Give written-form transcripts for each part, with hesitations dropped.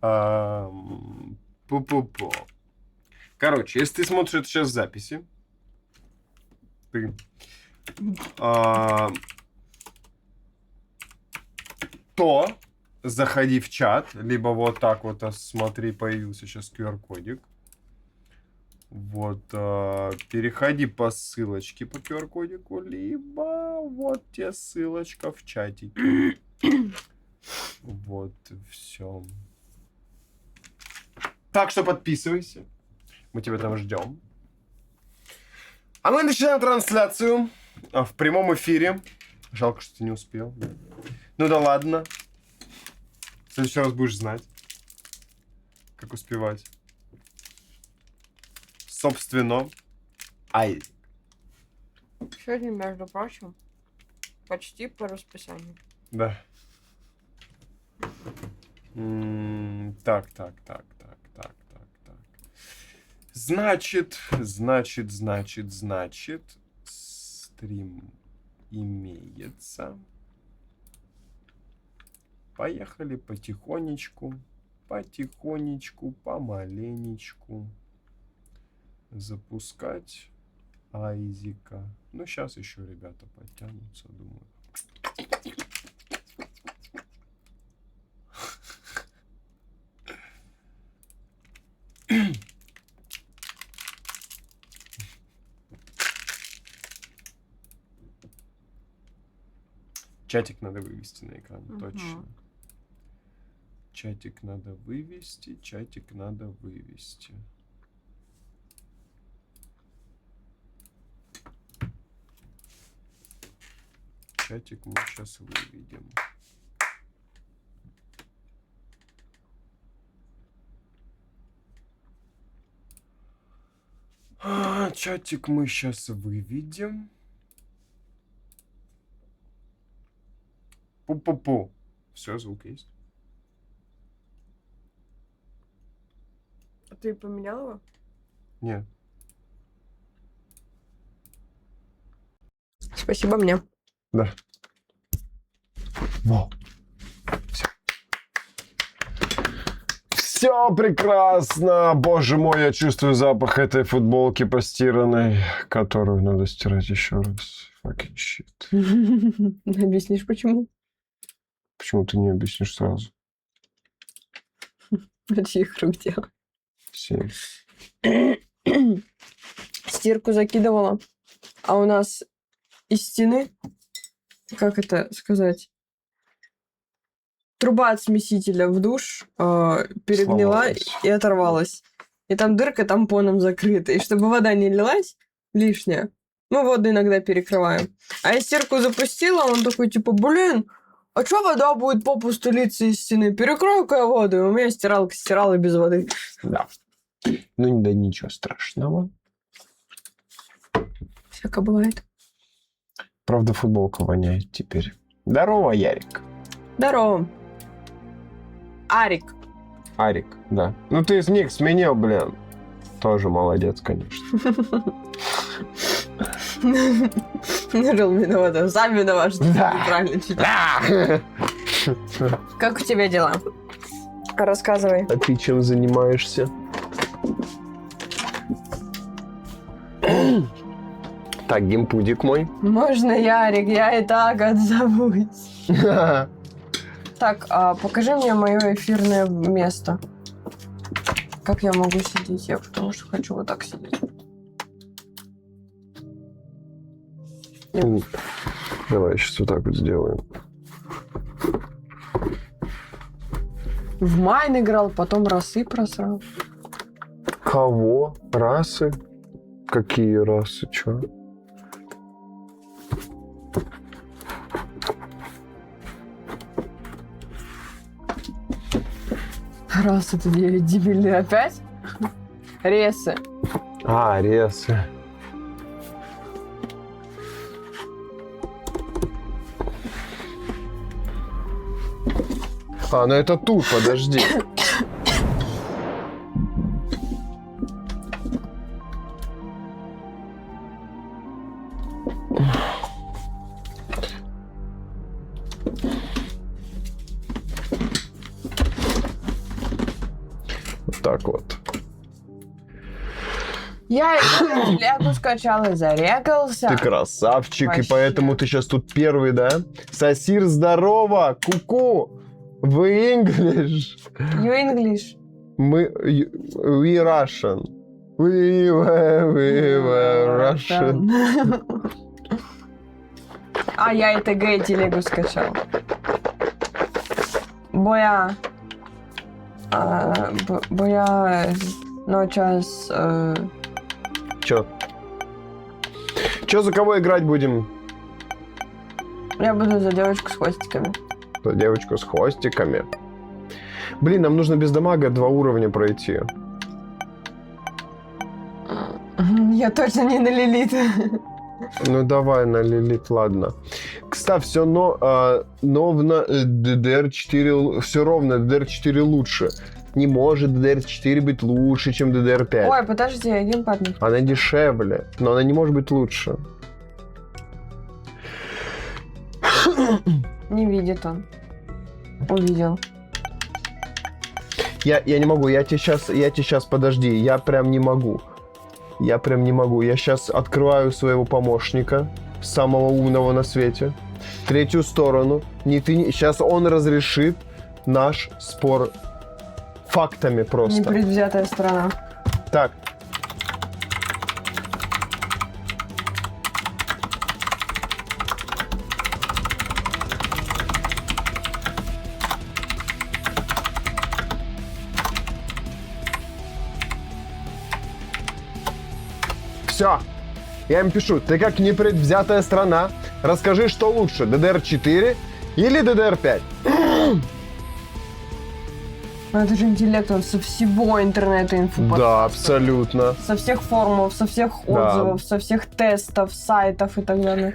Пу-пу-пу. Короче, если ты смотришь это сейчас в записи, ты то заходи в чат, либо вот так вот, смотри, появился сейчас QR-кодик. Вот, переходи по ссылочке по QR-кодику, либо вот тебе ссылочка в чатике. Вот, все. Так что подписывайся. Мы тебя там ждем. А мы начинаем трансляцию в прямом эфире. Жалко, что ты не успел. Ну да ладно. В следующий раз будешь знать, как успевать. Собственно, Айзек. Сегодня, между прочим, почти по расписанию. Да. Так. Значит, стрим имеется. Поехали потихонечку, помаленечку запускать Айзека. Ну, сейчас еще ребята подтянутся, думаю. Чатик надо вывести на экран, точно. Чатик надо вывести. Чатик мы сейчас выведем. Чатик мы сейчас выведем. Пу-пу-пу. Все, звук есть. А ты поменял его? Нет. Спасибо мне. Да. Во. Все прекрасно. Боже мой, я чувствую запах этой футболки постиранной, которую надо стирать еще раз. Fucking shit. Объяснишь, почему? Почему ты не объяснишь сразу? Это чьих рук дело? 7. Стирку закидывала, а у нас из стены, как это сказать, труба от смесителя в душ перегнила и оторвалась. И там дырка тампоном закрыта. И чтобы вода не лилась лишняя, мы воду иногда перекрываем. А я стирку запустила, он такой, типа, блин, а что вода будет попусту литься из стены? Перекрою-ка я воду. И у меня стиралка стирала без воды. Да. Ну, да ничего страшного. Всяко бывает. Правда, футболка воняет теперь. Здорово, Ярик. Здорово. Арик. Арик, да. Ну, ты ник сменил, блин. Тоже молодец, конечно. Нажал виновата. Сам виноват, что ты неправильно читал. Как у тебя дела? Рассказывай. А ты чем занимаешься? Так, геймпудик мой. Можно, Ярик, я и так отзовусь. Так, покажи мне мое эфирное место. Как я могу сидеть? Я потому что хочу вот так сидеть. Давай сейчас вот так вот сделаем. В Майн играл, потом расы просрал. Кого? Расы? Какие расы? Чё? Раз это дебильный опять? Ресы. А, ресы. А, ну это тут, подожди. так вот. Я Легу скачал и зарекался. Ты красавчик, Вообще. и поэтому ты сейчас тут первый, да? Сосир, здорово! Ку-ку! Вы English? You English. We Russian. We were Russian. А я ИТГ и телегу скачал. Боя... Боя... Ну, сейчас... Чё? Чё, за кого играть будем? Я буду за девочку с хвостиками. За девочку с хвостиками. Блин, нам нужно без дамага 2 уровня пройти. Я точно не на Лилит. Ну давай на Лилит, ладно. Кстати, все ровно DDR4, все ровно, DDR4 лучше. Не может DDR4 быть лучше, чем DDR5. Ой, подожди, геймпад не... Она дешевле, но она не может быть лучше. Не видит он. Увидел. Я не могу, я тебе сейчас, подожди, я прям не могу. Я сейчас открываю своего помощника, самого умного на свете. Третью сторону. Сейчас он разрешит наш спор фактами просто. Непредвзятая страна. Так. Все. Я им пишу, ты как непредвзятая страна, расскажи, что лучше, DDR4 или DDR5? Ну это же интеллект, он со всего интернета инфу Да, подсасывает. абсолютно. Со всех форумов, со всех Да. отзывов, со всех тестов, сайтов и так далее.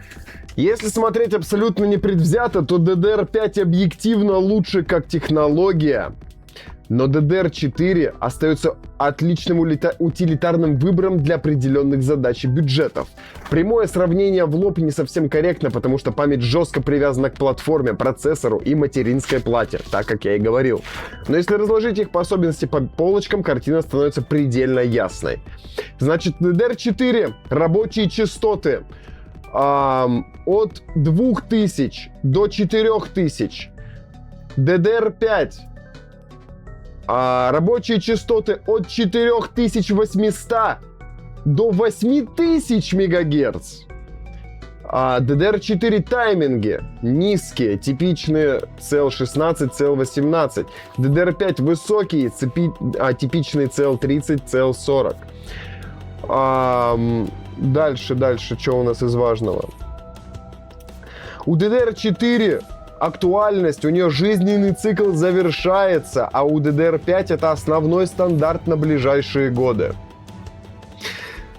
Если смотреть абсолютно непредвзято, то DDR5 объективно лучше как технология. Но DDR4 остается отличным утилитарным выбором для определенных задач и бюджетов. Прямое сравнение в лоб не совсем корректно, потому что память жестко привязана к платформе, процессору и материнской плате, так как я и говорил. Но если разложить их по особенности по полочкам, картина становится предельно ясной. Значит, DDR4 рабочие частоты от 2000 до 4000. DDR5 рабочие частоты от 4800 до 8000 МГц. DDR4 тайминги низкие, типичные CL16, CL18. DDR5 высокие, типичные CL30, CL40. Дальше, что у нас из важного? У DDR4 актуальность, у нее жизненный цикл завершается, а у DDR5 это основной стандарт на ближайшие годы.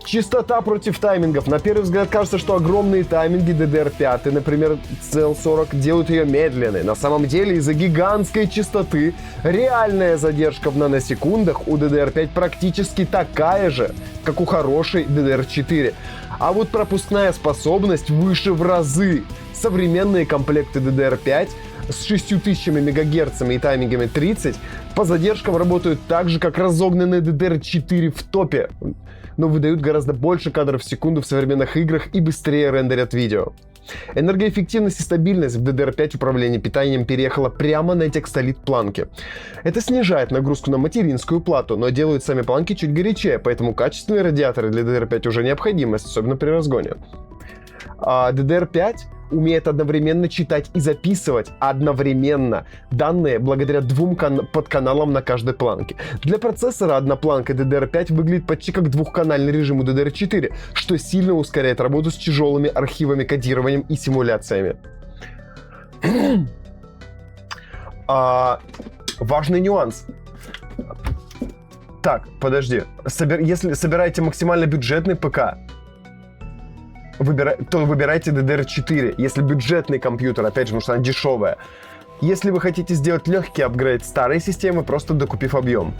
Частота против таймингов. На первый взгляд кажется, что огромные тайминги DDR5, например, CL40, делают ее медленной. На самом деле из-за гигантской частоты реальная задержка в наносекундах у DDR5 практически такая же, как у хорошей DDR4. А вот пропускная способность выше в разы. Современные комплекты DDR5 с 6000 МГц и таймингами 30 по задержкам работают так же, как разогнанные DDR4 в топе, но выдают гораздо больше кадров в секунду в современных играх и быстрее рендерят видео. Энергоэффективность и стабильность в DDR5 управления питанием переехала прямо на текстолит планки. Это снижает нагрузку на материнскую плату, но делает сами планки чуть горячее, поэтому качественные радиаторы для DDR5 уже необходимость, особенно при разгоне. DDR5 умеет одновременно читать и записывать одновременно данные благодаря 2 подканалам на каждой планке. Для процессора одна планка DDR5 выглядит почти как двухканальный режим у DDR4, что сильно ускоряет работу с тяжелыми архивами, кодированием и симуляциями. Важный нюанс. Так, подожди. Если собираете максимально бюджетный ПК, то выбирайте DDR4, если бюджетный компьютер, опять же, потому что она дешевая. Если вы хотите сделать легкий апгрейд старой системы, просто докупив объем.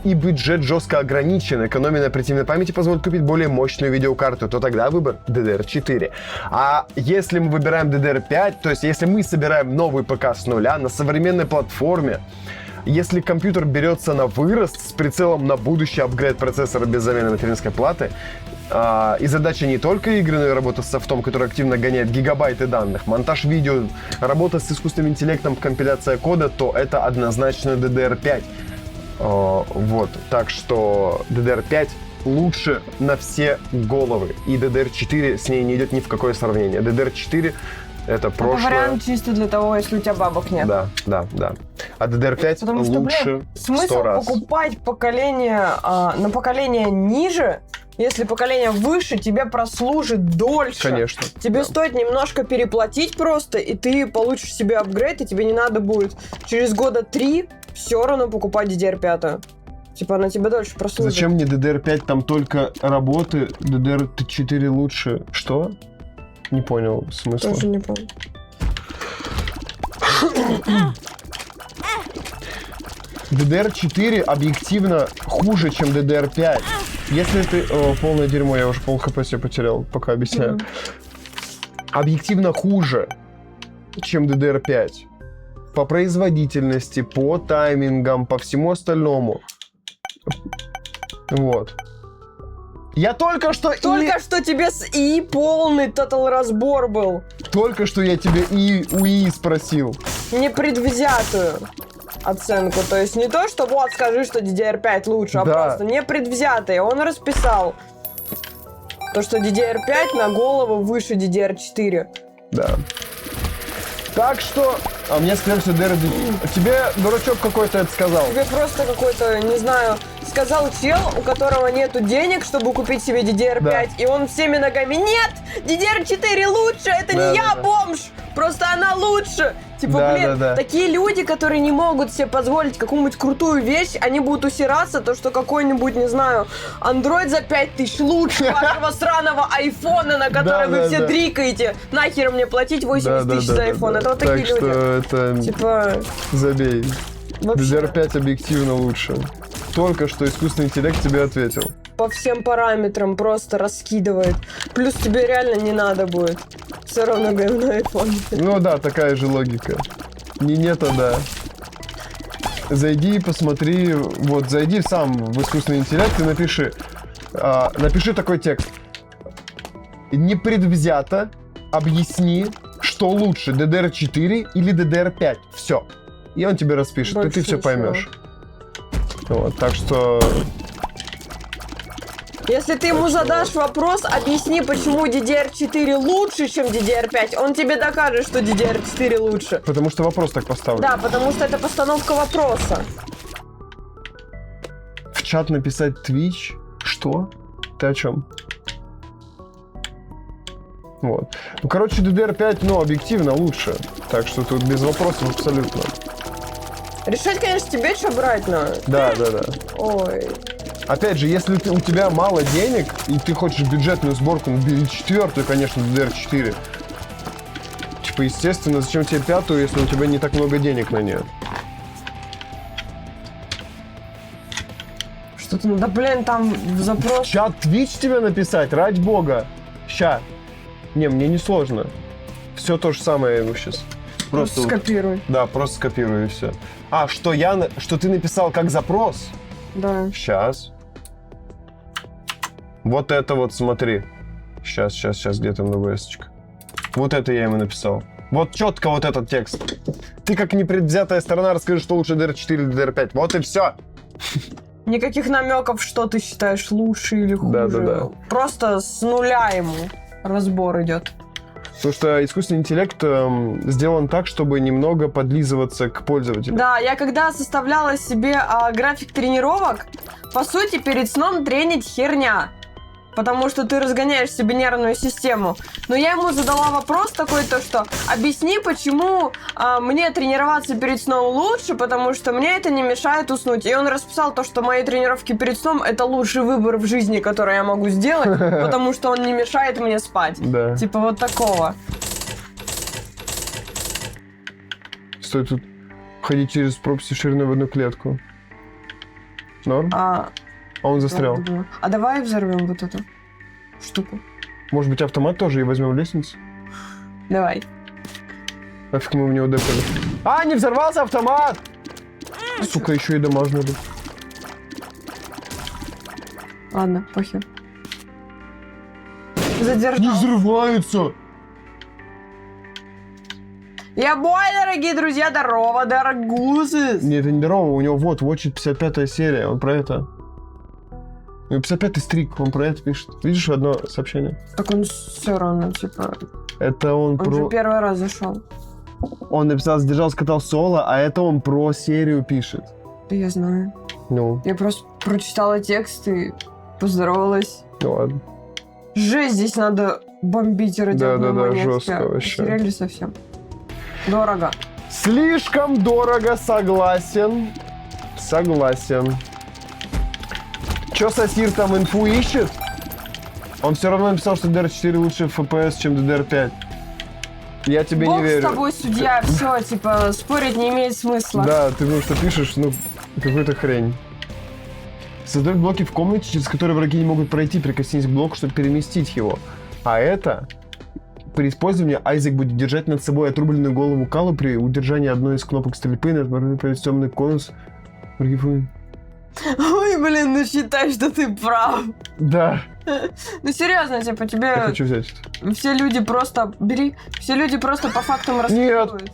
И бюджет жестко ограничен, экономия на оперативной памяти позволит купить более мощную видеокарту, то тогда выбор DDR4. А если мы выбираем DDR5, то есть если мы собираем новый ПК с нуля на современной платформе, если компьютер берется на вырост с прицелом на будущий апгрейд процессора без замены материнской платы, и задача не только игры, но и работа с софтом, который активно гоняет гигабайты данных, монтаж видео, работа с искусственным интеллектом, компиляция кода, то это однозначно DDR5. Вот, так что DDR5 лучше на все головы. И DDR4 с ней не идет ни в какое сравнение. DDR4 это прошлое. Это вариант чисто для того, если у тебя бабок нет. Да. А DDR5 Потому что, лучше блин, в 100 смысл раз. покупать поколение на поколение ниже, если поколение выше, тебе прослужит дольше. Конечно. Тебе да. стоит немножко переплатить просто, и ты получишь себе апгрейд, и тебе не надо будет через года 3 все равно покупать DDR5. Типа она тебе дольше прослужит. Зачем мне DDR5? Там только работы, DDR4 лучше. Что? Не понял смысла. Тоже не помню. DDR4 объективно хуже, чем DDR5. Если ты... О, полное дерьмо, я уже пол хп себе потерял, пока объясняю. Объективно хуже, чем DDR5. По производительности, по таймингам, по всему остальному. Вот. Я только что что тебе с И полный тотал разбор был. Только что я тебе у И спросил. Непредвзятую оценку. То есть не то, что вот скажи, что DDR5 лучше, а Да. просто непредвзятое. Он расписал то, что DDR5 на голову выше DDR4. Да. Так что... А мне сказали, что тебе дурачок какой-то это сказал. Тебе просто какой-то, не знаю, сказал чел, у которого нету денег, чтобы купить себе DDR5, Да. и он всеми ногами: нет, DDR4 лучше, это Да, не да, я да. бомж, просто она лучше. Типа, Да, блин, да, да. такие люди, которые не могут себе позволить какую-нибудь крутую вещь, они будут усираться, то, что какой-нибудь, не знаю, Android за 5000 лучше вашего сраного айфона, на который вы да, все да. дрикаете. Нахер мне платить 80 тысяч за айфон? Это вот Так такие что люди. это... Типа, Забей. вообще. DDR5 объективно лучше. Только что искусственный интеллект тебе ответил. По всем параметрам просто раскидывает. Плюс тебе реально не надо будет. Все равно говно iPhone. Ну да, такая же логика. Нет, а да. Зайди и посмотри, вот зайди сам в искусственный интеллект и напиши. Напиши такой текст. Непредвзято объясни, что лучше, DDR4 или DDR5. Все. И он тебе распишет, и Больше ты все ничего. поймешь. Вот, так что... Если ты ему задашь вопрос, объясни, почему DDR4 лучше, чем DDR5, он тебе докажет, что DDR4 лучше. Потому что вопрос так поставлен. Да, потому что это постановка вопроса. В чат написать Twitch? Что? Ты о чем? Вот. Ну, короче, DDR5, ну, объективно лучше. Так что тут без вопросов абсолютно. Решать, конечно, тебе что брать надо. Да. Ой. Опять же, если у тебя мало денег, и ты хочешь бюджетную сборку, ну, бери 4-ю, конечно, DDR4. Типа, естественно, зачем тебе 5-ю, если у тебя не так много денег на нее? Что-то, да блин, там в запрос... Чат Twitch тебе написать, ради бога. Ща. Не, мне не сложно. Все то же самое ему сейчас. Просто вот- скопируй. Да, просто скопирую и все. А, что ты написал как запрос? Да. Сейчас. Вот это вот, смотри. Сейчас, где там НВС-очка. Вот это я ему написал. Вот четко вот этот текст. Ты как непредвзятая сторона расскажи, что лучше DDR4 или DDR5. Вот и все. Никаких намеков, что ты считаешь лучше или хуже. Да. Просто с нуля ему разбор идет. Потому что искусственный интеллект сделан так, чтобы немного подлизываться к пользователю. Да, я когда составляла себе график тренировок, по сути, перед сном тренить херня. Потому что ты разгоняешь себе нервную систему. Но я ему задала вопрос такой, то что объясни, почему мне тренироваться перед сном лучше, потому что мне это не мешает уснуть. И он расписал то, что мои тренировки перед сном это лучший выбор в жизни, который я могу сделать, потому что он не мешает мне спать. Да. Типа вот такого. Стоит тут ходить через пропасть шириной в одну клетку. Норм? А он застрял. А давай взорвем вот эту штуку. Может быть, автомат тоже и возьмем лестницу? Давай. Нафиг мы в него дэпали. А, не взорвался автомат! Сука, еще и дамаг надо. Ладно, похер. Не Задержал. взрываются! Я бой, дорогие друзья, здорово, дорогузы. Не, это не здорово, у него вот 55-я серия, он про это. У него 55-й стрик, он про это пишет. Видишь одно сообщение? Так он все равно, типа, Это он он же про... первый раз зашел. Он написал, сдержал, скатал соло, а это он про серию пишет. Да я знаю. Ну, Я просто прочитала текст и поздоровалась. ну ладно. Жесть, здесь надо бомбить ради Да, одной да, да, монетки. жестко вообще. Потеряли совсем. Дорого. Слишком дорого, согласен. Согласен. Чё Сосир там инфу ищет? Он все равно написал, что DDR4 лучше FPS, чем DDR5. Я тебе Бог не верю. с тобой, судья, все, типа, спорить не имеет смысла. Да, ты просто пишешь, ну, какую-то хрень. Создают блоки в комнате, через которые враги не могут пройти, прикоснись к блоку, чтобы переместить его. А это... При использовании Айзек будет держать над собой отрубленную голову Калу при удержании одной из кнопок стрельбы, над темный конус. Ой, блин, ну считай, что ты прав. Да. Ну серьезно, типа, Я тебе хочу взять. все люди просто... Бери. Все люди просто по фактам Нет. рассказывают.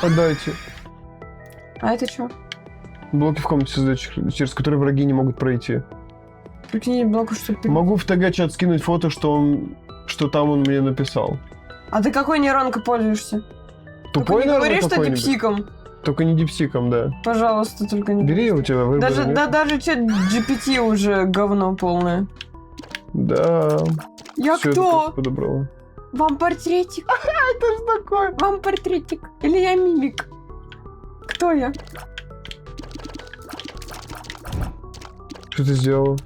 Отдайте. А это что? Блоки в комнате создают, через которые враги не могут пройти. Прикинь, блоку, чтобы ты... Могу в ТГ-чат скинуть фото, что там он мне написал. А ты какой нейронкой пользуешься? Тупой, Только не наверное, говори, что какой-нибудь? дипсиком. Только не дипсиком, да. Пожалуйста, только не... Бери у тебя выбор. Даже, нет? да, даже чат GPT уже говно полное. Да. Я Всё, кто? это подобрала. Вам портретик? Это ж такое. Вам портретик? Или я мимик? Кто я? Что ты сделал?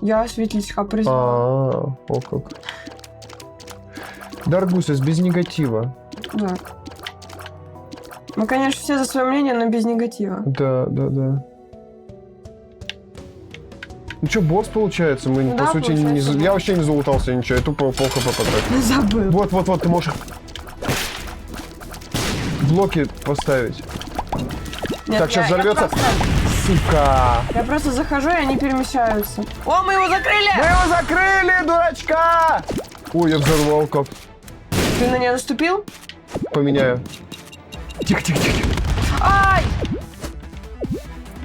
Я светлячка призвала. О как. Даргусас, без негатива. Да. Мы, конечно, все за свое мнение, но без негатива. Да. Ну что, босс получается? Мы, Ну по да, сути, получается, я вообще не залутался ничего, я тупо пол хп потратил. Забыл. Вот, ты можешь блоки поставить. Нет, Так, сейчас взорвется. Сука! Я просто захожу, и они перемещаются. О, мы его закрыли! Мы его закрыли, дурачка! Ой, я взорвал как. Ты на нее наступил? Поменяю. Тихо. Ай!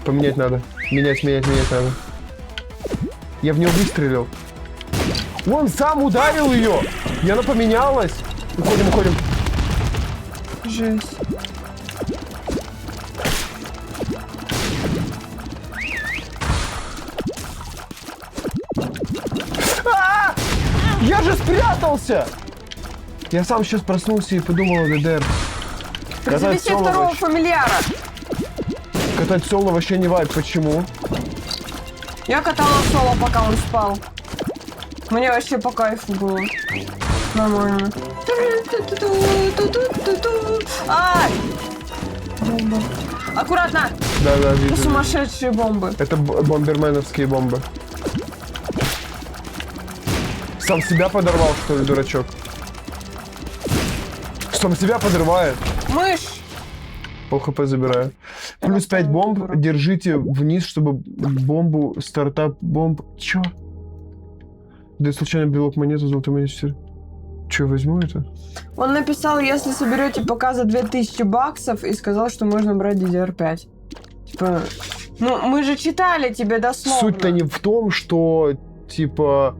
Поменять надо. Менять надо. Я в него выстрелил. Он сам ударил ее! И она поменялась. Уходим. Жесть. Я же спрятался! Я сам сейчас проснулся и подумал о ДДР. Призовите второго фамильяра. Катать соло вообще не вайп. Почему? Я катала соло, пока он спал. Мне вообще по кайфу было. Нормально. Ай! Бомба. Аккуратно! Да, Это вижу. сумасшедшие бомбы. Это бомберменовские бомбы. Сам себя подорвал, что ли, дурачок? Сам себя подрывает. Мышь! Пол хп забираю. Плюс 5 бомб. Держите вниз, чтобы бомбу, стартап бомб... Чё? Да случайно белок монету, золотой монету. Чё, возьму это? Он написал, если соберете пока за 2000 баксов, и сказал, что можно брать DDR5. Типа, ну мы же читали тебе дословно. Суть-то не в том, что, типа...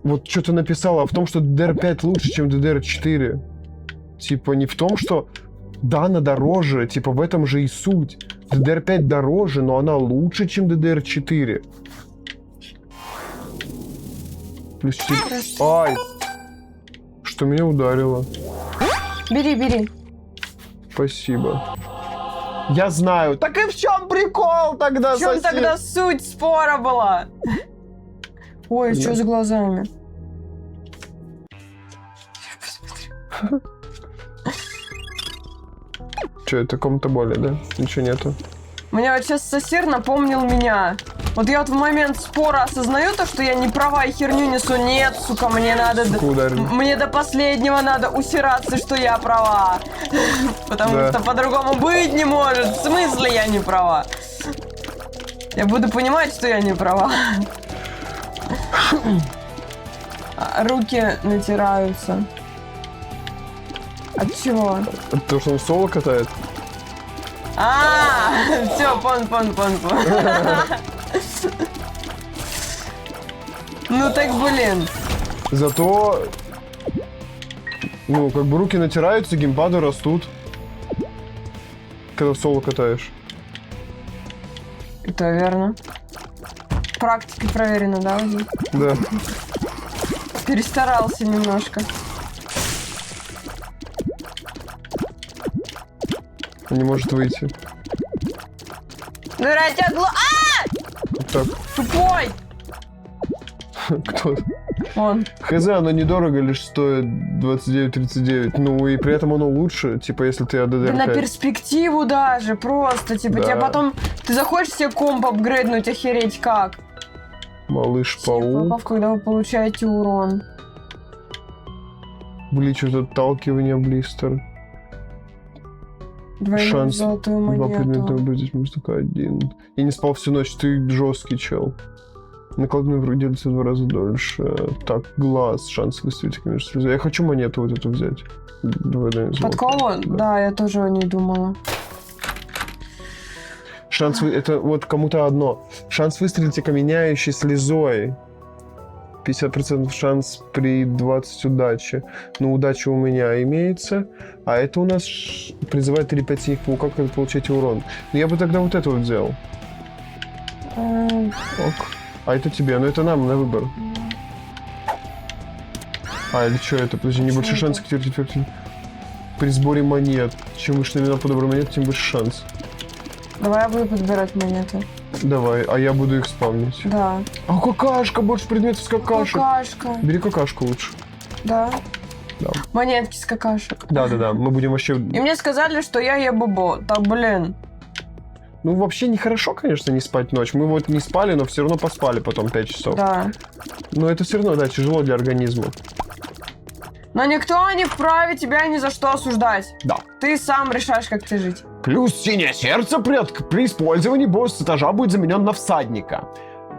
Вот что ты написала, а в том, что DDR5 лучше, чем DDR4. Типа не в том, что... Да, она дороже, типа в этом же и суть. DDR5 дороже, но она лучше, чем DDR4. Плюс 4. Ай! Что меня ударило. Бери. Спасибо. Я знаю. Так и в чем прикол тогда, В чем сосед? тогда суть спора была? Ой, что с глазами? Че, это комната боли, да? Ничего нету. Мне вот сейчас сосед напомнил меня. Вот я вот в момент спора осознаю то, что я не права и херню несу. Нет, сука, мне надо... Сука, ударили. Мне до последнего надо усираться, что я права. Потому Да. что по-другому быть не может. В смысле я не права? Я буду понимать, что я не права. Руки натираются. От чего? То, что он соло катает? Все, пон. Ну так, блин. Зато, ну, как бы руки натираются, геймпады растут. Когда соло катаешь. Это верно. Практикой проверено, да, уже? Да. Перестарался немножко. Не может выйти. Дурачок, Так, тупой! кто? Он. Хз, оно недорого, лишь стоит 29.39. Ну и при этом оно лучше, типа, если ты Да на ADD5. перспективу даже, просто, типа, Да. тебе потом... Ты захочешь себе комп апгрейднуть, охереть как? Малыш-паук. Попав, когда вы получаете урон. Увеличивает отталкивание блистер. Двойную Шанс золотую Два предмета монету. выбрать может только один. Я не спал всю ночь, ты жесткий чел. Накладной враг делится в 2 раза дольше. Так, глаз, шанс выставить, конечно, слезу. Я хочу монету вот эту взять. Двойное золото. Подкову? Да, я тоже о ней думала. Шанс, это вот кому-то одно. Шанс выстрелить окаменяющей слезой. 50% шанс при 20 удачи. Ну, удача у меня имеется. А это у нас призывает 3-5 синих пауков, когда получаете урон. Ну, я бы тогда вот это вот взял. Ок. А это тебе, но это нам на выбор. А, или что это? Подожди, небольшой Что шанс активировать эффект при сборе монет. Чем выше номинал по добру монет, тем выше шанс. Давай я буду подбирать монеты. Давай, а я буду их спавнить. Да. А какашка, больше предметов с какашек. Какашка. Бери какашку лучше. Да. Да. Монетки с какашек. Да-да-да, мы будем вообще... И мне сказали, что я ебобо. Да, блин. Ну, вообще нехорошо, конечно, не спать ночь. Мы вот не спали, но все равно поспали потом 5 часов. Да. Но это все равно, да, тяжело для организма. Но никто не вправе тебя ни за что осуждать. Да. Ты сам решаешь, как тебе жить. Плюс синее сердце при использовании босс этажа будет заменен на всадника.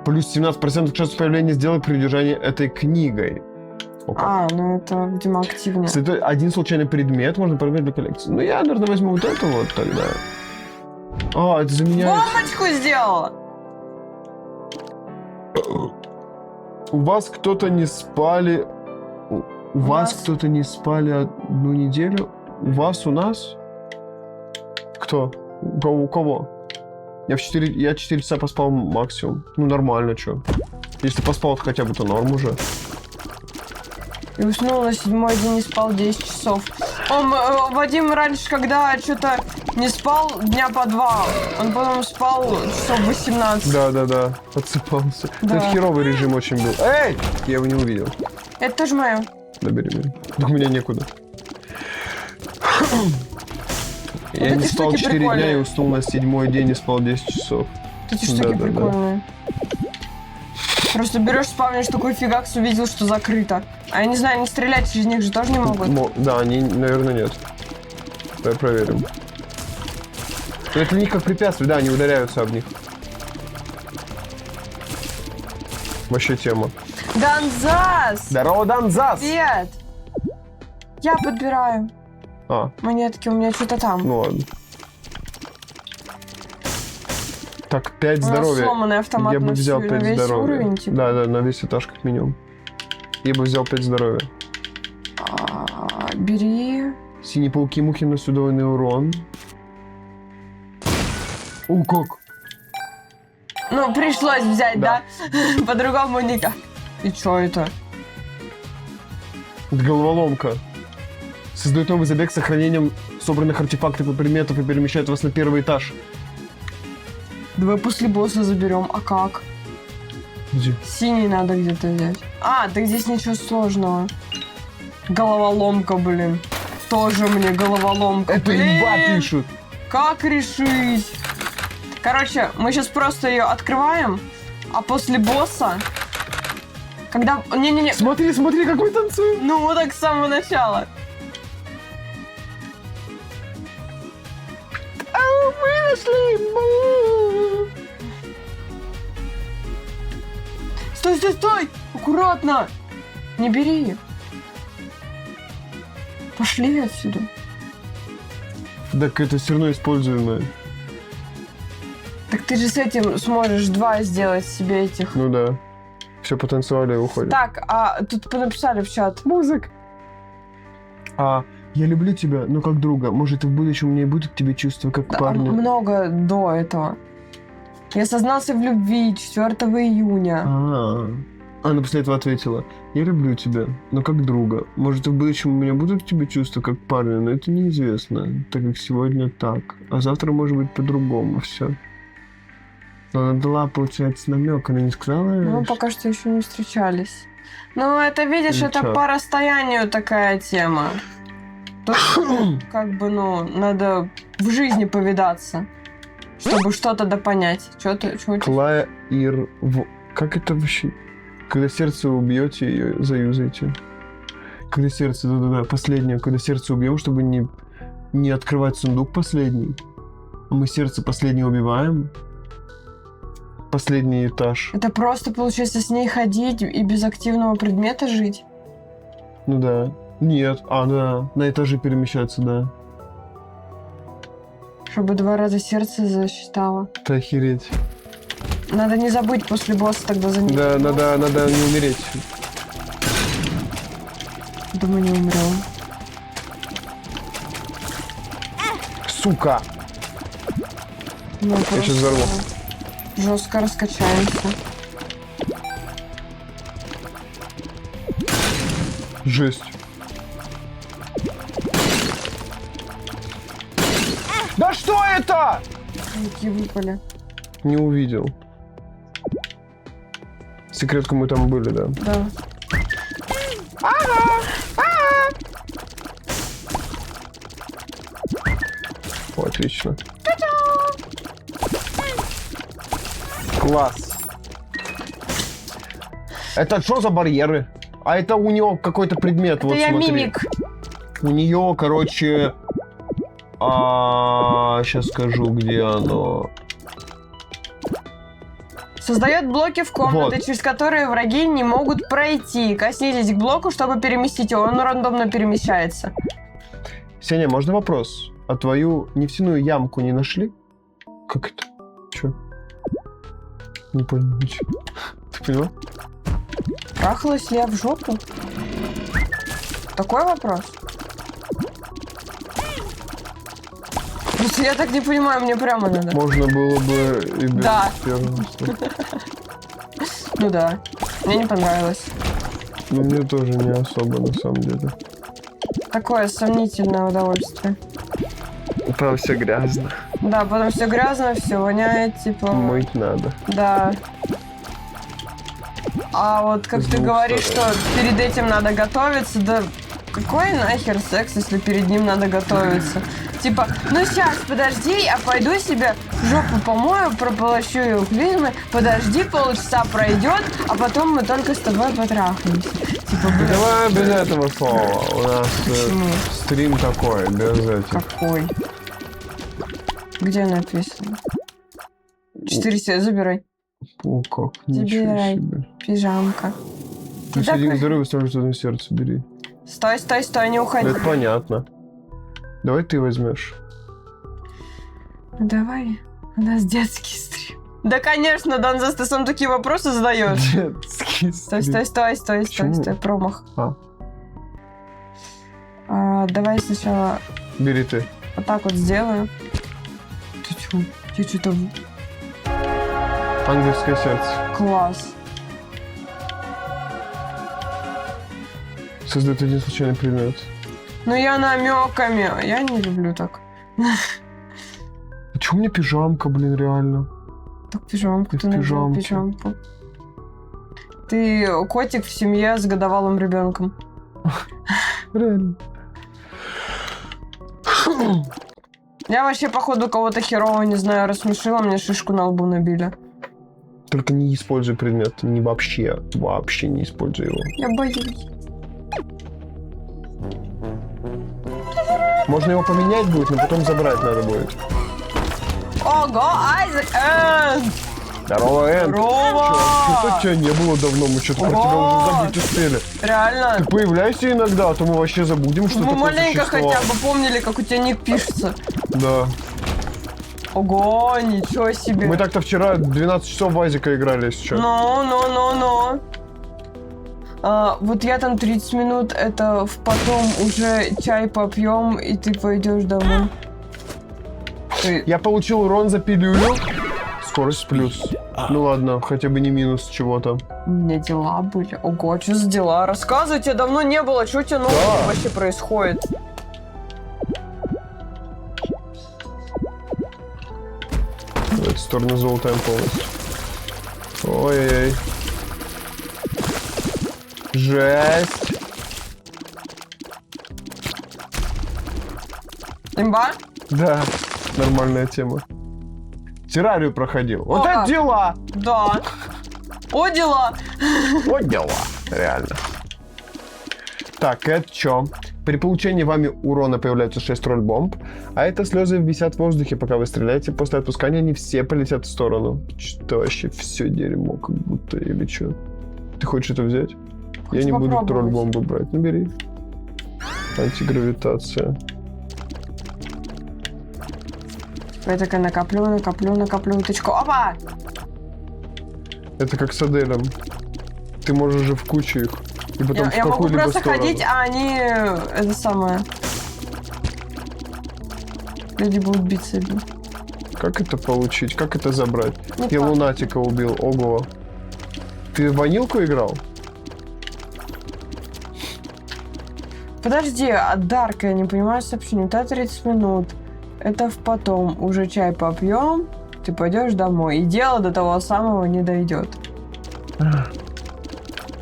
Плюс 17% шанс появления сделок при удержании этой книгой. Опа. Ну это, видимо, активно. Если это один случайный предмет, можно проверить для коллекции. Ну, я, наверное, возьму вот это вот тогда. А, это заменяет... Бомбочку сделала! У вас кто-то не спали... У вас нас. кто-то не спали 1 неделю? У вас, у нас? Кто? У кого? Я 4 часа поспал максимум. Ну, нормально, чё. Если поспал хотя бы, то норм уже. И уснул на 7-й день и спал 10 часов. Вадим раньше, когда что-то не спал дня по 2, он потом спал часов 18. Да-да-да, отсыпался. Да. Это херовый режим очень был. Эй! Я его не увидел. Это тоже мое. Да, бери. Так у меня некуда. Я эти не спал штуки 4 дня и прикольные. уснул на 7-й день и спал 10 часов. Эти штуки Да-да-да. прикольные. Просто берешь, спавнишь такой фигакс, увидел, что закрыто. А я не знаю, не стрелять через них же тоже не могут. Да, они, наверное, нет. Давай проверим. Но это для них как препятствие, да, они ударяются об них. Вообще тема. Данзас! Здорово, Данзас! Привет! Я подбираю. А, Монетки у меня что-то там. ну ладно. Так, 5 У нас здоровья. сломанный автомат Я бы на взял всю- 5 на весь здоровья. уровень, типа. Да, на весь этаж как минимум. Я бы взял 5 здоровья. Бери. Синие пауки-мухи наносят удвоенный урон. О, как? Ну, пришлось взять, Да. да? По-другому никак. И чё это? Это головоломка. Создает новый забег с сохранением собранных артефактов и предметов и перемещает вас на 1-й этаж. Давай после босса заберем. А как? Где? Синий надо где-то взять. Так здесь ничего сложного. Головоломка, блин. Тоже мне головоломка. Это Блин, имба пишут. Как решить? Короче, мы сейчас просто ее открываем. А после босса, когда... Не-не-не. Смотри, смотри, какой танцует. Ну, вот так с самого начала. Стой, стой, стой! Аккуратно! Не бери. Пошли отсюда. Так это все равно используемое. Так ты же с этим сможешь 2 сделать себе этих. Ну да. Все, потанцевали и уходим. Так, а тут написали в чат. Музык. Я люблю тебя, но как друга. Может, и в будущем у меня будут к тебе чувства, как к Да, парню. много до этого. Я сознался в любви 4 июня. Она после этого ответила: я люблю тебя, но как друга. Может, и в будущем у меня будут к тебе чувства, как к парню, но это неизвестно, так как сегодня так. А завтра может быть по-другому, все. Но она дала, получается, намек, она не сказала. Ну, пока что еще не встречались. Ну, это, видишь, Ну, это чё? по расстоянию такая тема. Тут, как бы, ну, надо в жизни повидаться, чтобы что-то допонять. Чё ты? Как это вообще? Когда сердце убьете, ее заюзайте. Когда сердце, да-да-да, последнее. Когда сердце убьем, чтобы не открывать сундук последний. Мы сердце последнее убиваем. Последний этаж. Это просто, получается, с ней ходить и без активного предмета жить? Ну да. Нет. Да. На этаже перемещаться, да. Чтобы 2 раза сердце засчитало. Это охереть. Надо не забыть после босса тогда за ним. Да, надо не умереть. Думаю, не умрем. Сука! Ну, Я сейчас взорву. Жестко раскачаемся. Жесть. Да что это? Какие выпали. Не увидел. Секретку мы там были, да. Да. О, отлично. Класс. Это что за барьеры? А это у него какой-то предмет. Это вот я смотри. мимик. У нее, короче... Сейчас скажу, где оно. Создает блоки в комнаты, Вот. через которые враги не могут пройти. Коснитесь к блоку, чтобы переместить его. Он рандомно перемещается. Сеня, можно вопрос? А твою нефтяную ямку не нашли? Как это? Че? Не понял ничего. Ты поняла? Трахалась ли я в жопу? Такой вопрос? Просто я так не понимаю, мне прямо надо. Можно было бы и без Да. первенства. Ну да. Мне не понравилось. Но мне тоже не особо, на самом деле. Такое сомнительное удовольствие. Там все грязно. Да, потом все грязно, все воняет, типа. Мыть надо. Да. А вот как С ты двух говоришь, что сторон. перед этим надо готовиться, да какой нахер секс, если перед ним надо готовиться? Типа, ну сейчас, подожди, я пойду себе жопу помою, прополощу ее клизмой, подожди, полчаса пройдет, а потом мы только с тобой потрахаемся. Типа, блин, Давай без этого слова. У нас почему? стрим такой, без этих. Какой? Где написано? 4 себе забирай. О, как, ничего Забирай. себе. Пижамка. Плюс такой- 1 здоровье, ставишь одно сердце, бери. Стой, стой, стой, не уходи. Это понятно. Давай ты возьмешь. Ну давай, у нас детский стрим. Да, конечно, Донзас, ты сам такие вопросы задаешь. Детский Стой, стрим. стой, стой, стой, Почему? стой, промах. А. Давай сначала Бери ты. вот так вот сделаю. Ты чё? Я что-то... Ангельское сердце. Класс. Создает один случайный предмет. Ну я намеками. Я не люблю так. А чё у меня пижамка, блин, реально? Так пижамку, Ты ты в надел пижамке. пижамку. Ты котик в семье с годовалым ребенком. Реально. Я вообще, походу, кого-то херово, не знаю, рассмешила, мне шишку на лбу набили. Только не используй предмет. Не вообще. Вообще не используй его. Я боюсь. Можно его поменять будет, но потом забрать надо будет. Ого, Айзек! Здорово, Энн. Здорово! Что-то тебя не было давно, мы что-то про тебя уже забыть успели. Реально? Ты появляйся иногда, а то мы вообще забудем, что Мы такое маленько существовало. хотя бы помнили, как у тебя ник пишется. Да. Ого, ничего себе. Мы так-то вчера 12 часов в Азика играли, если что. Ну. Вот я там 30 минут, это потом уже чай попьем, и ты пойдешь домой. Я получил урон за пилюлю. Скорость плюс. Ну ладно, хотя бы не минус чего-то. У меня дела были. Ого, что за дела? Рассказывайте, давно не было, что у тебя нового вообще происходит? В эту сторону золотаем полностью. Ой-ой-ой. Жесть. Имба? Да, нормальная тема. Террарию проходил. Вот Ага. это дела! Да. О, дела! Вот дела, реально. Так, это что? При получении вами урона появляются 6 ролл-бомб, а это слезы висят в воздухе, пока вы стреляете. После отпускания они все полетят в сторону. Что вообще все дерьмо, как будто, или что? Ты хочешь это взять? Хочу Я не буду попробовать. ролл-бомбы брать. Ну, бери. Антигравитация. Я такая накоплю уточку. Опа! Это как с Аделем. Ты можешь же в кучу их. И потом в Я могу какую-либо просто сторону. ходить, а они... Это самое... Люди будут биться. Как это получить? Как это забрать? Не Я так. лунатика убил. Ого. Ты в ванилку играл? Подожди, а Дарк, я не понимаю сообщение. Это 30 минут. Это в потом. Уже чай попьем, ты пойдешь домой. И дело до того самого не дойдет.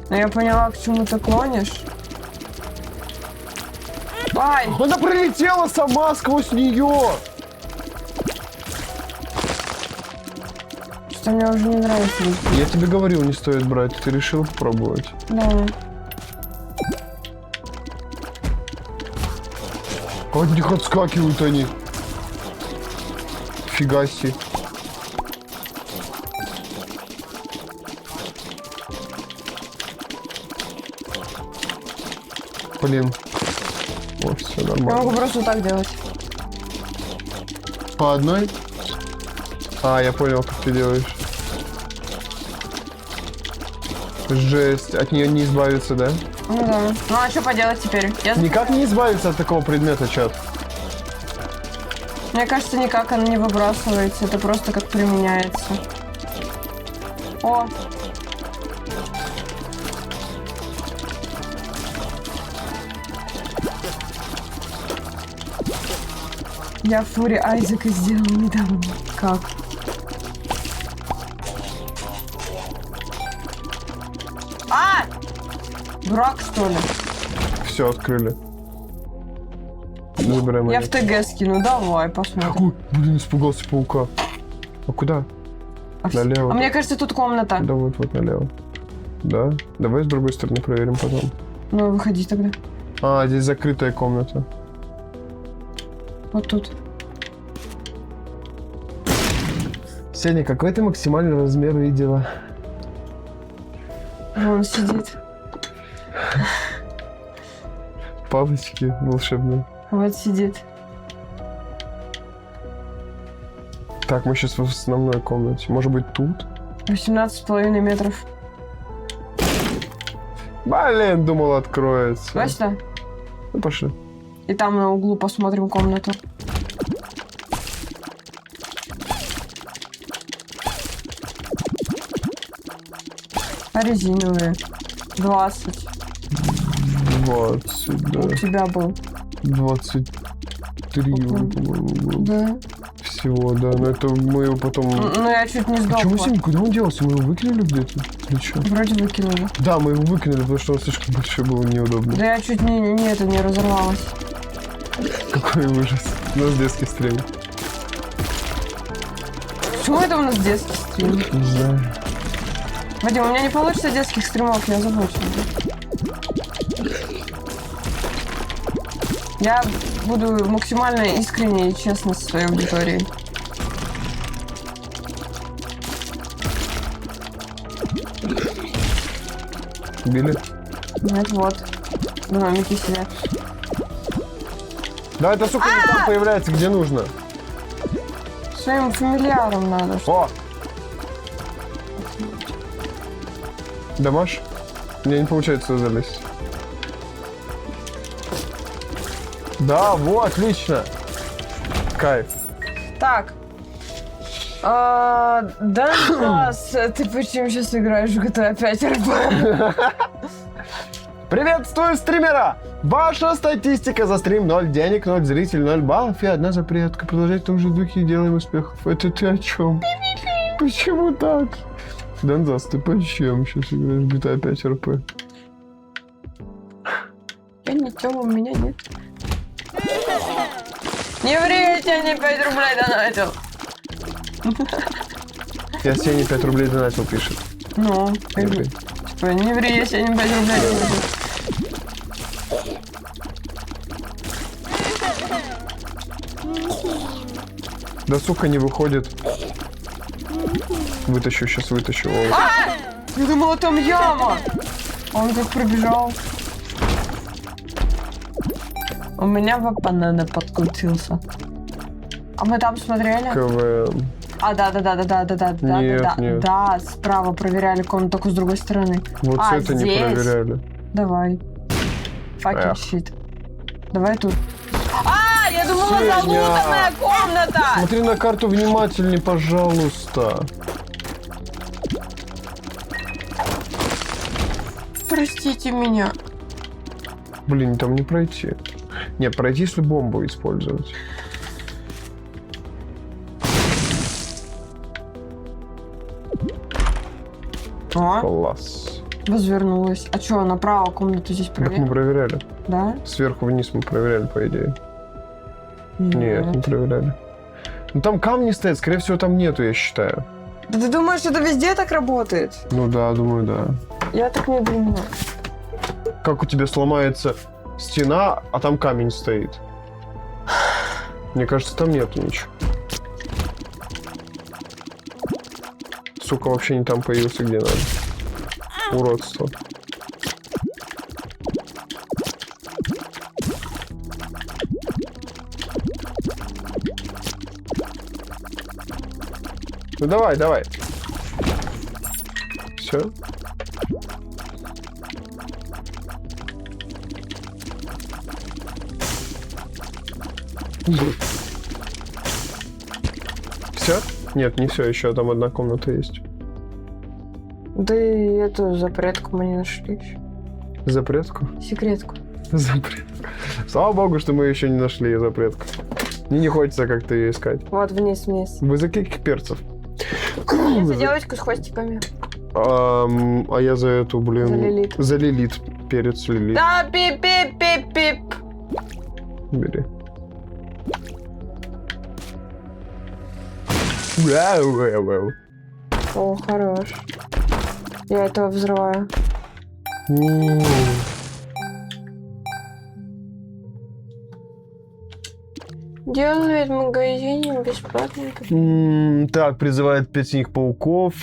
Но я поняла, к чему ты клонишь. Ай! Она пролетела сама сквозь нее! Что мне уже не нравится. Я тебе говорил, не стоит брать. Ты решил попробовать. Да. От них отскакивают они. Фига себе. Блин. Вот, все Я нормально. могу просто так делать. По одной? А, я понял, как ты делаешь. Жесть. От нее не избавиться, да? Ну да. Ну а что поделать теперь? Никак не избавиться от такого предмета, чат. Мне кажется, никак она не выбрасывается. Это просто как применяется. О! Я Фури Айзека сделал недавно. Как? А! Дурак, что ли? Все, открыли. Забираем Я монету. в ТГ скину, давай, посмотрим. Ой, блин, испугался паука. А куда? Налево. А мне кажется, тут комната. Да вот налево. Да? Давай с другой стороны проверим потом. Ну, выходи тогда. А, здесь закрытая комната. Вот тут. Сеня, какой ты максимальный размер видела? Вон сидит. Палочки волшебные. Вот сидит. Так, мы сейчас в основной комнате. Может быть, тут? 18,5 метров. Блин, думал, откроется. Давай сюда. Ну, пошли. И там на углу посмотрим комнату. А резиновые. 20. 20, да. У тебя был. 23, Ого. по-моему, был. Да. Всего, да. Но это мы его потом... Ну, я чуть не Почему сдохла. Сеня, куда он делся? Мы его выкинули где-то? Или что? Вроде выкинула. Да, мы его выкинули, потому что он слишком большой был, неудобно. Да я чуть не разорвалась. Какой ужас. У нас детский стрим. Почему это у нас детский стрим? Не знаю. Вадим, у меня не получится детских стримов, я озабочена. Я буду максимально искренне и честно со своей аудиторией. Били? Нет, вот. Домики себе. Да, это, сука, не там появляется, где нужно. Своим фамильярам надо. О! Дамаш? Мне не получается залезть. Да, вот, отлично. Кайф. Так. Донбасс, ты почему сейчас играешь в GTA 5 RP? Приветствую, стримера! Ваша статистика за стрим 0 денег, 0 зрителей, 0 баллов и 1 запретка. Продолжать в том же духе и делаем успехов. Это ты о чем? Почему так? Донбасс, ты почему сейчас играешь в GTA 5 RP? Я не тем, у меня нет. Не ври, я тебе не 5 рублей донатил. Я себе не 5 рублей донатил, пишет. Ну, Не ври. типа, не ври, я себе не 5 рублей донатил. Да, сука, не выходит. Вытащу, сейчас вытащу. Я думала, там яма. Он как пробежал. У меня банана подкрутился. А мы там смотрели? КВМ. А, да, справа проверяли комнату, только с другой стороны. Вот А, это не здесь? проверяли. Давай. Fucking Эх. shit. Давай тут. А, я думала, Сеня. залутанная комната! Смотри на карту внимательнее, пожалуйста. Простите меня. Блин, там не пройти. Не, пройти, если бомбу использовать. О, Класс. развернулась. А что, направо комнату здесь Так мы проверили? проверяли. Да? Сверху вниз мы проверяли, по идее. Нет, не проверяли. Ну там камни стоят, скорее всего, там нету, я считаю. Да ты думаешь, это везде так работает? Ну да, думаю, да. Я так не думаю. Как у тебя сломается стена, а там камень стоит? Мне кажется, там нету ничего. Сука, вообще не там появился, где надо. Уродство. Ну давай, давай. Все. Все? Нет, не все, еще там одна комната есть. Да и эту запретку мы не нашли еще. Запретку? Секретку. Запретку. Слава богу, что мы еще не нашли запретку. Мне не хочется как-то ее искать. Вот, вниз, вниз. Вы за каких перцев? Я за девочку с хвостиками. А я за эту, блин... За Лилит. За Лилит. Перец Лилит. Да, пип-пип-пип-пип. Бери. Вау-вау-вау. О, хорош. Я этого взрываю. Делает в магазине бесплатно. Так, призывает 5 синих пауков,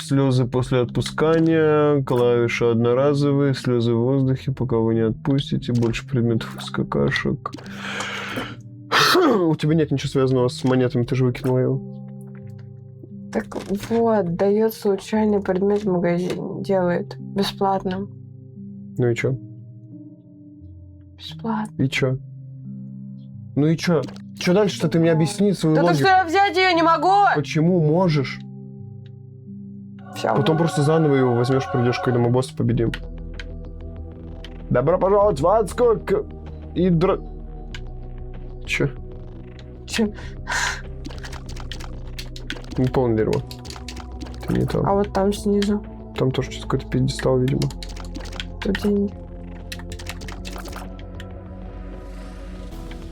слезы после отпускания, клавиши одноразовые, слезы в воздухе, пока вы не отпустите, больше предметов из какашек. У тебя нет ничего связанного с монетами, ты же выкинула его. Так вот, дает случайный предмет в магазине. Делает бесплатным. Ну и чё? Бесплатно. И чё? Ну и чё? Чё дальше-то ты мне объясни свою Да то, логику? что я взять ее не могу! Почему можешь? Всё. Потом просто заново его возьмешь, придешь, когда мы босса победим. Добро пожаловать в адскую Чё? Чё? Не полное дерьмо. Это не там. А вот там снизу. Там тоже что-то какой-то пьедестал, видимо. Тут деньги.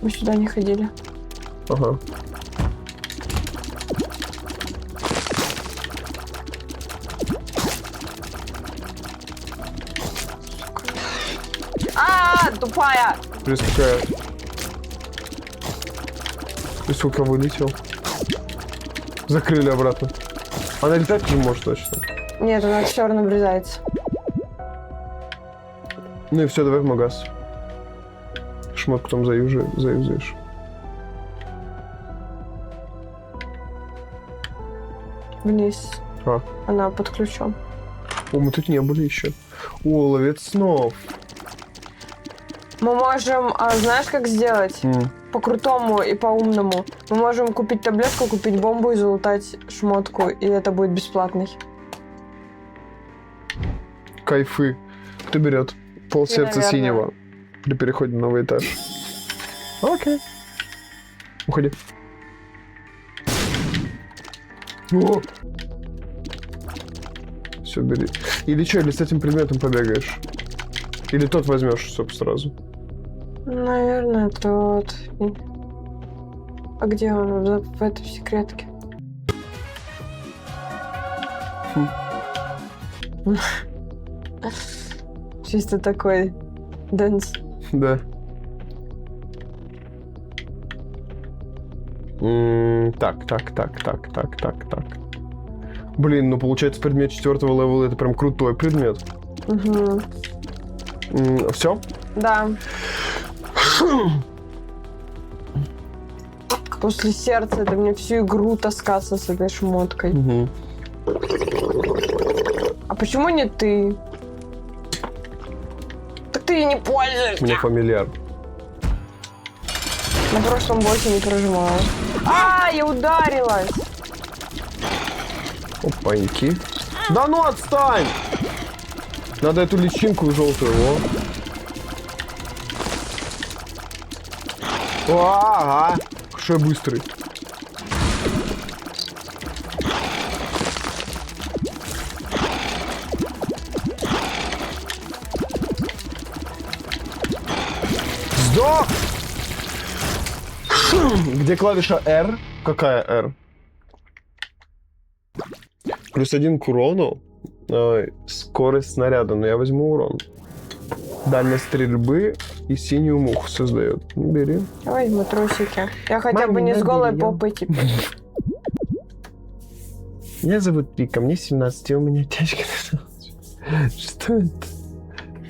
Мы сюда не ходили. Ага. Тупая! Плюс какая? И сука вылетел. Закрыли обратно. Она летать не может точно. Нет, она все равно врезается. Ну и все, давай в магаз. Шмотку там заюзаешь. Вниз. А. Она под ключом. О, мы тут не были еще. О, ловец снов. Мы можем, знаешь, как сделать? По-крутому и по-умному. Мы можем купить таблетку, купить бомбу и залутать шмотку, и это будет бесплатный. Кайфы. Кто берет? Полсердца наверное. синего. При переходе на новый этаж. Окей. Уходи. Все, бери. Или что, или с этим предметом побегаешь? Или тот возьмешь, чтоб сразу. Наверное, тот. А где он? В этой секретке. Чисто такой дэнс. Да. Так. Блин, ну получается предмет 4-го левела это прям крутой предмет. Угу. Все? Да. После сердца это мне всю игру таскаться с этой шмоткой. Угу. А почему не ты? Так ты и не пользуешься. Мне фамильяр. На прошлом боссе не прожимала. Я ударилась! Опаньки. Да ну отстань! Надо эту личинку желтую, Ага. Что я быстрый. Сдох! Где клавиша R? Какая R? +1 к урону. Скорость снаряда, но я возьму урон. Дальность стрельбы и синюю муху создает. Ну, бери. Я возьму трусики. Я хотя бы не с голой попой теперь. Меня зовут Вика, мне 17, и у меня тячка. Что это?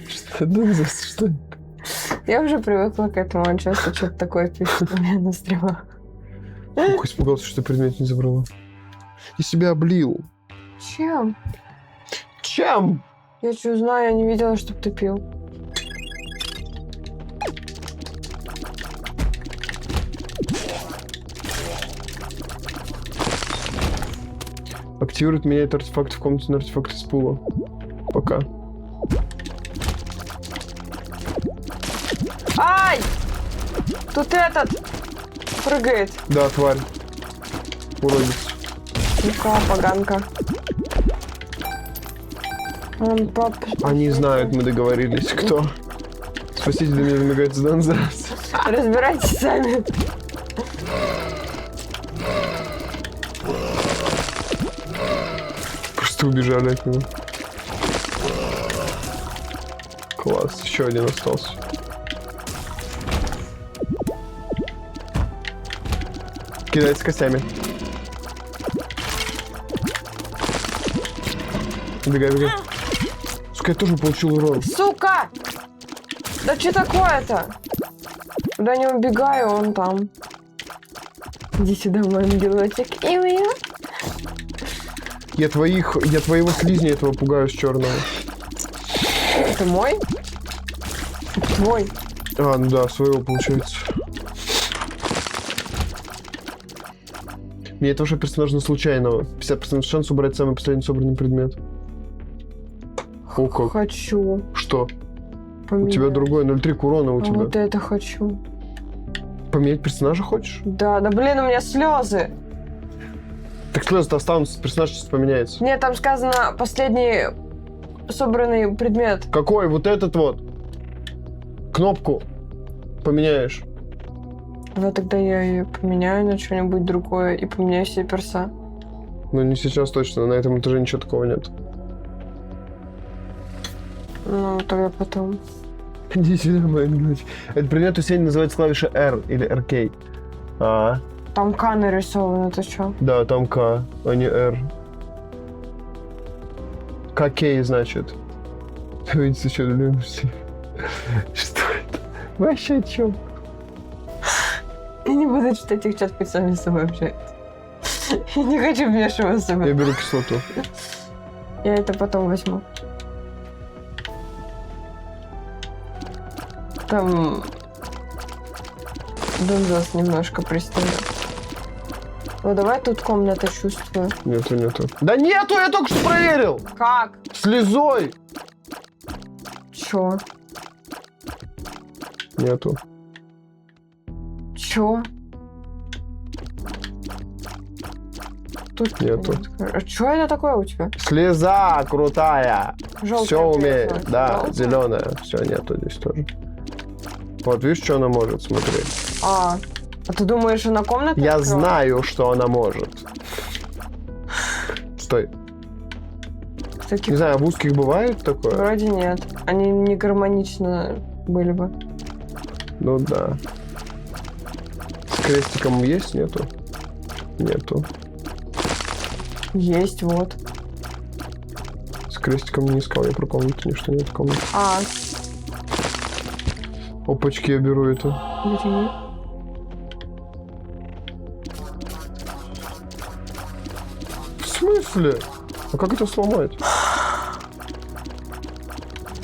Что это? Я уже привыкла к этому, он часто что-то такое пишет у меня на стримах. Ух, испугался, что ты предмет не забрала. И себя облил. Чем? Чем? Я что знаю, я не видела, чтоб ты пил. Активирует, меняет артефакт в комнате на артефакт из пула. Пока. Ай! Тут этот прыгает. Да, тварь. Уродец. Ну-ка, поганка. Они знают, мы договорились. Кто? Спасите, для меня замигает Здан за раз. Разбирайтесь сами. Просто убежали от него. Класс, еще один остался. Кидается костями. Бегай. Сука, я тоже получил урон. Сука! Да что такое-то? Куда не убегаю, он там. Иди сюда, мой ангелочек. Я твоего слизня этого пугаю с черного. Это мой? Твой. А, ну да, своего получается. Мне это уже персонаж на случайного. 50% шанс убрать самый последний собранный предмет. О, как. Хочу. Что? Поменять. У тебя другой 0,3 к урона у тебя. Вот это хочу. Поменять персонажа хочешь? Да, блин, у меня слезы. Так слезы-то останутся, персонаж сейчас поменяется. Нет, там сказано последний собранный предмет. Какой? Вот этот вот. Кнопку поменяешь. Ну тогда я ее поменяю на что-нибудь другое и поменяю себе перса. Ну не сейчас точно, на этом этаже ничего такого нет. Ну, тогда потом. Иди сюда, мой ангелочек. Этот предмет у Сени называется клавиша R или RK. А, Там К нарисовано, ты чё? да, там К, а не R. КК, значит. Видите, что любишь? Что это? Вообще о чем? Я не буду читать их чат, пусть сами с собой общаются. Я не хочу вмешиваться в Я это. беру кислоту. Я это потом возьму. Там... Донзас немножко пристает. Ну давай тут комната чувствую. Нету. Да нету, я только что проверил! Как? Слезой! Чё? Нету. Чё? Тут Нету. А чё это такое у тебя? Слеза крутая! Желтая Все умеет. красная. Да, Желтая? зеленая. Все, нету здесь тоже. Вот, видишь, что она может, смотри. А ты думаешь, она комната Я открывает? знаю, что она может. Стой. Таких Не знаю, а в узких бывает такое? вроде нет. Они не гармонично были бы. Ну да. С крестиком есть, нету? Нету. Есть, вот. С крестиком не искал, я про комнату, ничто нет комнаты. А, Опачки, я беру это. бери. В смысле? А как это сломать?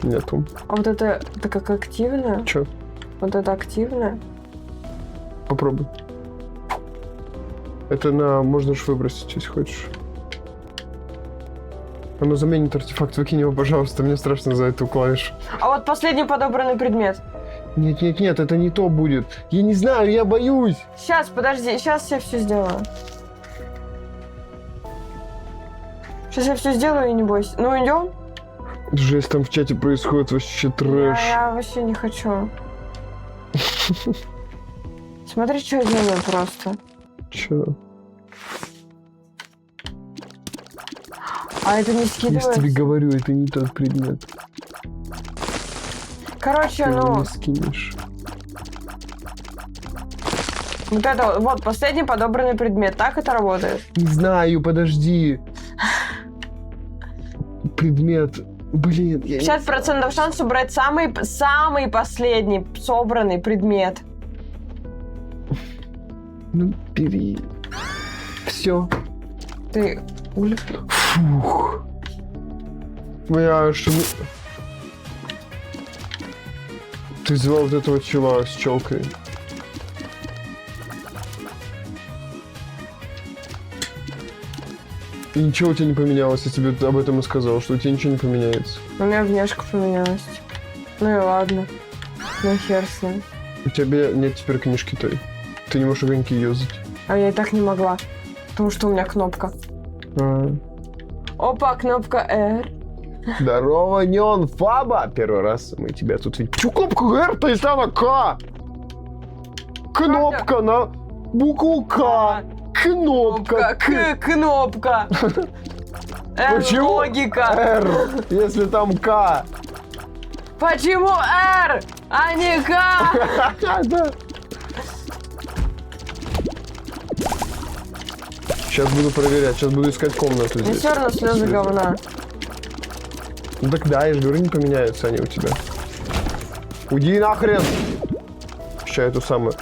Нету. А вот это как активное? Че? Вот это активное? Попробуй. Это можно же выбросить, если хочешь. Оно заменит артефакт. Выкинь его, пожалуйста. Мне страшно за эту клавишу. А вот последний подобранный предмет. Нет, это не то будет. Я не знаю, я боюсь. Сейчас, подожди, сейчас я все сделаю. Сейчас я все сделаю и не бойся. Ну, идем? Жесть, там в чате происходит вообще трэш. Я вообще не хочу. Смотри, что я делаю просто. Чё? А это не Я же скидывается? тебе говорю, это не тот предмет. Короче, Ты его ну, не скинешь. вот это вот последний подобранный предмет. Так это работает? Не знаю, подожди. Предмет. Блин, я не 50% шанс убрать самый последний собранный предмет. Ну, бери. Все. Ты... Фух. Я аж... Ты звал вот этого чела с челкой. И ничего у тебя не поменялось, я тебе об этом и сказал, что у тебя ничего не поменяется. У меня внешка поменялась. Ну и ладно. Ну хер с ним. У тебя нет теперь книжки той. Ты не можешь огоньки юзать. А я и так не могла. Потому что у меня кнопка. А. Опа, кнопка R. Здорово, Неон Фаба! Первый раз мы тебя тут видим. Почему кнопка R-то, если она К? Кнопка на букву К. Кнопка. Кнопка. R, Почему логика. R, если там К? Почему R, а не К? Да. Сейчас буду проверять, сейчас буду искать комнату Мне здесь. все равно слезы говна. Ну так да, я же говорю, не поменяются они у тебя. Уйди нахрен! Сейчас эту самую.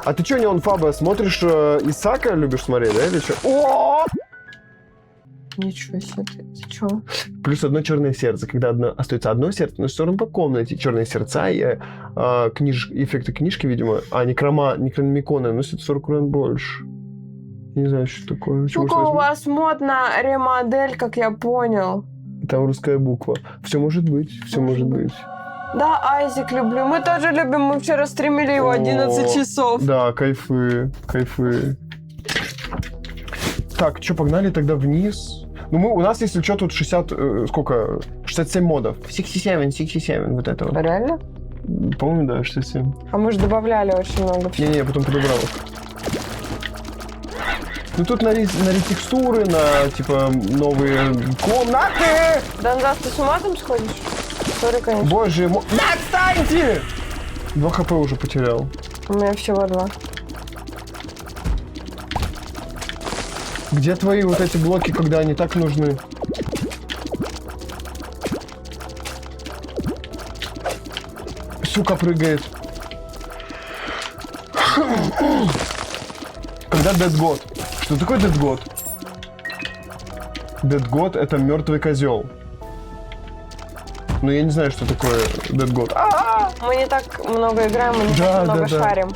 А ты что, Неон Фаба, смотришь Исака, любишь смотреть, да, или что? О! Ничего себе, ты чё? Плюс одно черное сердце. Когда остается одно сердце, но все равно по комнате черные сердца и эффекты книжки, видимо, некрономиконы носят 40 раз больше. Не знаю, что такое. Сука, у вас мод на ремодель, как я понял. Там русская буква. Все может быть, все может быть. Да, Айзек люблю. Мы тоже любим. Мы вчера стримили его 11 часов. Да, кайфы. Так, что, погнали тогда вниз? Ну, у нас, если что, тут 67 модов. 67, вот это вот. Реально? По-моему, да, 67. А мы же добавляли очень много всего. Не-не, потом подобрал их. Ну, тут на ретекстуры, на, типа, новые комнаты. Донзас, ты с ума там сходишь? Сори, конечно. Боже мой. Да отстаньте! 2 хп уже потерял. У меня всего 2. Где твои вот эти блоки, когда они так нужны? Сука прыгает. Когда Dead God? Что такое Dead God? Dead God — это мертвый козел. Но я не знаю, что такое Dead God. Мы не так много играем, мы не так много шарим.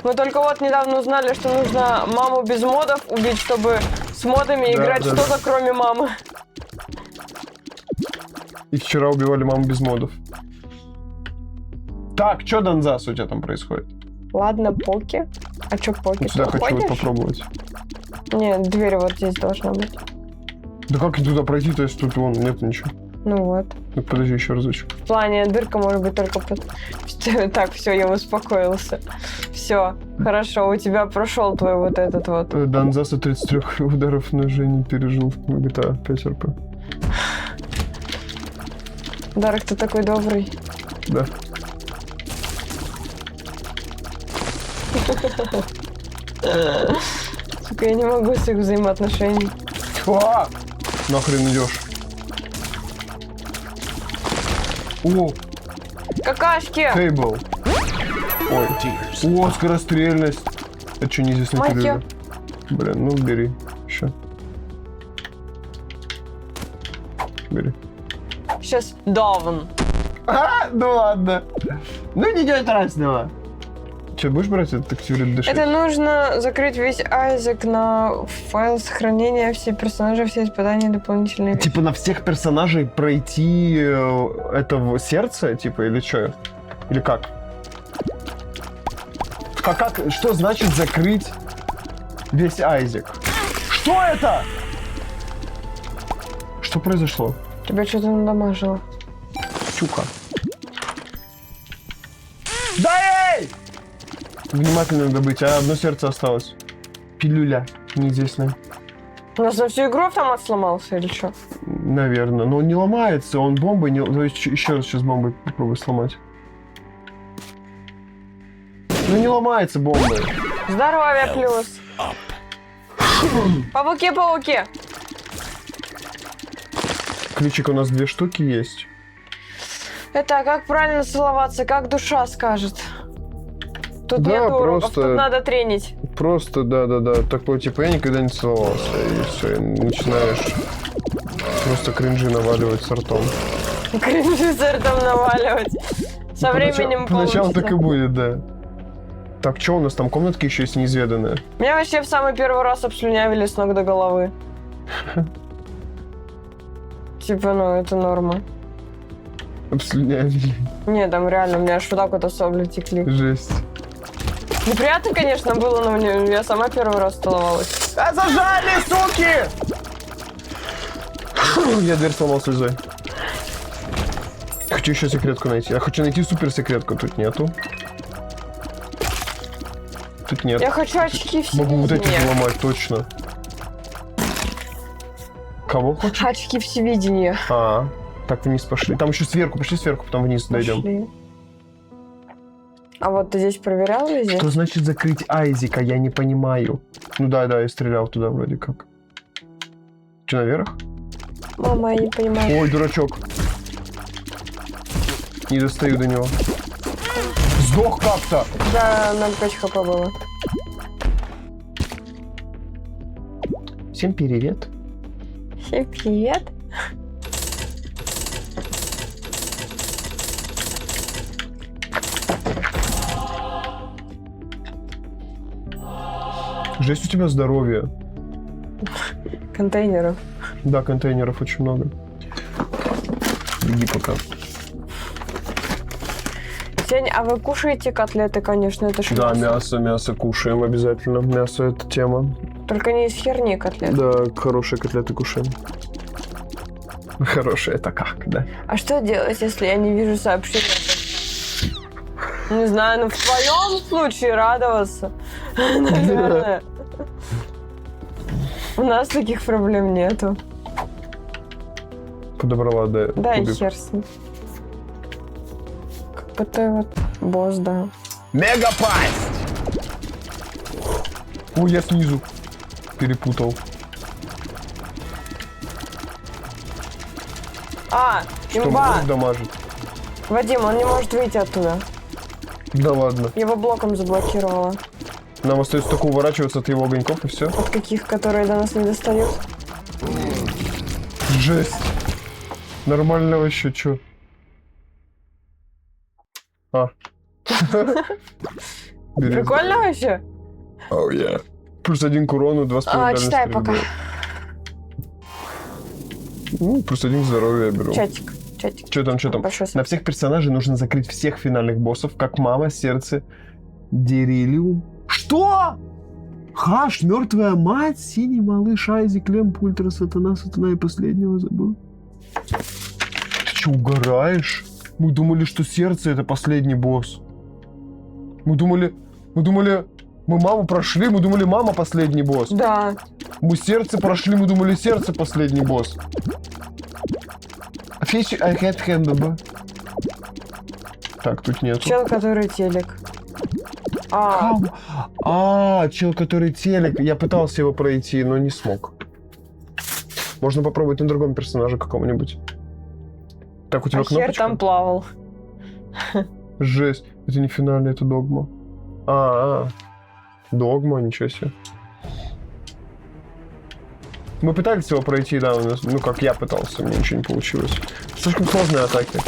Мы только вот недавно узнали, что нужно маму без модов убить, чтобы с модами играть что-то, кроме мамы. И вчера убивали маму без модов. Так, что, Донзас, у тебя там происходит? Ладно, Поки. А что Поки? Вот сюда хочу вот попробовать. Нет, дверь вот здесь должна быть. Да как туда пройти, то есть тут вон нет ничего. Ну вот. Ну подожди еще разочек. В плане дырка может быть только под... Так, все, я успокоился. Все, хорошо, у тебя прошел твой вот этот вот. Донзаса 33 ударов ножей не пережил в GTA 5 РП. Дарк, ты такой добрый. Да. Сука, я не могу с их взаимоотношений. А! Нахрен идешь? О! Какашки! Тейбл. Ой. О, скорострельность. Это что, неизвестный Мать телевизор? Блин, ну бери. Еще. Бери. Сейчас даун. Ну ладно. Ну ничего страшного. Че, будешь брать этот активировать дышать? Это нужно закрыть весь Айзек на файл сохранения, все персонажи, все испытания, дополнительные вещи. Типа на всех персонажей пройти это в сердце, типа, или что? Или как? Как? Что значит закрыть весь Айзек? Что это? Что произошло? Тебя что-то надамажило. Сука. Да эй! Внимательно надо быть, а одно сердце осталось. Пилюля неизвестная. У нас на всю игру автомат сломался или что? Наверное. Но он не ломается, он бомбой не... То есть еще раз сейчас бомбой попробую сломать. Ну не ломается бомбой. Здоровье плюс. Пауки. Ключик у нас 2 штуки есть. Это как правильно целоваться, как душа скажет. Тут Да, нет уроков, просто- тут надо тренить. Просто, да. Такой, типа, я никогда не целовался. И все, и начинаешь просто кринжи наваливать с ртом. Кринжи с ртом наваливать. Со временем Поначалу так и получится. будет, да. Так, что у нас там? Комнатки еще есть неизведанные. Меня вообще в самый первый раз обслюнявили с ног до головы. Типа, ну, это норма. Обслюнявили. Не, там реально, у меня аж вот так вот сопли текли. Жесть. Неприятно, конечно, было, но я сама первый раз целовалась. А зажали, суки! Я дверь сломал слезой. Хочу еще секретку найти. Я хочу найти супер секретку. Тут нету. Тут нет. Я хочу очки в Могу вот эти всевидения. взломать, точно. Кого хочешь? Очки всевидения. Так, вниз пошли. Там еще сверху, пошли сверху, потом вниз дойдем. Пошли. А вот ты здесь проверял или здесь? Что значит закрыть Айзека? Я не понимаю. Ну да, я стрелял туда вроде как. Че, наверх? Мама, я не понимаю. Ой, дурачок. Не достаю до него. Сдох как-то! Да, нам 5 хп было. Всем привет. Всем привет. Жесть у тебя здоровье. Контейнеров. Да, контейнеров очень много. Беги пока. Сень, а вы кушаете котлеты, конечно, это ж Да, мясо. мясо кушаем обязательно. Мясо — это тема. Только не из херни котлеты. Да, хорошие котлеты кушаем. Хорошие — это как, да? А что делать, если я не вижу сообщения? Не знаю, ну в твоем случае радоваться. Наверное. У нас таких проблем нету. подобрала, да. Да, и кубик. хер с ним. КПТ вот, босс, да. Мегапасть! Ой, я снизу перепутал. Что, Имба! вдруг Дамажит? Вадим, он не может выйти оттуда. Да ладно. Его блоком заблокировало. Нам остается только уворачиваться от его огоньков и все. От каких, которые до нас не достают? Жесть. Нормально вообще, чё? Бери. Прикольно вообще? Oh, yeah. Плюс 1 к урону, 2,5 Читай пока. Плюс 1 к здоровью я беру. Чатик. Что там? Большой На всех персонажей нужно закрыть всех финальных боссов, как мама, сердце, Дерилиум. Что? Хаш, мертвая мать, синий малыш, Айзек, Лемп, Ультра, Сатана и последнего забыл. Ты что, угораешь? Мы думали, что сердце это последний босс. Мы думали, мы маму прошли, мы думали, мама последний босс. Да. Мы сердце прошли, мы думали, сердце последний босс. Fish I had handle. Так, тут нет. Чел, который телек. Чел, который телек. Я пытался его пройти, но не смог. Можно попробовать на другом персонаже каком-нибудь. Так, у тебя кнопочка? Хер там плавал. Жесть. Это не финальный, это догма. Догма, ничего себе. Мы пытались его пройти, да, ну как я пытался, мне ничего не получилось. Слишком сложные атаки.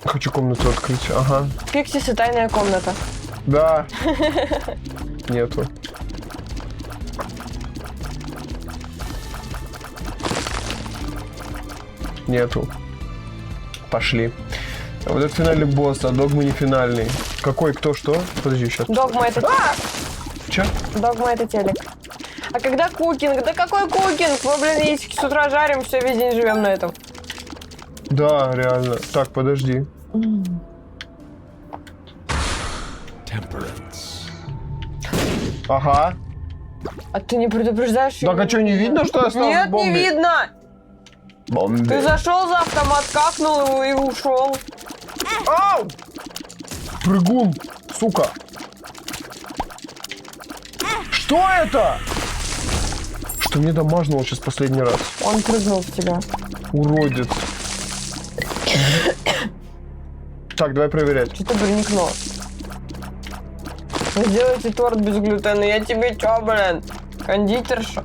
Хочу комнату открыть, ага. Пиксис и тайная комната. Да. Нету. Нету. Пошли. А вот это финальный босс, а догма не финальный. Какой, кто, что? Подожди, сейчас. Догма это... Че? Догма это телек. А когда кукинг? Да какой кукинг? Мы, блин, яички с утра жарим, все, весь день живем на этом. Да, реально. Так, подожди. Ага. А ты не предупреждаешь? Так, а что, не видно, что я стал Нет, бомбой? не видно! Бомби. Ты зашел за автомат, какнул его и ушел. Ау! Прыгун, сука. Что это? Что мне дамажнуло сейчас последний раз? Он прыгнул в тебя. Уродец. Так, давай проверять. Что ты броникнул? Сделайте торт без глютена. Я тебе чё, блин? Кондитерша?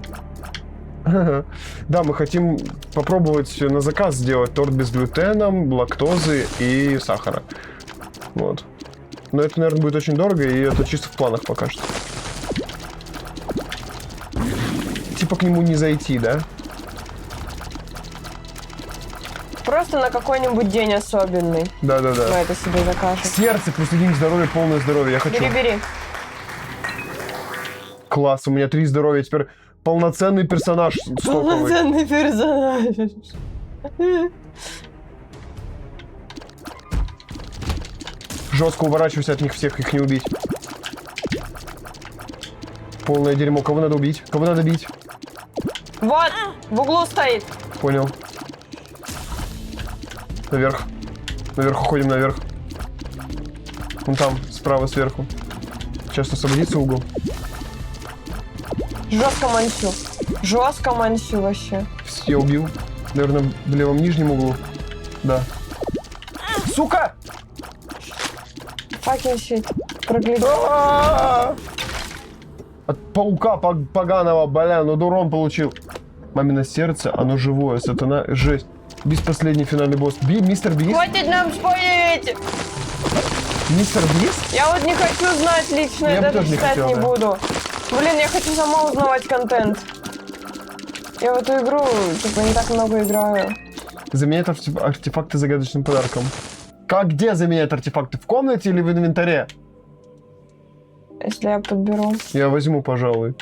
Да, мы хотим попробовать на заказ сделать торт без глютена, лактозы и сахара. Вот. Но это, наверное, будет очень дорого, и это чисто в планах пока что. Типа к нему не зайти, да? Просто на какой-нибудь день особенный. Да-да-да. Мы это себе закажем. Сердце плюс 1 здоровье, полное здоровье. Я хочу. Бери. Класс, у меня 3 здоровья. Теперь полноценный персонаж стоковый. Полноценный персонаж. Жестко уворачивайся от них всех, их не убить. Полное дерьмо. Кого надо убить? Кого надо бить? Вот, в углу стоит. Понял. Наверх. Наверх уходим, наверх. Вон там, справа, сверху. Сейчас освободится угол. Жестко мансю вообще. Я убил. Наверное, в левом нижнем углу. Да. Сука! Fucking shit. Прогляди. От паука поганого, бля, ну урон получил. Мамино сердце, оно живое, сатана, жесть. Без последний финальный босс. Мистер Бист? Хватит нам спорить! Мистер Бист? Я вот не хочу знать лично, Я я бы даже тоже не читать хотел, не да. буду. Блин, я хочу сама узнавать контент. Я в эту игру, типа, не так много играю. Заменяет артефакты загадочным подарком. Как, где заменяет артефакты? В комнате или в инвентаре? Если я подберу. Я возьму, пожалуй.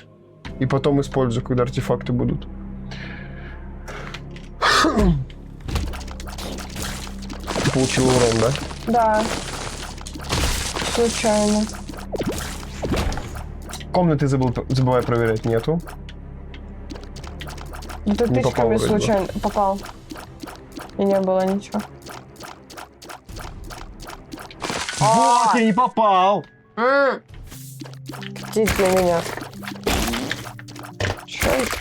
И потом использую, когда артефакты будут. Ты получил урон, да? Да. Случайно. Комнаты забывай проверять, нету. Ну ты Не попал тычками вроде бы. случайно попал. И не было ничего. Вот, я не попал! Птиц для меня. Чё это?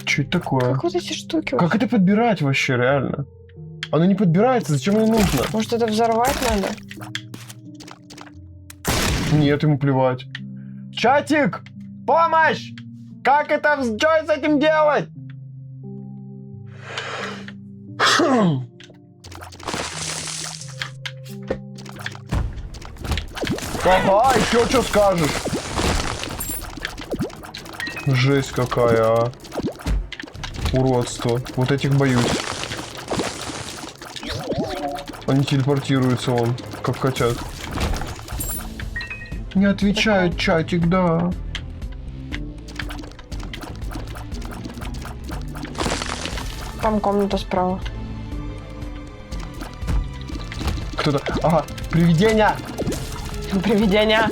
Что это такое? Как вот эти штуки? Как это подбирать вообще, реально? Оно не подбирается, зачем оно нужно? Может, это взорвать надо? Нет, ему плевать. Чатик! Помощь! Как это, что с этим делать? Ага, еще что скажешь? Жесть какая, а. Уродство. Вот этих боюсь. Они телепортируются вон, как хотят. Не отвечает чатик, да. Там комната справа. Кто-то... Ага, привидение! Привидения.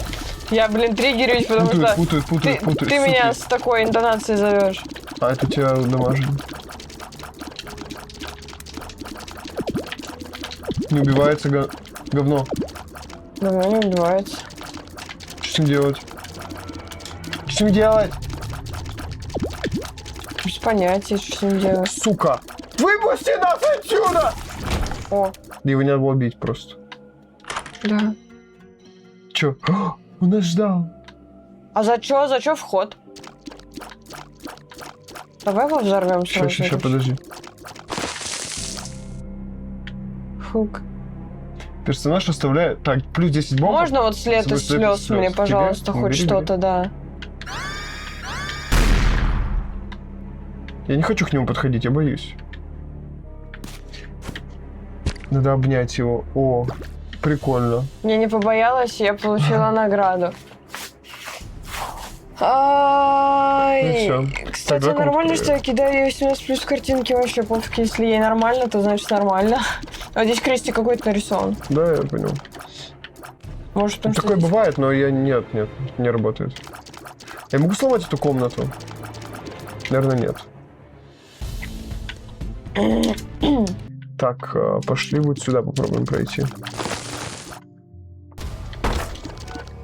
Я, блин, триггерюсь, потому что Путают, ты меня с такой интонацией зовешь. А это тебя дамажит. Не убивается говно. Давно не убивается. Что с ним делать? Что с ним делать? Без понятия, что с ним делать. Сука! Выпусти нас отсюда! О, Его не надо было бить просто. да. Чё? О, он нас ждал. А за чё? За чё вход? Давай его взорвем сразу. Ща, подожди. Фук. Персонаж оставляет... Так, плюс 10 бомб. Можно вот след из слез мне, пожалуйста, Тебе? хоть Бери, что-то, да. Я не хочу к нему подходить, я боюсь. Надо обнять его. О, прикольно. Я не побоялась, я получила награду. Ай. Ну всё. Кстати, Тогда нормально, что я кидаю ей 18 плюс картинки вообще пофиг. Если ей нормально, то значит нормально. А здесь крестик какой-то нарисован. Да, я понял. Может, потому что Такое здесь- бывает, но я... Нет, не работает. Я могу сломать эту комнату? Наверное, нет. Так, пошли вот сюда попробуем пройти.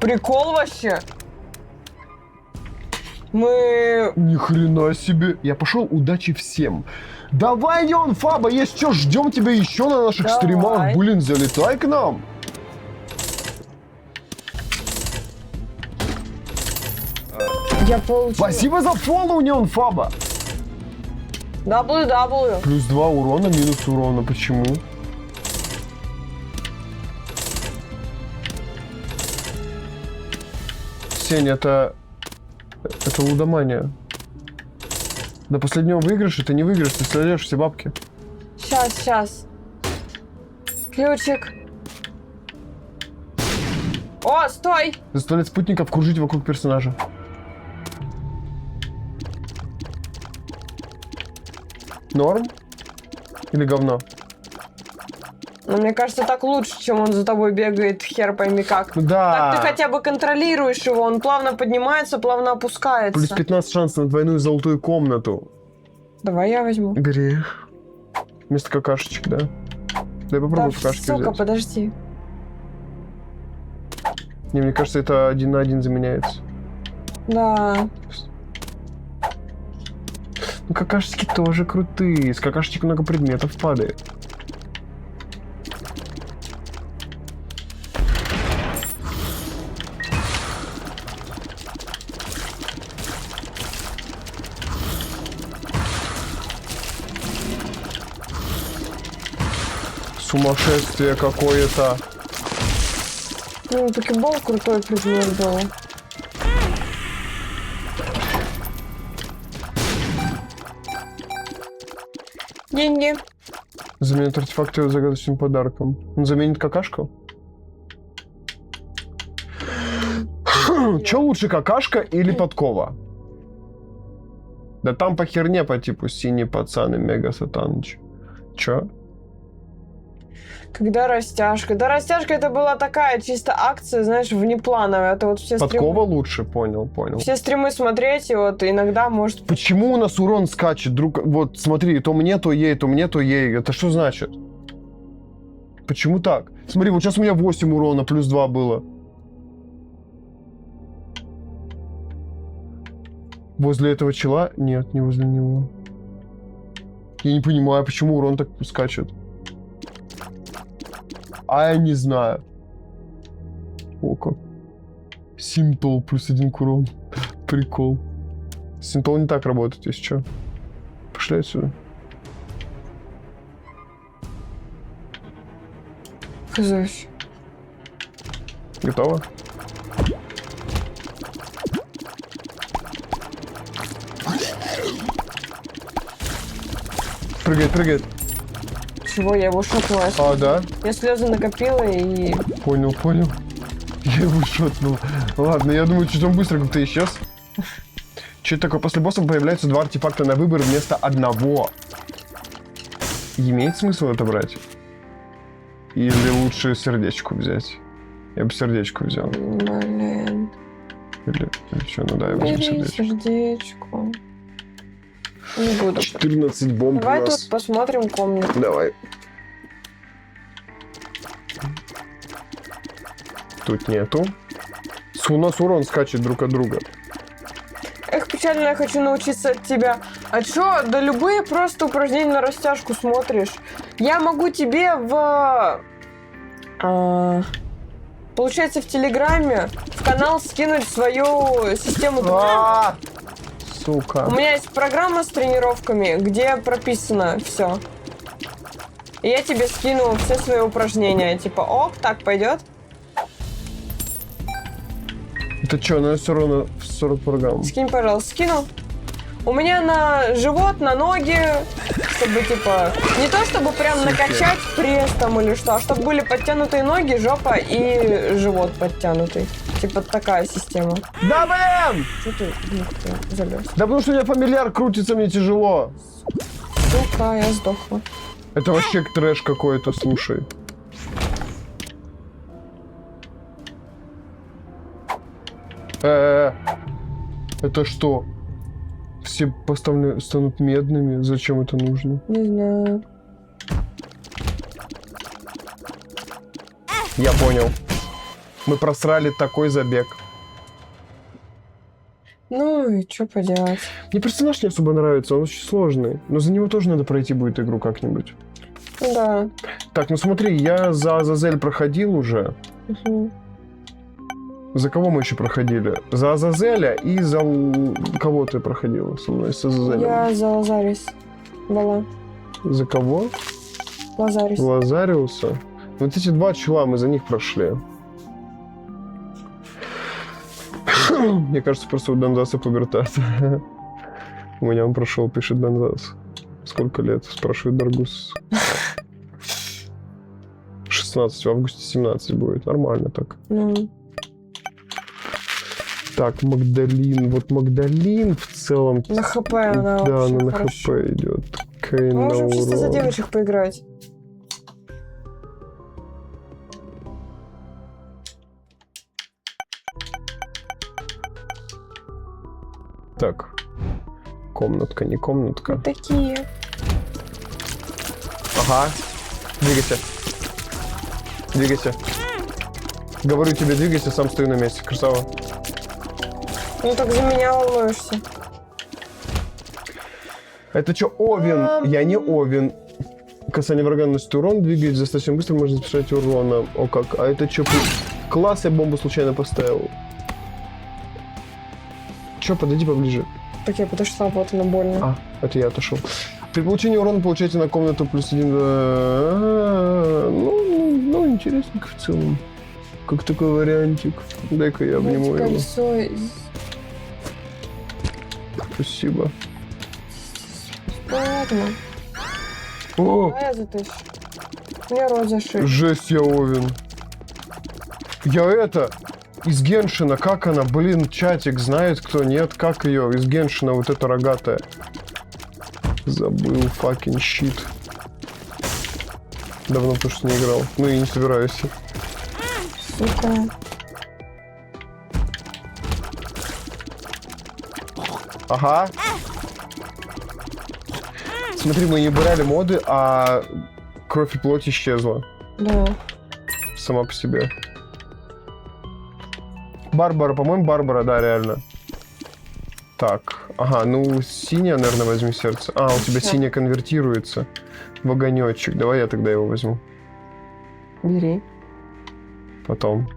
Прикол вообще. Мы... Ни хрена себе. Я пошел, удачи всем. Давай, Неон Фаба, есть что, ждем тебя еще на наших Давай. стримах. Блин, залетай к нам. Я получила... Спасибо за фоллоу, Неон Фаба. WW. Плюс 2 урона, минус урона. Почему? Сень, это лудомания. До последнего выигрыша ты не выиграешь, ты сольешь все бабки. Сейчас. Ключик. О, стой! Заставлять спутников кружить вокруг персонажа. Норм? Или говно? Но мне кажется, так лучше, чем он за тобой бегает, хер пойми как. Да. Так ты хотя бы контролируешь его, он плавно поднимается, плавно опускается. Плюс 15 шансов на двойную золотую комнату. Давай я возьму. Бери. Вместо какашечек, да? Дай попробуй Да, какашечки сука, взять. подожди. Не, мне кажется, это 1 на 1 заменяется. Да. Ну, какашечки тоже крутые. С какашечек много предметов падает. Сумасшествие какое-то. Ну, покебол крутой предмет был. Деньги. Заменит артефакты загадочным подарком. Он заменит какашку? Че лучше, какашка или подкова? Да там по херне по типу синий пацан и мега сатаныч. Че? Когда растяжка? Да, растяжка это была такая чисто акция, знаешь, внеплановая. Это вот все Подкова лучше, понял. Все стримы смотреть, и вот иногда может... Почему у нас урон скачет? Друг, вот смотри, то мне, то ей, то мне, то ей. Это что значит? Почему так? Смотри, вот сейчас у меня 8 урона, плюс 2 было. Возле этого чела? Нет, не возле него. Я не понимаю, почему урон так скачет. А я не знаю. О, как. Синтол плюс 1 к урону. Прикол. Синтол не так работает, если что. Пошли отсюда. Казусь. Готово? Прыгает. Чего, я его шотнула. А, да? Я слезы накопила и... Понял. Я его шотнул. Ладно, я думаю, что он быстро как-то исчез. Что это такое? После босса появляются 2 артефакта на выбор вместо одного. Имеет смысл это брать? Или лучше сердечку взять? Я бы сердечку взял. Блин. Или что, ну да, я возьму Бери сердечко. сердечко. Не буду. 14 бомб Давай у нас. тут посмотрим комнату. Давай. Тут нету. У нас урон скачет друг от друга. Эх, печально, я хочу научиться от тебя. А чё, да любые просто упражнения на растяжку смотришь. Я могу тебе получается, в Телеграме в канал скинуть свою систему. Сука. У меня есть программа с тренировками, где прописано все. И я тебе скину все свои упражнения. Типа, оп, так пойдет. Это что, на все равно в 40 программ? Скинь, пожалуйста, скину. У меня на живот, на ноги, чтобы, типа, не то чтобы прям накачать пресс там или что, а чтобы были подтянутые ноги, жопа и живот подтянутый. Типа такая система. Да, блин! Что ты залез? Да потому что у меня фамильяр крутится, мне тяжело. Сука, я сдохла. Это вообще трэш какой-то, слушай. Это что? Все станут медными? Зачем это нужно? Не знаю. Я понял. Мы просрали такой забег. Ну и что поделать? Мне персонаж не особо нравится, он очень сложный. Но за него тоже надо пройти будет игру как-нибудь. Да. Так, ну смотри, я за Азазель проходил уже. Угу. За кого мы еще проходили? За Азазеля и за... Кого ты проходила со мной с Азазелем? Я за Лазарис была. За кого? Лазарис. Лазариуса. Вот эти 2 чела, мы за них прошли. Мне кажется, просто у Донзаса пубертат. У меня он прошел, пишет Донзас. Сколько лет? Спрашивает Даргус. 16, в августе 17 будет. Нормально так. Ну. Так, Магдалин. Вот Магдалин в целом... На ХП она Да, вообще она на хорошо. ХП идет. Кейн Мы на можем чисто за урон. девочек поиграть. Так. Комнатка, не комнатка. Вот такие. Ага. Двигайся. Двигайся. Говорю тебе, двигайся, сам стою на месте. Красава. Ну так за меня волнуешься. Это что, Овен? Я не Овен. Касание врага наносит урон, двигаясь достаточно быстро, можно избежать урона. О как. А это что? Класс, я бомбу случайно поставил. Че, подойди поближе. Так я подошла, вот она больно. А, это я отошел. При получении урона получаете на комнату +1. Ну, интересненько в целом. Как такой вариантик. Дай-ка я обниму его. Колесо. Спасибо. Ладно. О, Давай я затащу. Мне рот зашиб. жесть, я Овен. Я это... Из Геншина, как она? Блин, чатик знает кто? Нет, как ее? Из Геншина вот эта рогатая. Забыл, fucking shit. Давно потому что не играл. Ну и не собираюсь. Сука. Ага. Смотри, мы не убирали моды, а кровь и плоть исчезла. Да. Сама по себе. Барбара, по-моему, Барбара, да, реально. Так, ага, ну синяя, наверное, возьми сердце. А, у тебя Всё. синяя конвертируется в огонечек. Давай я тогда его возьму. Бери. Потом.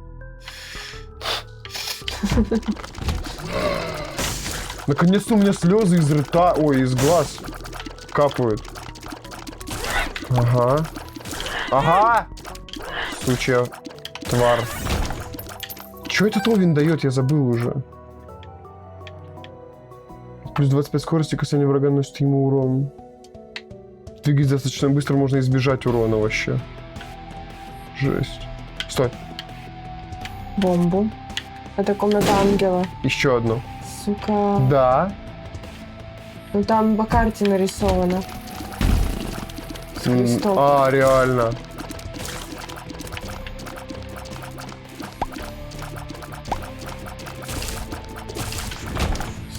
Наконец-то у меня слезы из рта, ой, из глаз капают. Ага. Ага! Сучья тварь. Чё этот Овен дает? Я забыл уже. Плюс 25 скорости, касание врага наносит ему урон. Двигаясь достаточно быстро, можно избежать урона вообще. Жесть. Стой. Бомбу. Это комната ангела. Еще одну. Сука. Да. Ну там по карте нарисовано. С крестом. А, реально.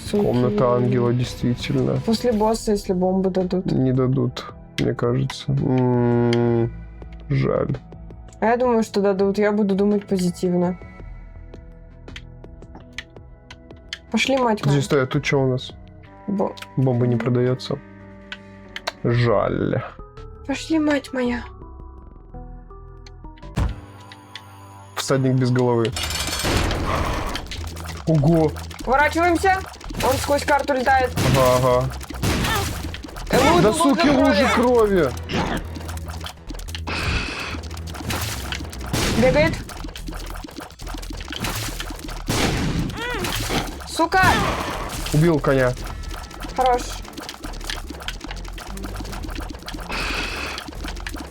Суки. Комната ангела, действительно. После босса, если бомбу дадут. Не дадут, мне кажется. Жаль. А я думаю, что дадут. Я буду думать позитивно. Пошли, мать Подожди, моя. стой, а тут что у нас? Бомба не продается. Жаль. Пошли, мать моя. Всадник без головы. Ого! Поворачиваемся. Он сквозь карту летает. Ага, ага. Да суки, лужи крови! Бегает. Сука! Убил коня. Хорош.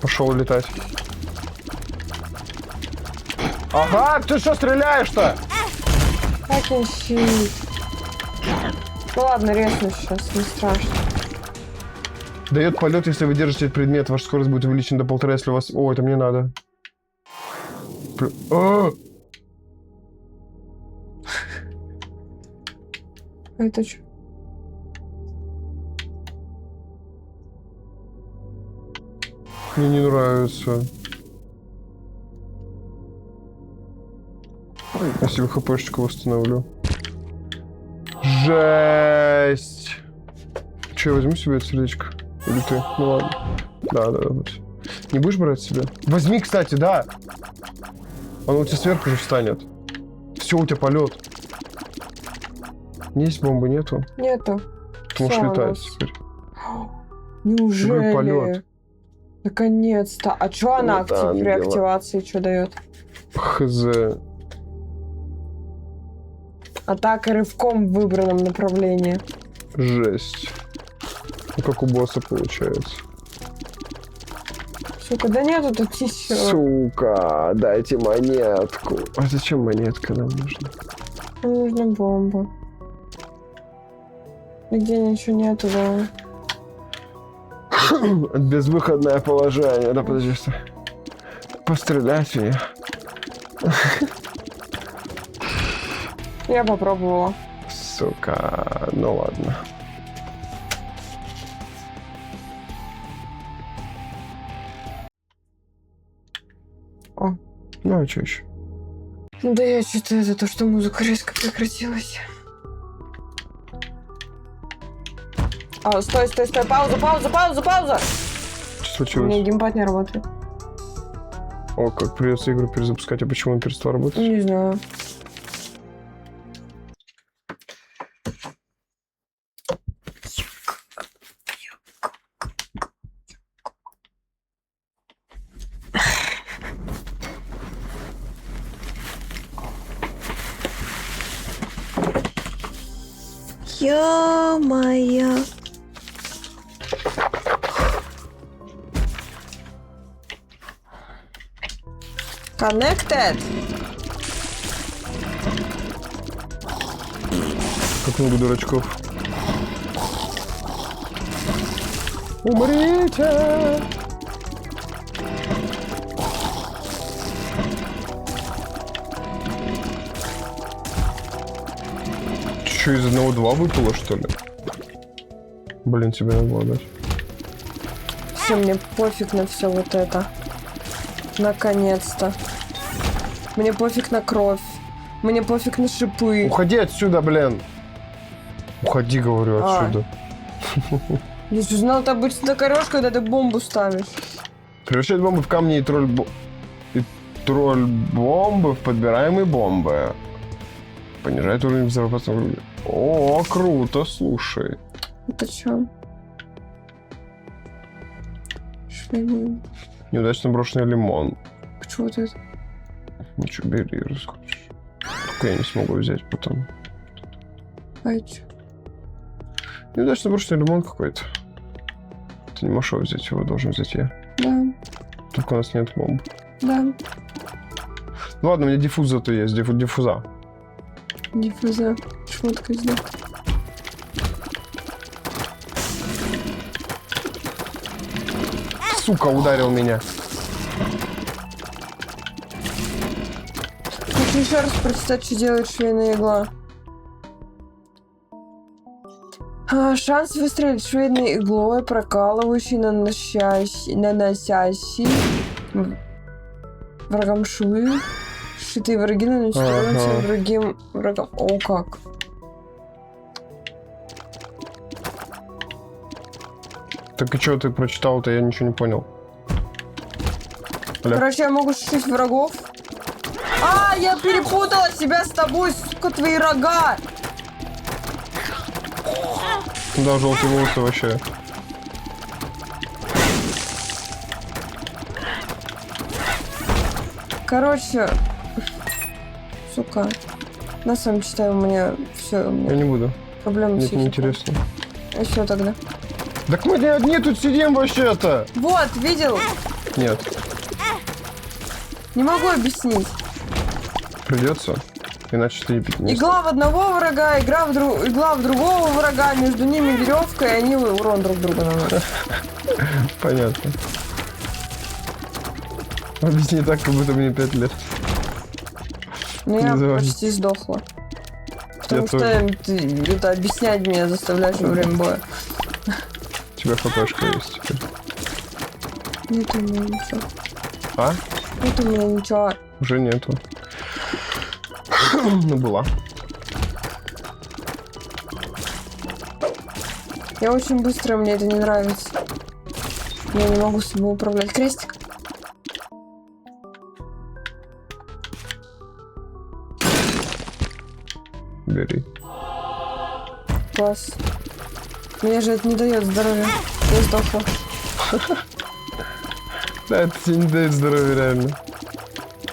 Пошел летать. Ага, ты что стреляешь-то? Fucking shit. Ну ладно, резнусь сейчас, не страшно. Дает полет, если вы держите предмет, ваша скорость будет увеличена до 1,5, если у вас... О, это мне надо. Это что? Мне не нравится. Я себе хпшечку восстановлю. Жесть! Че, я возьму себе это сердечко? Или ты? Ну ладно. Да, вот. Не будешь брать себе? Возьми, кстати, да! Оно у тебя сверху же встанет. Все, у тебя полет. Есть бомбы, нету? Нету. Ты можешь Всё, летать нас. теперь. Неужели? Полет. Наконец-то. А что она Вот ангела. при активации что дает? Хз. Атака рывком в выбранном направлении. Жесть. Ну как у босса получается. Сука, да нету тут еще. Сука, дайте монетку. А зачем монетка нам нужна? Нам нужна бомба. Нигде ничего нету, да. Безвыходное положение. Да подожди, что? Пострелять меня. Я попробовала. Сука, ну ладно. О. Ну а что еще? Да я что-то это то, что музыка резко прекратилась. А, стой, пауза! Что У случилось? меня геймпад не работает. О, как придется игру перезапускать. А почему он перестал работать? Не знаю. Ё-моё. Connected. Как много дурачков. Умрите! что, из одного два выпало, что ли? Блин, тебе надо было дать. Все, мне пофиг на все вот это. Наконец-то. Мне пофиг на кровь. Мне пофиг на шипы. Уходи отсюда, блин. Уходи, говорю, отсюда. Я же знал, ты обычно так орёшь, когда ты бомбу ставишь. Превращать бомбы в камни и тролль-бомбы в подбираемые бомбы. Понижает уровень безопасности. О, круто, слушай. Это чё? Швейный. Неудачно брошенный лимон. Почему вот это? Ничего, бери, расскажешь. Только я не смогу взять потом. А чё? Неудачно брошенный лимон какой-то. Ты не можешь его взять, его должен взять я. Да, Только у нас нет бомб. да. Ну ладно, у меня диффуз зато есть, диффуза. Диффуза. Шмотка сюда. Сука, ударил меня. Хочу еще раз прочитать, что делает швейная игла. Шанс выстрелить швейной иглой, прокалывающий, наносящий врагам швы. Шитые враги наносятся другим врагам. О, как. Так и что ты прочитал-то? Я ничего не понял. Аля. Короче, я могу шить врагов. Я перепутала себя с тобой, сука, твои рога. Да, желтые волосы вообще. Короче, сука. На самом читаю, у меня все. Я не буду. Проблемы Мне с это не языком. интересно. И все тогда. Так мы не одни тут сидим вообще-то. Вот, видел? Нет, Не могу объяснить. придется. Иначе ты не... Игла в одного врага, игла в другого врага, между ними веревка, и они урон друг друга наносят. Понятно. Объясни так, как будто мне 5 лет. Но я Называй. почти сдохла. Потому Я что тоже. ты это объяснять меня заставляешь во время боя. У тебя хпшка есть теперь. Нет у меня ничего. А? Нет у меня ничего. Уже нету. Ну, была. Я очень быстро, мне это не нравится. Я не могу с собой управлять. Крестик. Бери. Класс. Мне же это не дает здоровья. Я сдохла. Да, это тебе не дает здоровья, реально.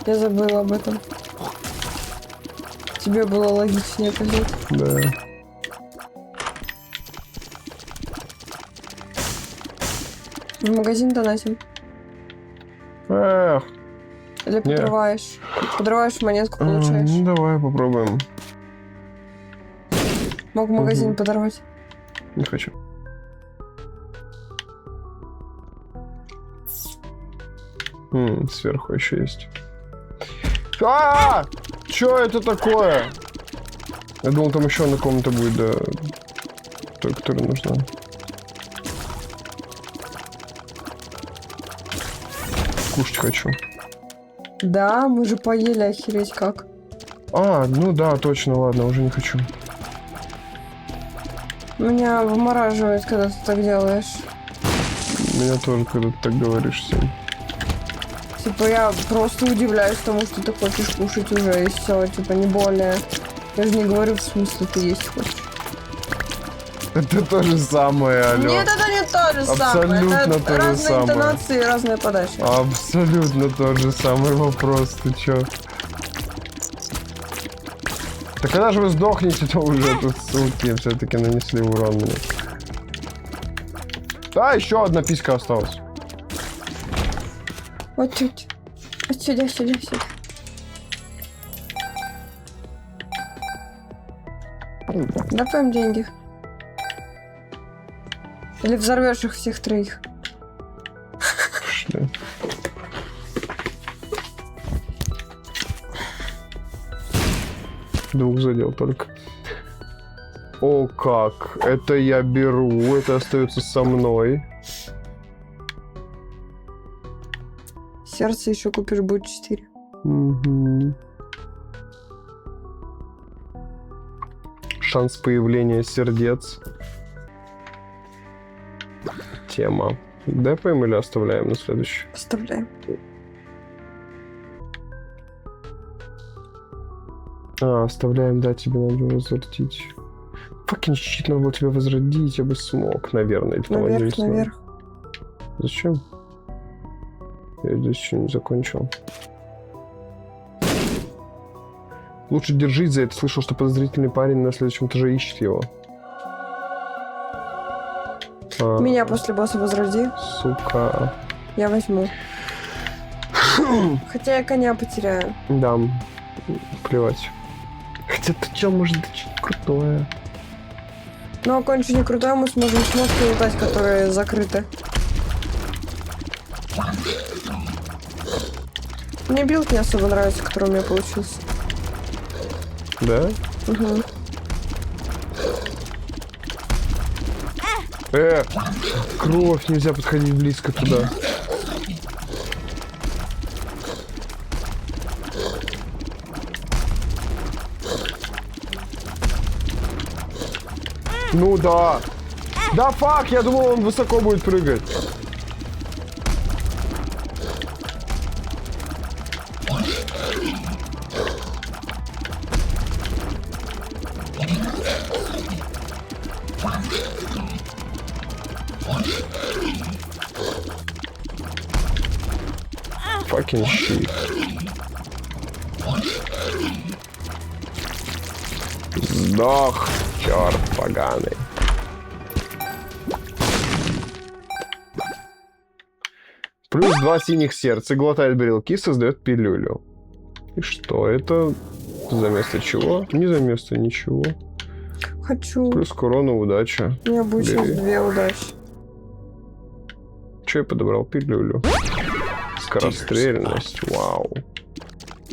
Я забыла об этом. Тебе было логичнее это взять. Да. В магазин донатим. Эх. Или подрываешь. Подрываешь монетку, получаешь. Ну, давай попробуем. Мог магазин подорвать. Не хочу. Сверху еще есть. Чё это такое? Я думал, там еще одна комната будет, да. Той, которая нужна. Кушать хочу. Да, мы же поели, охереть как. Ну да, точно, ладно, уже не хочу. Меня вымораживает, когда ты так делаешь. Меня тоже, когда ты так говоришь всем. Типа, я просто удивляюсь тому, что ты хочешь кушать уже, и все, типа, не более. Я же не говорю, в смысле, ты есть хочешь. Это то же самое, алло. Нет, это не то же самое. Абсолютно Это то же разные самое. интонации и разная подача. Абсолютно тот же самый вопрос, ты чё? Так когда же вы сдохнете, то уже тут, суки, все-таки нанесли урон мне. Да, еще одна писька осталась. Вот чуть. Вот сюда, сюда, сюда. Добавим деньги. Или взорвешь их всех троих. Что? Двух задел только. О, как. Это я беру. Это остается со мной. Сердце еще купишь, будет 4. Угу. Шанс появления сердец. Тема. Депаем или оставляем на следующий? Оставляем. Оставляем, да, тебе надо возродить. Факин щит, надо было тебя возродить, я бы смог, наверное. Или там Наверх, отдельно. наверх. Зачем? Я здесь еще не закончил. Лучше держись за это. Слышал, что подозрительный парень на следующем этаже ищет его. Меня после босса возроди. Сука. Я возьму. Хотя я коня потеряю. Да. Плевать. Хотя ты чел, может, это что-то крутое. Ну, а конь не крутой, мы сможем шмотки лутать, которые закрыты. Мне билд не особо нравится, который у меня получился. Да? Угу. Кровь, нельзя подходить близко туда. Ну да. Да фак, я думал, он высоко будет прыгать. Fucking shit. Сдох, черт поганый. Плюс 2 синих сердца. Глотает брелки, создает пилюлю. И что это? За место чего? Не за место ничего. Хочу. Плюс к урону удача. У меня будет сейчас Бери. 2 удачи. Че я подобрал? Пилюлю. Скорострельность. Вау.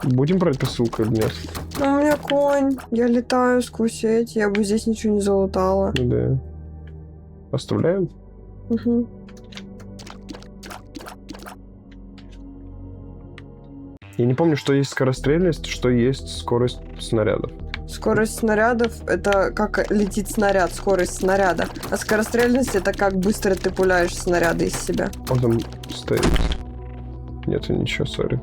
Будем брать посылку или нет? Ну, у меня конь. Я летаю сквозь эти. Я бы здесь ничего не залутала. Да. Оставляем? Угу. Я не помню, что есть скорострельность, что есть скорость снарядов. Скорость снарядов — это как летит снаряд, скорость снаряда. А скорострельность — это как быстро ты пуляешь снаряды из себя. Он там стоит. Нету ничего, сори.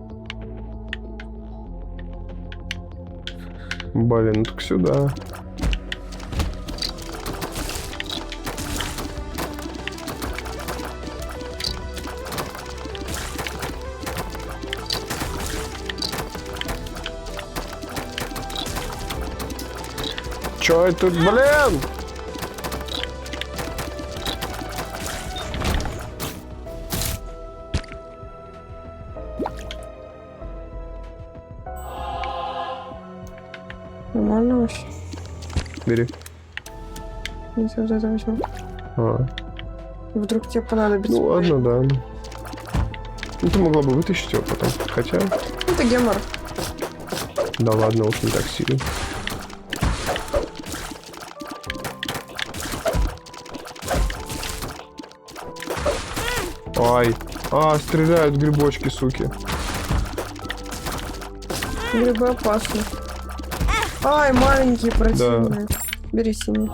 Блин, ну так сюда. Чё это, блин? Нормально вообще. Бери. Я вот это возьму. Вдруг тебе понадобится. Ну ладно, да. Ну ты могла бы вытащить его потом. Хотя... Это гемор. Да ладно, уж не так сильно. Ай. Стреляют грибочки, суки. Грибы опасны. Ай, маленькие противные. Да. Бери синий.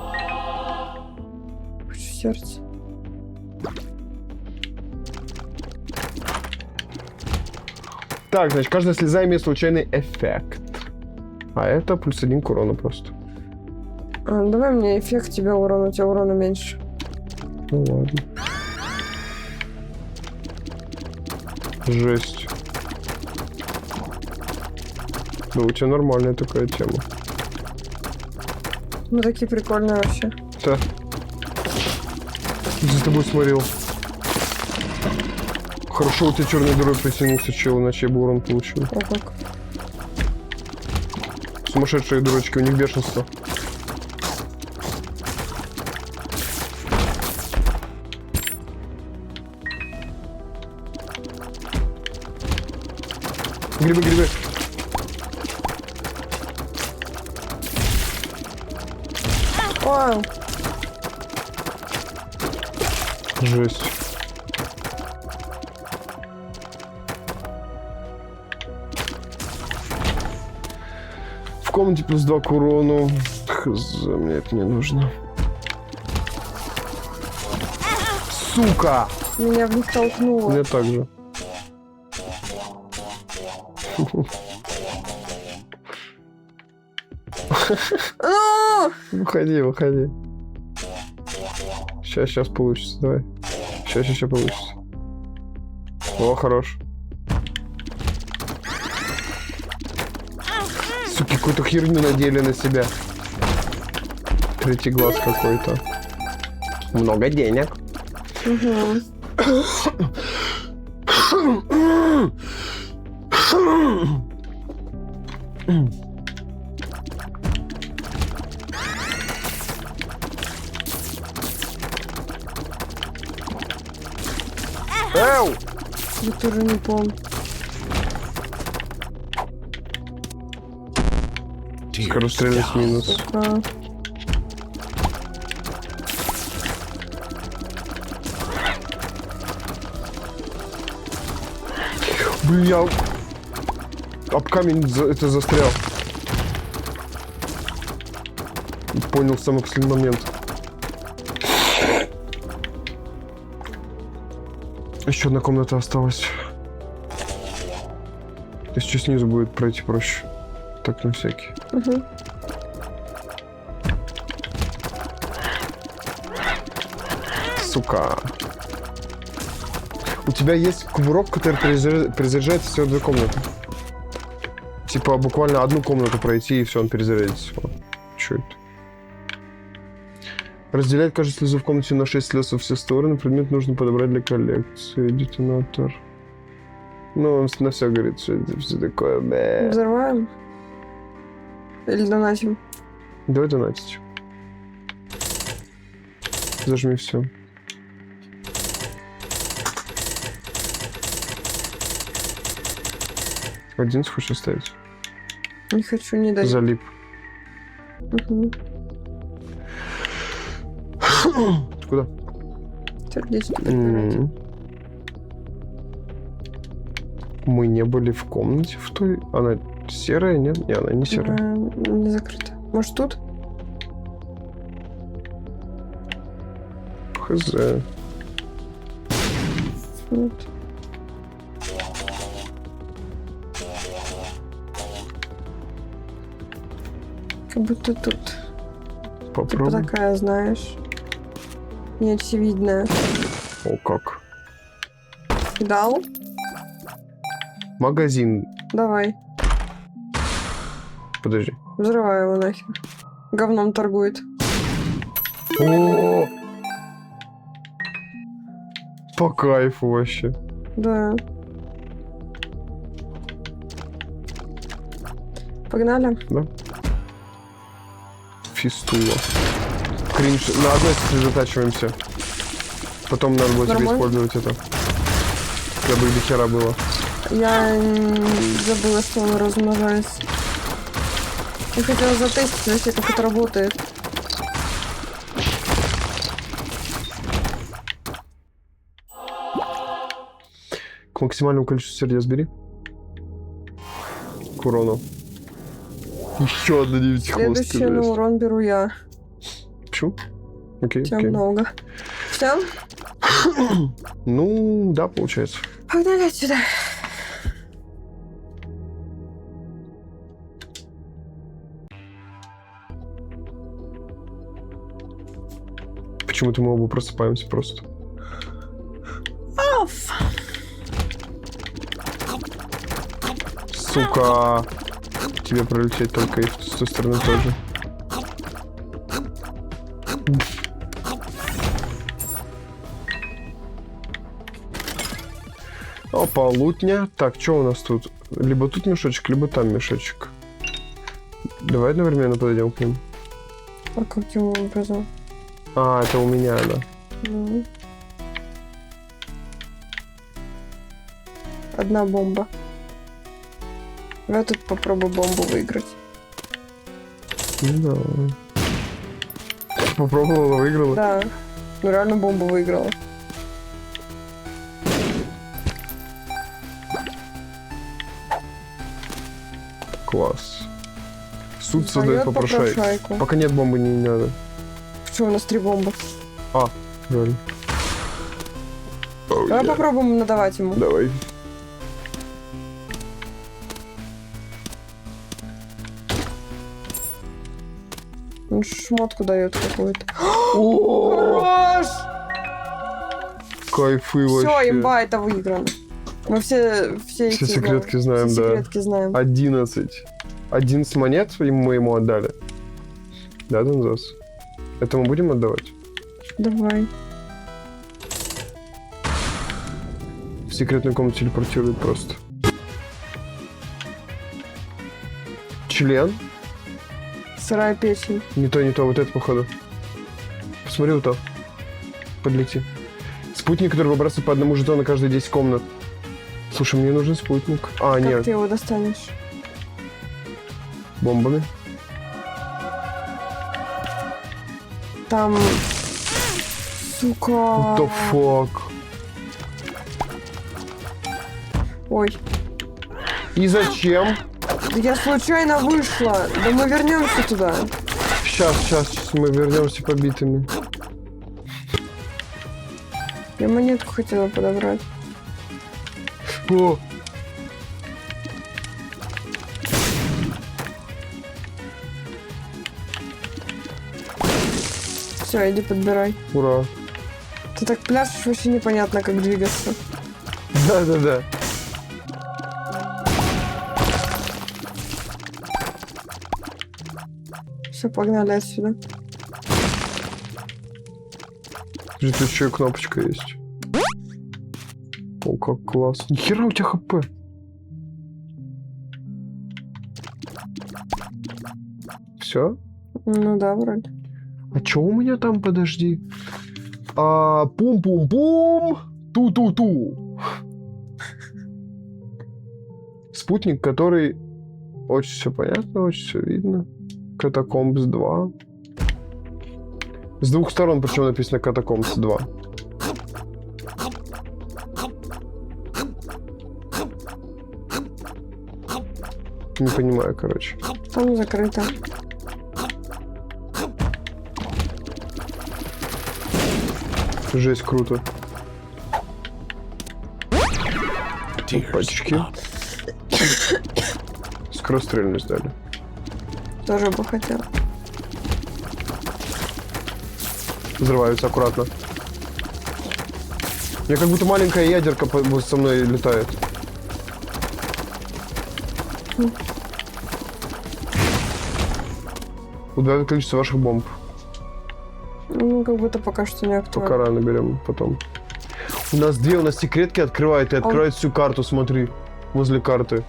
Хочу сердце. Так, значит, каждая слеза имеет случайный эффект. А это +1 к урону просто. Давай мне эффект, тебя урона, у тебя урона меньше. Ну ладно. Жесть. Да у тебя нормальная такая тема. Ну такие прикольные вообще. Да. За тобой смотрел. Хорошо, у тебя черной дырой притянулся, чел, иначе я бы урон получил. О, как. Сумасшедшие дурочки, у них бешенство. Грибы, грибы. Вау. Жесть. В комнате плюс 2 к урону. Хз, мне это не нужно. Сука! Меня в них толкнуло. Мне так же. А! Выходи, выходи. Сейчас получится, давай. Сейчас получится. О, хорош. Суки, какую-то херню надели на себя. Третий глаз какой-то. Много денег. Угу. Эу! Я тоже не помню. Скорострельность минус. А. Бля. Об камень это застрял. Понял в самый последний момент. Еще одна комната осталась. Если что, снизу будет пройти проще. Так, на всякий. Угу. Сука. У тебя есть кувырок, который перезаряжается всего 2 комнаты. Типа буквально одну комнату пройти, и все, он перезарядится. Чё это? Разделять каждую слезу в комнате на 6 слез во все стороны. Предмет нужно подобрать для коллекции. Детонатор. Ну, он на все говорит, что это все такое. Бэ. Взрываем? Или донатим? Давай донатить. Зажми все. Один хочешь оставить? Не хочу, не дать. Залип. Угу. Куда? Сердечко подбирать. Мы не были в комнате в той. Она серая, нет? Не, она не серая. Не закрыта. Может, тут? Хз. Нет. Как будто тут. Типа Попробуй. такая, знаешь, неочевидная. О, как. Дал? Магазин. Давай. Подожди. Взрывай его нахер. Говном торгует. О! По кайфу вообще. Да. Погнали? Да. Фистула. Кринж. На одной сосредотачиваемся. Потом надо будет тебе Нормально. использовать это. Чтобы до хера было. Я забыла, что он размножается. Я хотела затестить вообще, как это работает. К максимальному количеству сердец бери. К урону. Еще одна 9 Следующий на урон беру я. Почему? Окей, Тебя окей. много. Все? Ну, да, получается. Погнали отсюда. Почему-то мы оба просыпаемся просто. Оф. Сука. Тебе пролететь только и с той стороны тоже. Опа, лутня. Так, что у нас тут? Либо тут мешочек, либо там мешочек. Давай одновременно подойдем к ним. А каким образом? А, это у меня она. Ну. Одна бомба. Я тут попробую бомбу выиграть. Ну да. попробовала, выиграла? Да. Ну реально бомба выиграла. Класс. Суд создает Дает попрошайку. Пока нет бомбы, не надо. Почему у нас 3 бомбы? Реально. Давай попробуем надавать ему. Давай. Он шмотку дает какую-то. Хорош! Кайфы вообще. Все, имба, это выиграно. Мы все эти секретки знаем, все да. секретки знаем. 11. 11 монет мы ему отдали. Да, Донзас? Это мы будем отдавать? Давай. В секретную комнату телепортирует просто. Член? Сырая печень. Не то, вот это, походу. Посмотри вот то. Подлети. Спутник, который выбрасывает по одному жетону каждые 10 комнат. Слушай, мне нужен спутник. Как нет. ты его достанешь? Бомбами. Там... Сука. What the fuck? Ой. И зачем? Да я случайно вышла. Да мы вернемся туда. Сейчас мы вернемся побитыми. Я монетку хотела подобрать. О! Все, иди подбирай. Ура. Ты так пляшешь, вообще непонятно, как двигаться. Да. Все, погнали отсюда. Тут еще и кнопочка есть. О, как классно. Нихера у тебя хп. Все? Ну да, вроде. А чё у меня там, подожди? Пум-пум-пум! Ту-ту-ту! Спутник, который... Очень все понятно, очень все видно. Катакомбс 2. С двух сторон, причем написано Катакомбс 2. Не понимаю, короче. Там закрыто. Жесть, круто. Пачки. Скорострельность дали. Тоже бы хотел. Взрываются аккуратно. У меня как будто маленькая ядерка со мной летает. Удваивает количество ваших бомб. Ну, как будто пока что не актуально. Пока рано берем потом. У нас секретки открывает и открывает всю карту, смотри. Возле карты.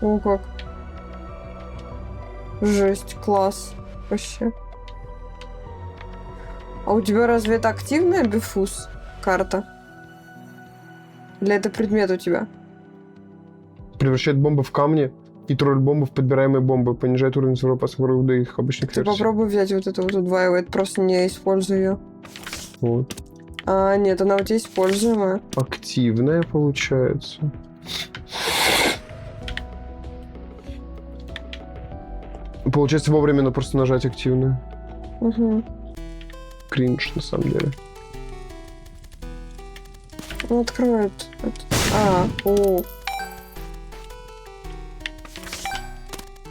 О, как. Жесть, класс. Вообще. А у тебя разве это активная бифуз карта? Или это предмет у тебя? Превращает бомбы в камни и тролль бомбы в подбираемые бомбы. Понижает уровень своего паспорта до их обычных Ты версий. попробуй взять вот это вот удваивает, просто не используй ее. Вот. А, нет, она у тебя используемая. Активная получается. Получается вовремя, но просто нажать активную. Угу. Кринж, на самом деле. Он откроет. О.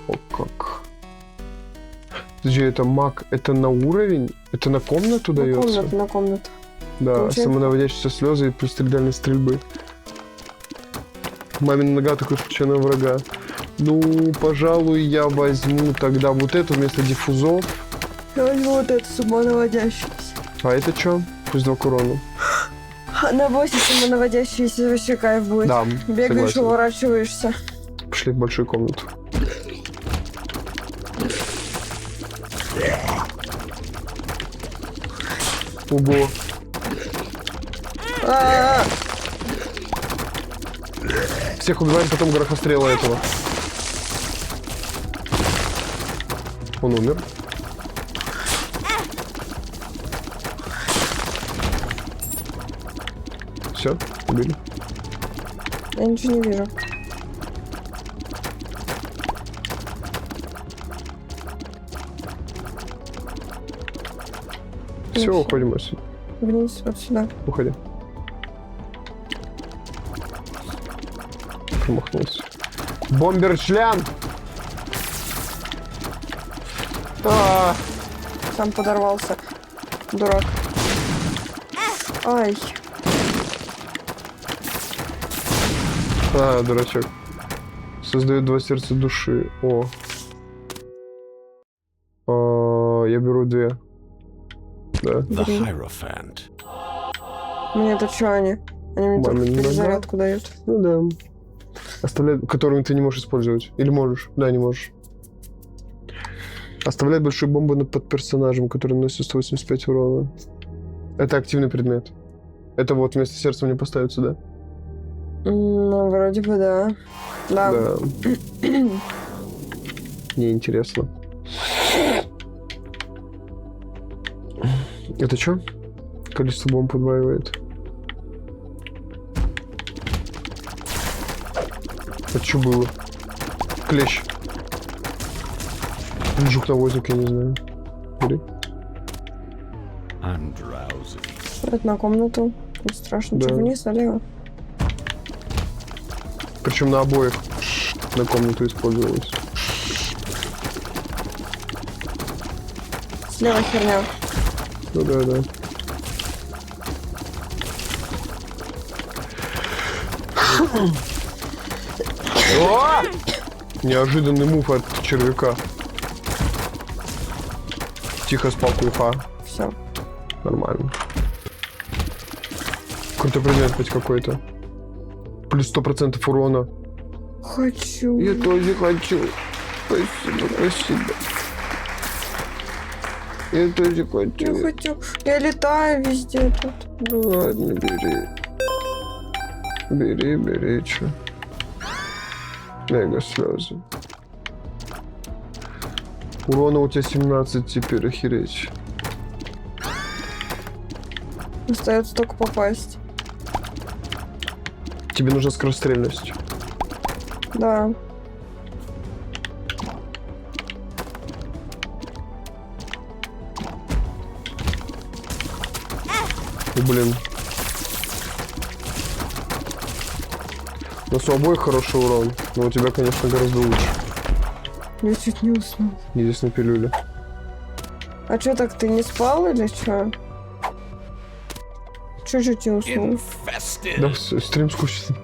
О, как. Подожди, это маг, это на уровень? Это на комнату дается? На комнату. Да, Получается. самонаводящиеся слезы и плюс 3 дальней стрельбы. Мамина нога такой случайного врага. Ну, пожалуй, я возьму тогда вот эту вместо диффузов. Я возьму вот эту самонаводящуюся. А это что? Плюс 2 к урону. На боссе самонаводящийся вообще кайф будет. Да, Бегаешь, согласен. уворачиваешься. Пошли в большую комнату. Ого. А-а-а! Всех убиваем, потом горохострела этого. Он умер. Все, убили. Я ничего не вижу. Все, всё. уходим отсюда. Вниз, вот сюда. Уходи. Промахнулся. Бомбер-член! А, Сам подорвался. Дурак. Ай. дурачок. Создает 2 сердца души. О. Я беру 2. Да. The Блин. Hierophant. Мне это что они? Они мне только Мамин перезарядку дают. Ну да. Оставляет, которую ты не можешь использовать. Или можешь? Да, не можешь. Оставляет большую бомбу под персонажем, который наносит 185 урона. Это активный предмет. Это вот вместо сердца мне поставят сюда. Ну, вроде бы да. Да. Да. Мне интересно. Это что? Количество бомб удваивает. Это что было? Клещ. Жук-навозник, я не знаю. Бери. I'm drowsy. Это на комнату. Не страшно. Да. Что, вниз, налево? Причем на обоих на комнату использовалось. Слева херня. Ну да, да. О! Неожиданный мув от червяка. Тихо, спокойно. Все. Нормально. Крутой предмет хоть какой-то. Плюс 100% урона. Хочу. Я тоже хочу. Спасибо, спасибо. Я тоже Я хочу. хочу. Я летаю везде тут. Ну ладно, бери. Бери, чё. Мега слезы. Урона у тебя 17 теперь, охереть. Остается только попасть. Тебе нужна скорострельность. Да. Блин. У нас у обоих хороший урон, но у тебя, конечно, гораздо лучше. Я чуть не уснул. Единственная пилюля. А чё так, ты не спал или чё? Чуть-чуть не уснул. Infested. Да, стрим скучный.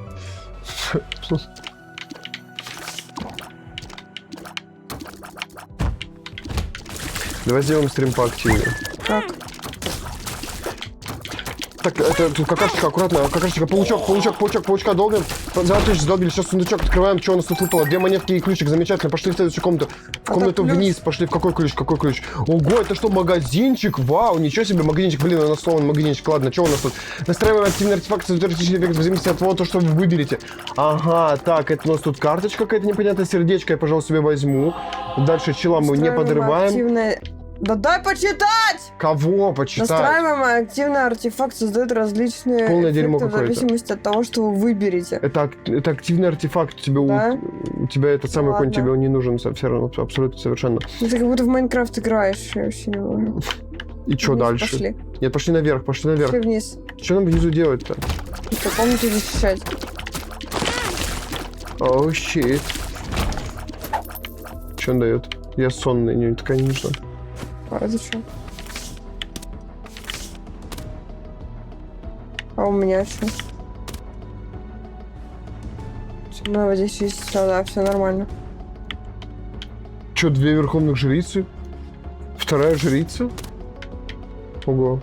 Давай сделаем стрим поактивнее. Как? Так, это тут какашечка, аккуратно, какашечка, паучка долбим. Заточь, сдолбили, сейчас сундучок открываем, что у нас тут выпало. 2 монетки и ключик, замечательно. Пошли в следующую комнату. В комнату ключ? вниз, пошли. В какой ключ? Ого, это что, магазинчик? Вау, ничего себе, магазинчик. Блин, у нас слово магазинчик. Ладно, что у нас тут? Настраиваем активный артефакт, теоретический эффект в зависимости от того, что вы выберете. Ага, так, это у нас тут карточка какая-то непонятная, сердечко я, пожалуй, себе возьму. Дальше чела мы не Настраиваем подрываем. активное... Да дай почитать! Кого почитать? Настраиваемый активный артефакт создает различные Полное дерьмо эффекты в какое-то. зависимости от того, что вы выберете. Это активный артефакт. Тебе Да? у тебя этот самый конь, Ладно. тебе он не нужен все равно, абсолютно совершенно. Ну, ты как будто в Майнкрафт играешь, я вообще не могу. И что Вниз дальше? Пошли. Нет, пошли наверх. Пошли вниз. Что нам внизу делать-то? Что, комнату защищать. Оу, щит. Что он дает? Я сонный, не такая не нужна. А это что? А у меня что? Ну, вот здесь есть все, да, все нормально. Что, 2 верховных жрицы? 2 жрица? Ого.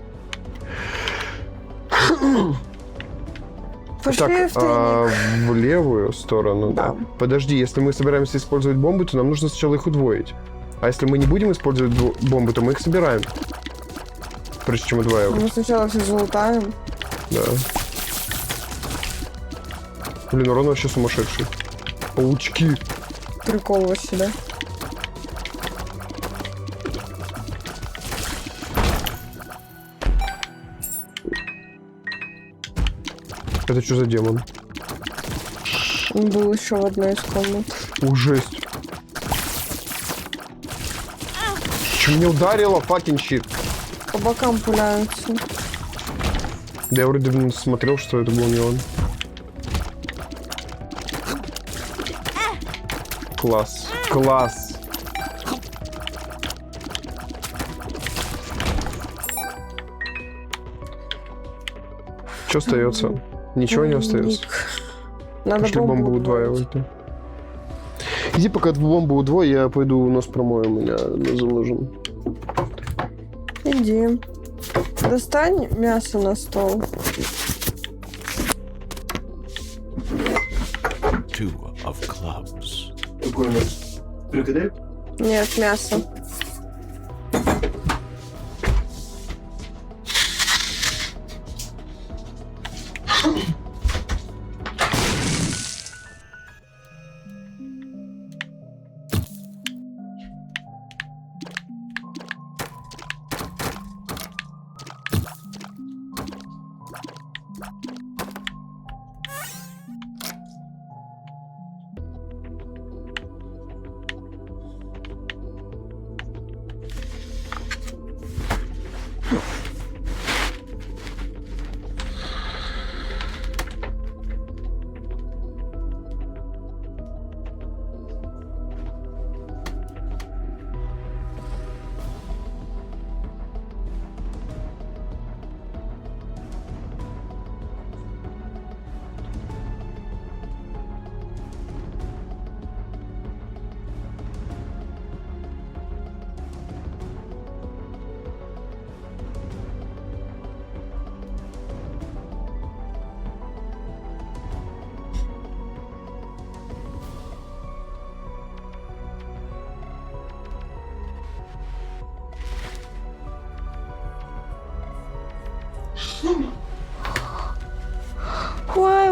Пошли Так, в тайник. в левую сторону, да. Да. Подожди, если мы собираемся использовать бомбы, то нам нужно сначала их удвоить. А если мы не будем использовать бомбы, то мы их собираем. Прежде чем удваивать. Мы сначала все залутаем. Да. Блин, урон вообще сумасшедший. Паучки. Прикол вообще, да? Это что за демон? Он был еще в одной из комнат. Ух, жесть. Че меня ударило, fucking shit. По бокам пуляются. Да я вроде смотрел, что это был не он. Класс. Класс. Что остается? Ничего не остается. Ник. Надо Пошли бомбу удваивать. Да. Иди пока бомбу удвой, я пойду нос промою, у меня заложен. Иди. Достань мясо на стол. Two of clubs. Какой у нас? Фрикадель? Нет, мясо. Why?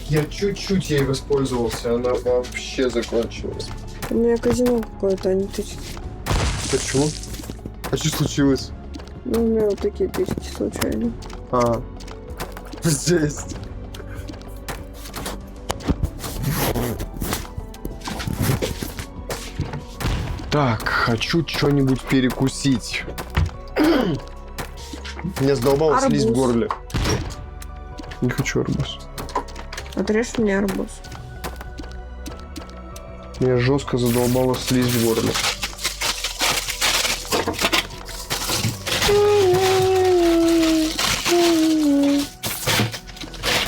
Я чуть-чуть ей воспользовался, она вообще закончилась. У меня казино какое-то, а не тычки. Почему? А что случилось? Ну, у меня вот такие тычки случайно. А, жесть. Так, хочу что-нибудь перекусить. Меня задолбала слизь в Арбуз. горле. Не хочу арбуз. Отрежь мне арбуз. Меня жестко задолбала слизь в горле.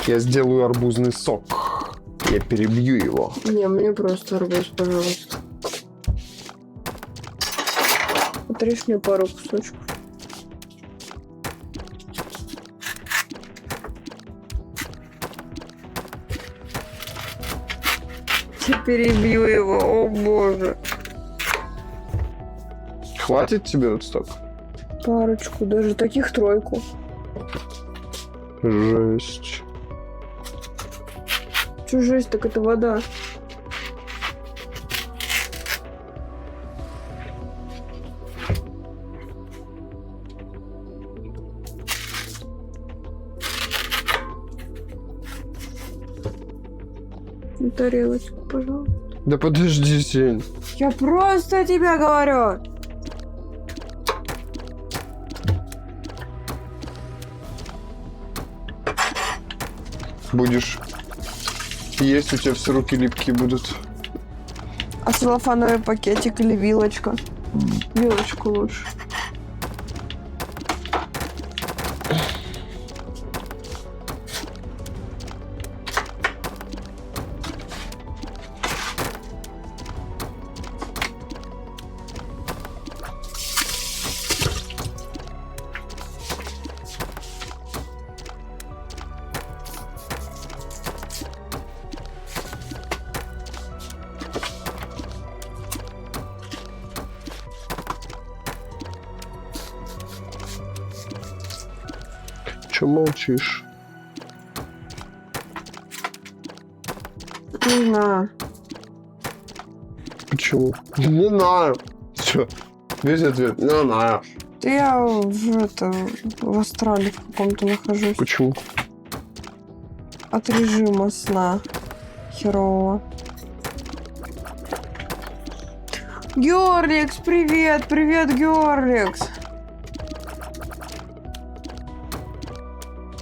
Я сделаю арбузный сок. Я перебью его. Не, мне просто арбуз, пожалуйста. Отрежь мне пару кусочков. Я перебью его, о боже. Хватит тебе вот столько? Парочку, даже таких тройку. Жесть. Чё жесть, так это вода. тарелочку, пожалуйста. Да подожди, Сень. Я просто тебе говорю. Будешь есть, у тебя все руки липкие будут. А целлофановый пакетик или вилочка? Вилочку лучше. Че молчишь? Не знаю. Почему? Не знаю. Все. Весь ответ. Не знаю. Я в астрале в каком-то нахожусь. Почему? От режима сна херового. Георликс, привет! Привет, Георликс!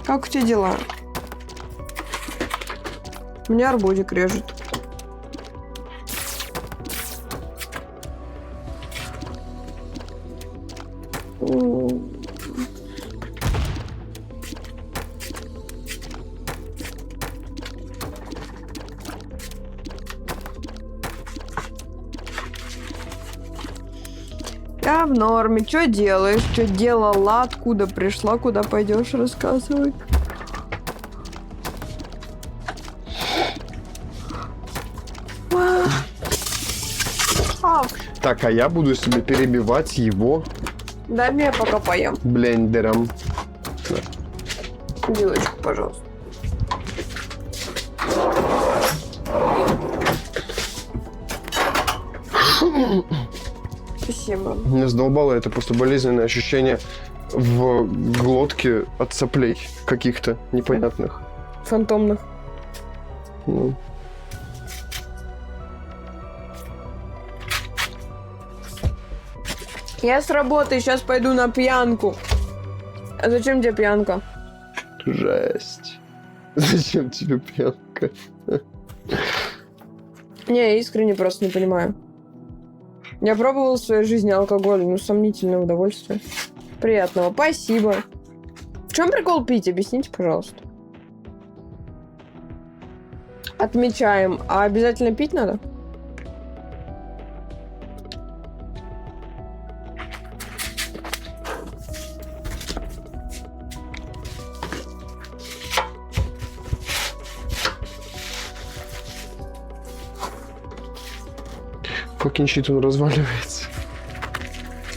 Как у тебя дела? Меня арбузик режет. Я в норме. Что делаешь? Что делала? Откуда пришла? Куда пойдешь? Рассказывай. Так, а я буду себе перебивать его Дай мне пока поем. блендером. Вилочку, пожалуйста. Спасибо. Меня задолбало это просто болезненное ощущение в глотке от соплей каких-то непонятных. Фантомных. Ну. Я с работы сейчас пойду на пьянку. А зачем тебе пьянка? Жесть. Зачем тебе пьянка? Не, я искренне просто не понимаю. Я пробовал в своей жизни алкоголь, ну, сомнительное удовольствие. Приятного, спасибо. В чем прикол пить? Объясните, пожалуйста. Отмечаем. А обязательно пить надо? Fucking щит, он разваливается.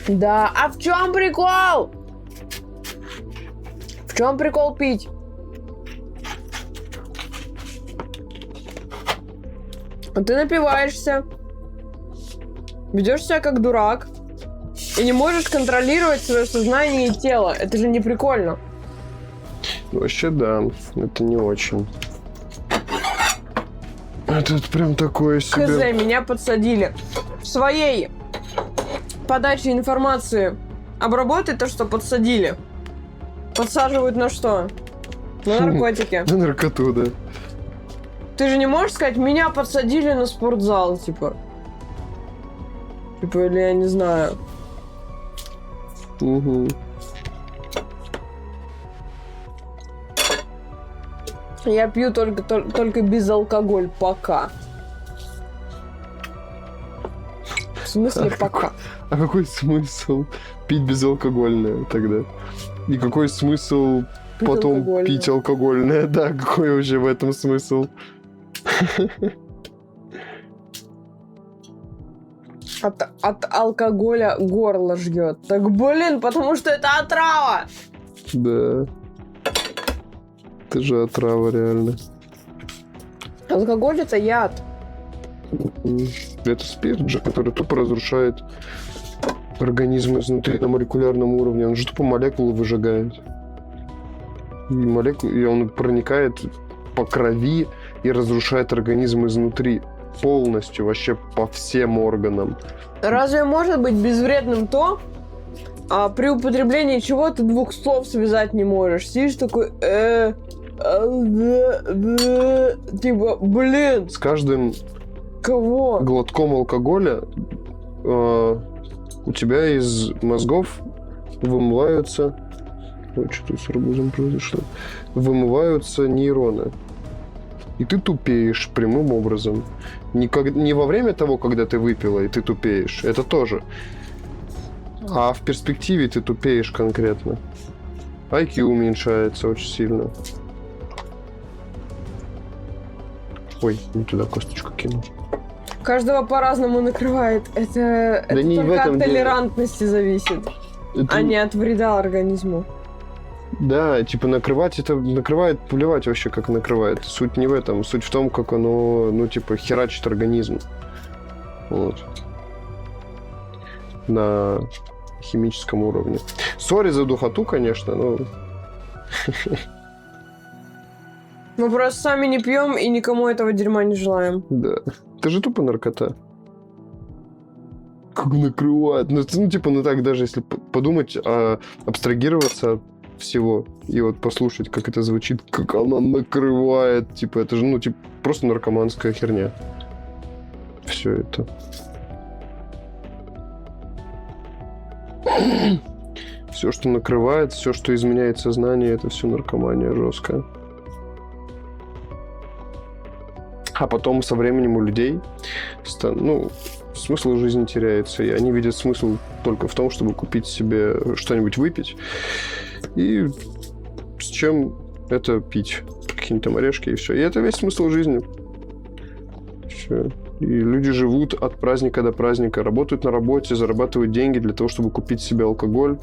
Да, а в чем прикол? В чем прикол пить? А ты напиваешься, ведешь себя как дурак и не можешь контролировать свое сознание и тело. Это же не прикольно. Вообще, да, это не очень. Это прям такое себе. ХЗ, меня подсадили. В своей подаче информации обработай то, что подсадили. Подсаживают на что? На наркотики. На наркоту, да. Ты же не можешь сказать, меня подсадили на спортзал, типа. Типа, или я не знаю. Угу. Я пью только без алкоголя пока. В смысле пока? А какой смысл пить безалкогольное тогда? И какой смысл Пить потом алкогольное. пить алкогольное? Да, какой уже в этом смысл? От алкоголя горло ждет. Так блин, потому что это отрава. Да. Это же отрава, реально. Алкоголь это яд. Это спирт же, который тупо разрушает организм изнутри на молекулярном уровне. Он же тупо молекулы выжигает. И он проникает по крови и разрушает организм изнутри. Полностью, вообще по всем органам. Разве может быть безвредным то, при употреблении чего ты двух слов связать не можешь? Сидишь такой, типа, блин, С каждым кого? глотком алкоголя у тебя из мозгов вымываются... Ой, что тут с арбузом произошло? Вымываются нейроны. И ты тупеешь прямым образом. Не во время того, когда ты выпила, и ты тупеешь. Это тоже. А в перспективе ты тупеешь конкретно. IQ уменьшается очень сильно. Ой, не туда косточку кинул. Каждого по-разному накрывает. Это не в только этом от дело. толерантности зависит, а не от вреда организму. Да, типа накрывать это накрывает, плевать вообще, как накрывает. Суть не в этом, суть в том, как оно, ну, типа, херачит организм. Вот. На химическом уровне. Сори за духоту, конечно, но... Мы просто сами не пьем и никому этого дерьма не желаем. Да. Это же тупо наркота. Как накрывает. Ну, типа, ну так, даже если подумать, абстрагироваться от всего и вот послушать, как это звучит, как она накрывает. Типа, это же, ну, типа, просто наркоманская херня. Все это. Все, что накрывает, все, что изменяет сознание, это все наркомания жесткая. А потом со временем у людей смысл жизни теряется, и они видят смысл только в том, чтобы купить себе что-нибудь выпить. И с чем это пить? Какие-нибудь там орешки и все. И это весь смысл жизни. Все. И люди живут от праздника до праздника, работают на работе, зарабатывают деньги для того, чтобы купить себе алкоголь,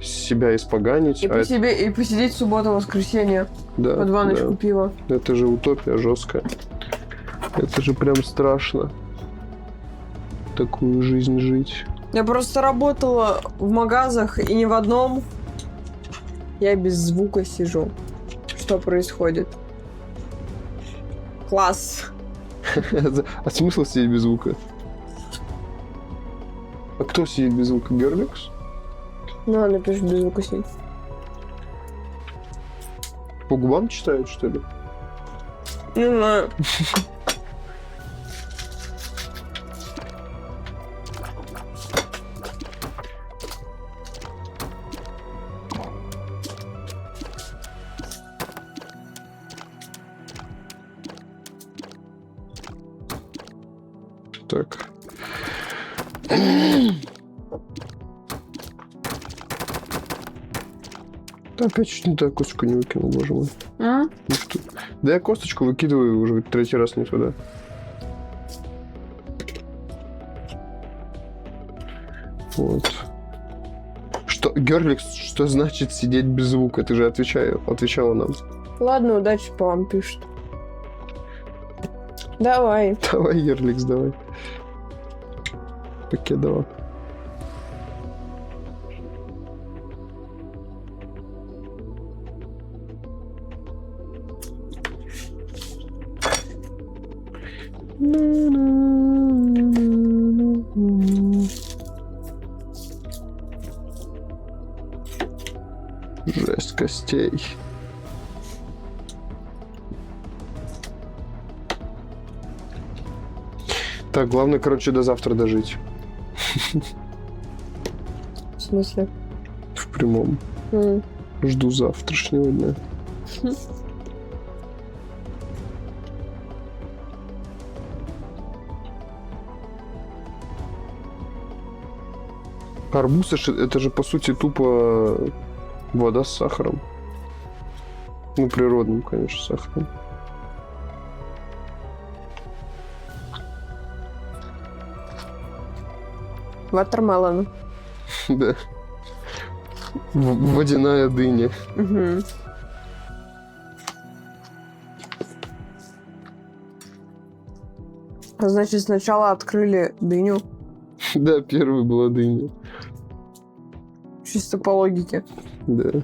себя испоганить. И посидеть в субботу-воскресенье Да, под баночку да. пива. Это же утопия жесткая. Это же прям страшно. Такую жизнь жить. Я просто работала в магазах, и не в одном. Я без звука сижу. Что происходит? Класс. А смысл сидеть без звука? А кто сидит без звука? Герликс? Ну, она пишет без звука сидеть. По губам читают, что ли? Не знаю. Так. Да, опять чуть не так косточку не выкинул, боже мой. А? Ну что? Да я косточку выкидываю уже третий раз не туда. Вот. Что, Герликс, что значит сидеть без звука? Ты же отвечала нам. Ладно, удачи по вам пишет. Давай. Давай, Герликс, давай. Покедова. Жесть костей. Так, главное, короче, до завтра дожить. В смысле? В прямом. Жду завтрашнего дня. Арбуз это же по сути тупо вода с сахаром. Ну, природным, конечно, сахаром. Ватермелон. Да. Водяная дыня. Угу. Значит, сначала открыли дыню. Да, первой была дыня. Чисто по логике. Да.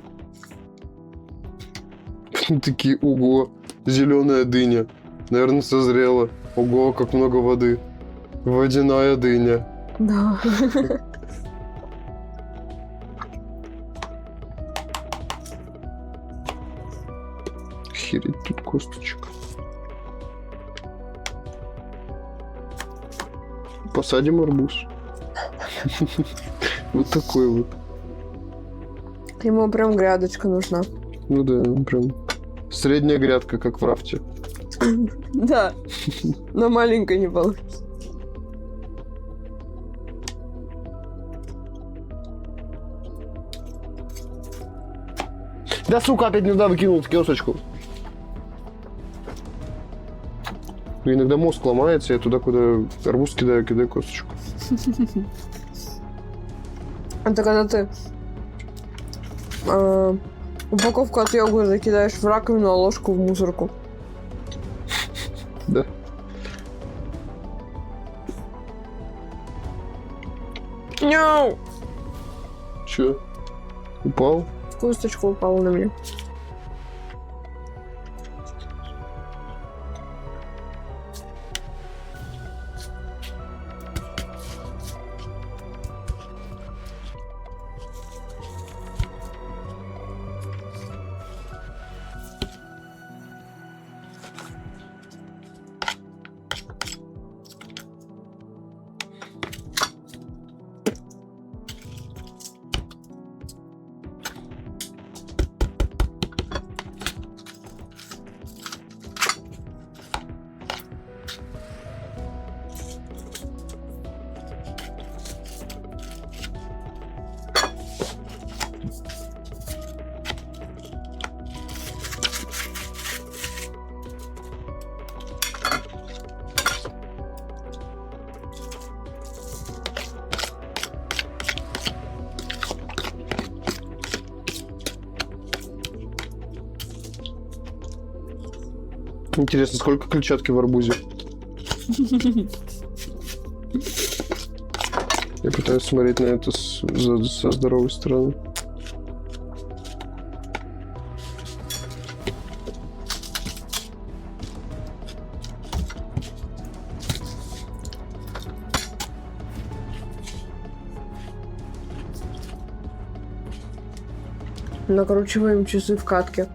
Такие, ого, зеленая дыня. Наверное, созрело. Ого, как много воды. Водяная дыня. Да. Охереть, тут косточек. Посадим арбуз. Вот такой вот. Ему прям грядочка нужна. Ну да, прям средняя грядка, как в рафте. Да. Но маленькой не получится. Да, сука, опять не туда выкинул косточку. Иногда мозг ломается, я туда, куда арбуз кидаю косточку. Это когда ты упаковку от йогурта кидаешь в раковину, а ложку в мусорку. Да. Няу! Чё? Упал? Косточка упала на меня. Интересно, сколько клетчатки в арбузе? Я пытаюсь смотреть на это со здоровой стороны. Накручиваем часы в катке.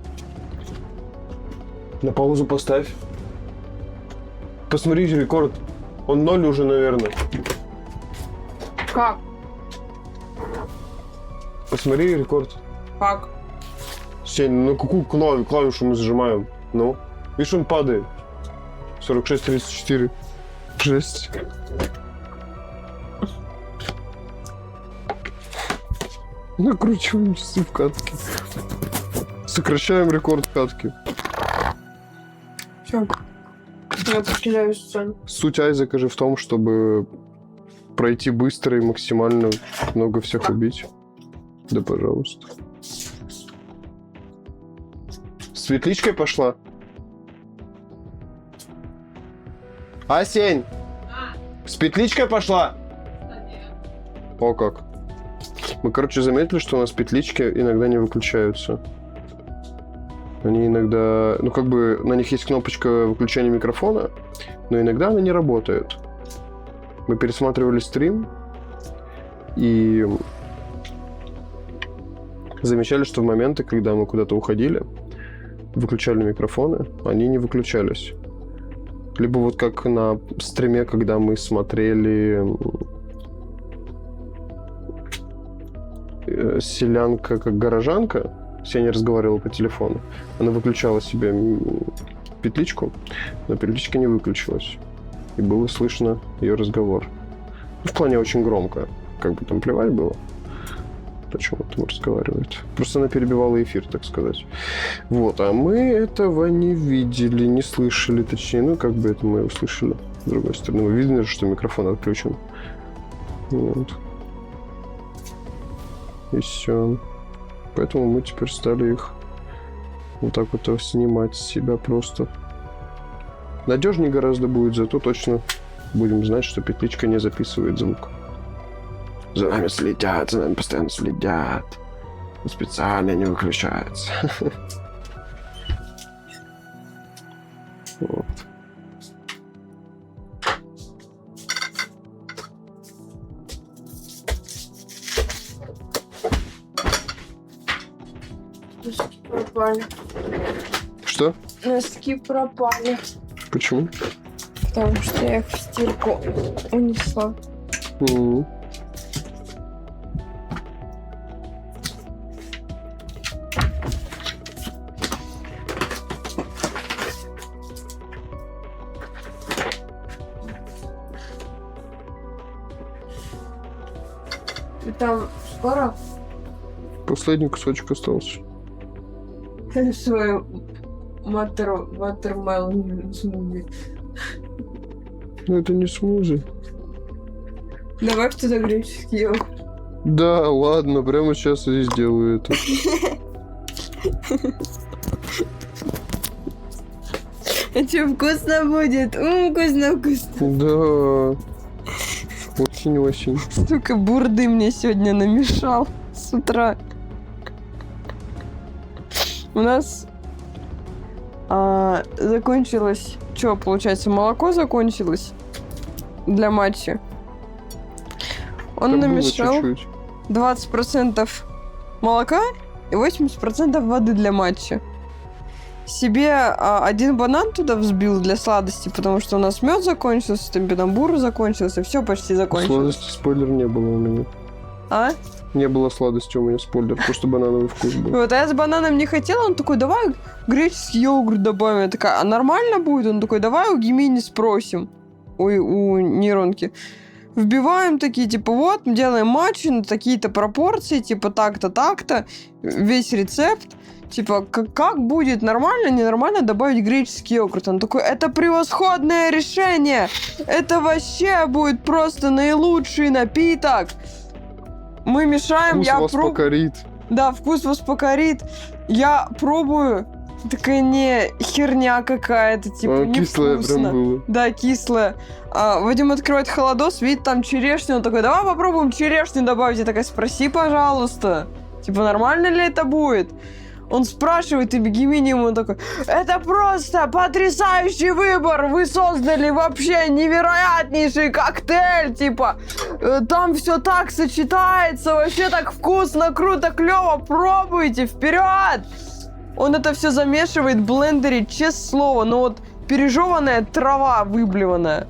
На паузу поставь. Посмотри рекорд. Он 0 уже, наверное. Как? Посмотри рекорд. Как? Сень, ну какую клавишу мы зажимаем? Ну? Видишь, он падает. 46-34. 6. Накручиваем часы в катке. Сокращаем рекорд катки. Все. Я покидаю сцену. Суть Айзека же в том, чтобы пройти быстро и максимально много всех убить. Да, пожалуйста. С светличкой пошла? Сень! С петличкой пошла? О, как. Мы, короче, заметили, что у нас петлички иногда не выключаются. Они иногда... Ну, как бы на них есть кнопочка выключения микрофона, но иногда она не работает. Мы пересматривали стрим и замечали, что в моменты, когда мы куда-то уходили, выключали микрофоны, они не выключались. Либо вот как на стриме, когда мы смотрели «Селянка как горожанка», Сеня разговаривала по телефону, она выключала себе петличку, но петличка не выключилась. И было слышно ее разговор. Ну, в плане очень громко. Как бы там плевать было, о чем она там разговаривает. Просто она перебивала эфир, так сказать. Вот, а мы этого не видели, не слышали, точнее, ну, как бы это мы услышали. С другой стороны, мы видели, что микрофон отключен. Вот. И все. Поэтому мы теперь стали их вот так вот снимать с себя просто. Надежнее гораздо будет, зато точно будем знать, что петличка не записывает звук. За нами следят, за нами постоянно следят. Специально не выключается. Вот. Носки пропали. Что? Носки пропали. Почему? Потому что я их в стирку унесла. М. И там скоро Последний кусочек остался. свой watermelon смузи. Ну, это не смузи. Давай что-то греческий йогурт. Да, ладно, прямо сейчас я сделаю это. Это вкусно будет. Вкусно. Да. Очень-очень. Столько бурды мне сегодня намешал с утра. У нас закончилось... Что, получается, молоко закончилось для матча. Он Там было намешал чуть-чуть. 20% молока и 80% воды для матча. Себе один банан туда взбил для сладости, потому что у нас мед закончился, темпенамбур закончился, все почти закончилось. Сладости спойлер не было у меня. А? Не было сладости у меня спойлер, просто банановый вкус был. Вот, а я с бананом не хотела, он такой, давай греческий йогурт добавим. Я такая, а нормально будет? Он такой, давай у Гемини спросим. Ой, у нейронки. Вбиваем такие, типа, вот, делаем матчи на такие-то пропорции, типа, так-то, так-то, весь рецепт. Типа, как будет нормально, ненормально добавить греческий йогурт? Он такой, это превосходное решение! Это вообще будет просто наилучший напиток! Мы мешаем, Вкус я вас пробую. покорит. Да, вкус вас покорит. Я пробую. Такая не херня какая-то, типа, Кислое невкусно. прям было. Да, кислое. Вадим открывает холодос, видит там черешню. Он такой, давай попробуем черешню добавить. Я такая, спроси, пожалуйста. Типа, нормально ли это будет? Он спрашивает, и Гемини ему такой, это просто потрясающий выбор, вы создали вообще невероятнейший коктейль, типа, там все так сочетается, вообще так вкусно, круто, клево, пробуйте, вперед! Он это все замешивает в блендере, честное слово, но вот пережеванная трава выблеванная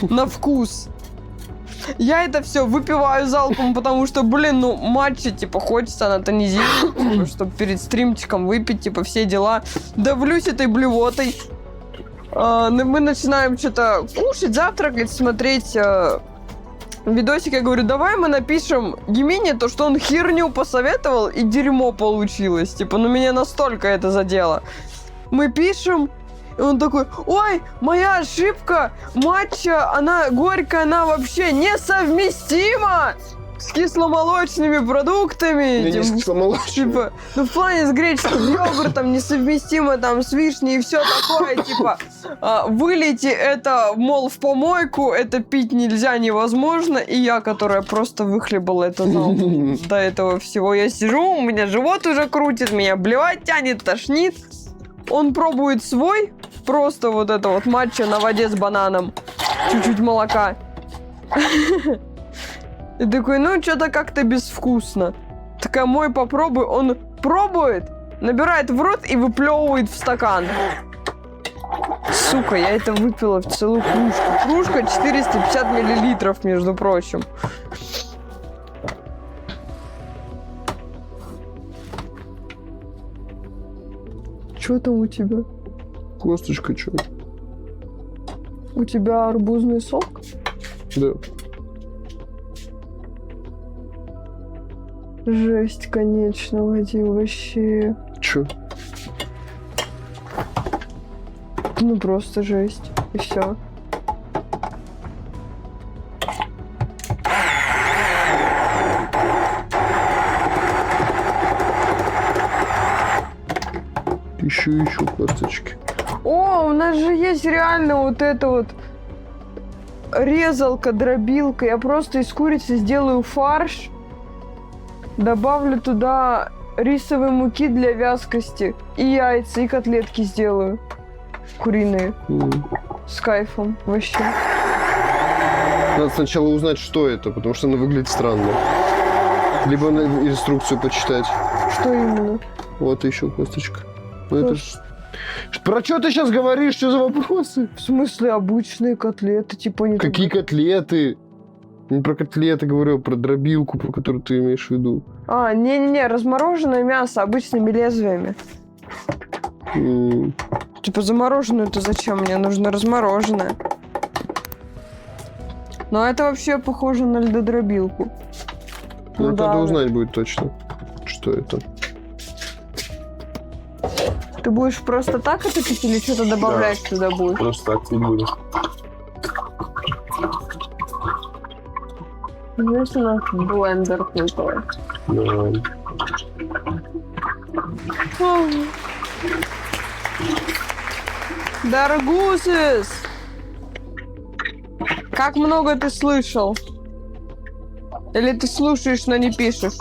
на вкус. Я это все выпиваю залпом, потому что, блин, ну, матчи, типа, хочется на тонизировать, типа, чтобы перед стримчиком выпить, типа, все дела. Давлюсь этой блевотой. Мы начинаем что-то кушать, завтракать, смотреть видосик. Я говорю, давай мы напишем Гемини то, что он херню посоветовал, и дерьмо получилось. Типа, ну, меня настолько это задело. Мы пишем, и он такой, ой, моя ошибка, матча, она горькая, она вообще несовместима с кисломолочными продуктами. Я не с кисломолочным. Типа, ну в плане с греческим йогуртом несовместимо там с вишней и все такое, типа, вылейте это, мол, в помойку, это пить нельзя, невозможно, и я, которая просто выхлебала это до этого всего, я сижу, у меня живот уже крутит, меня блевать тянет, тошнит. Он пробует свой, просто вот это вот матча на воде с бананом, чуть-чуть молока. И такой, ну, что-то как-то безвкусно. Такая, мой попробуй. Он пробует, набирает в рот и выплевывает в стакан. Сука, я это выпила в целую кружку. Кружка 450 миллилитров, между прочим. Что там у тебя? Косточка что? У тебя арбузный сок? Да. Жесть, конечно, Вадим, вообще. Чё? Ну, просто жесть. И все. Еще косточки. О, у нас же есть реально вот эта вот резалка, дробилка. Я просто из курицы сделаю фарш. Добавлю туда рисовой муки для вязкости. И яйца, и котлетки сделаю. Куриные. С кайфом. Вообще. Надо сначала узнать, что это, потому что она выглядит странно. Либо инструкцию почитать. Что именно? Вот еще косточка. Ну, это ж... Про что ты сейчас говоришь? Что за вопросы? В смысле обычные котлеты, типа не Какие котлеты? Не про котлеты говорю, а про дробилку, про которую ты имеешь в виду. А, не-не-не, размороженное мясо обычными лезвиями. Типа замороженную-то зачем? Мне нужно размороженное. Но это вообще похоже на льдодробилку. Ну, Ну да, надо да. узнать будет точно, что это. Ты будешь просто так это пить или что-то добавлять туда будешь? Просто так не буду. Знаешь, у нас блендер крутой. Даргусис! Как много ты слышал? Или ты слушаешь, но не пишешь?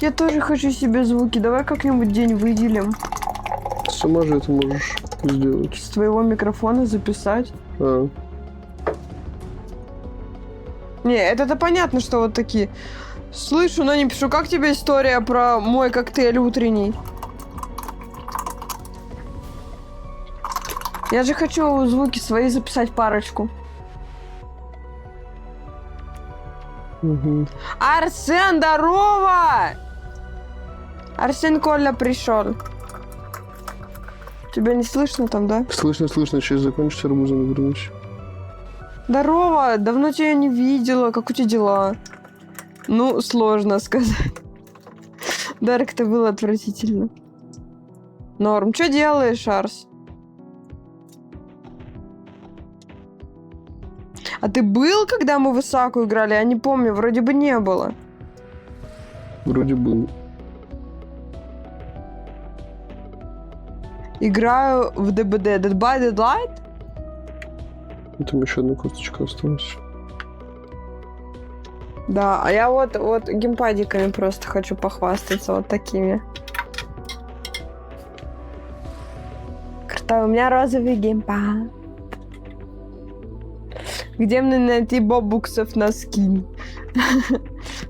Я тоже хочу себе звуки. Давай как-нибудь день выделим. Сама же это можешь сделать. С твоего микрофона записать. А. Не, это понятно, что вот такие. Слышу, но не пишу. Как тебе история про мой коктейль утренний? Я же хочу звуки свои записать парочку. Угу. Арсен, здорово! Арсен Коля пришел. Тебя не слышно там, да? Слышно, сейчас закончится, арбузом вернусь. Здорово! Давно тебя не видела. Как у тебя дела? Ну, сложно сказать. Дарк, это было отвратительно. Норм. Что делаешь, Арс? А ты был, когда мы в Исаку играли? Я не помню, вроде бы не было. Вроде был. Играю в ДБД. Dead by Daylight? Там еще одна косточка осталась. Да, а я вот геймпадиками просто хочу похвастаться, вот такими. Крутой, у меня розовый геймпад. Где мне найти бобуксов на скин?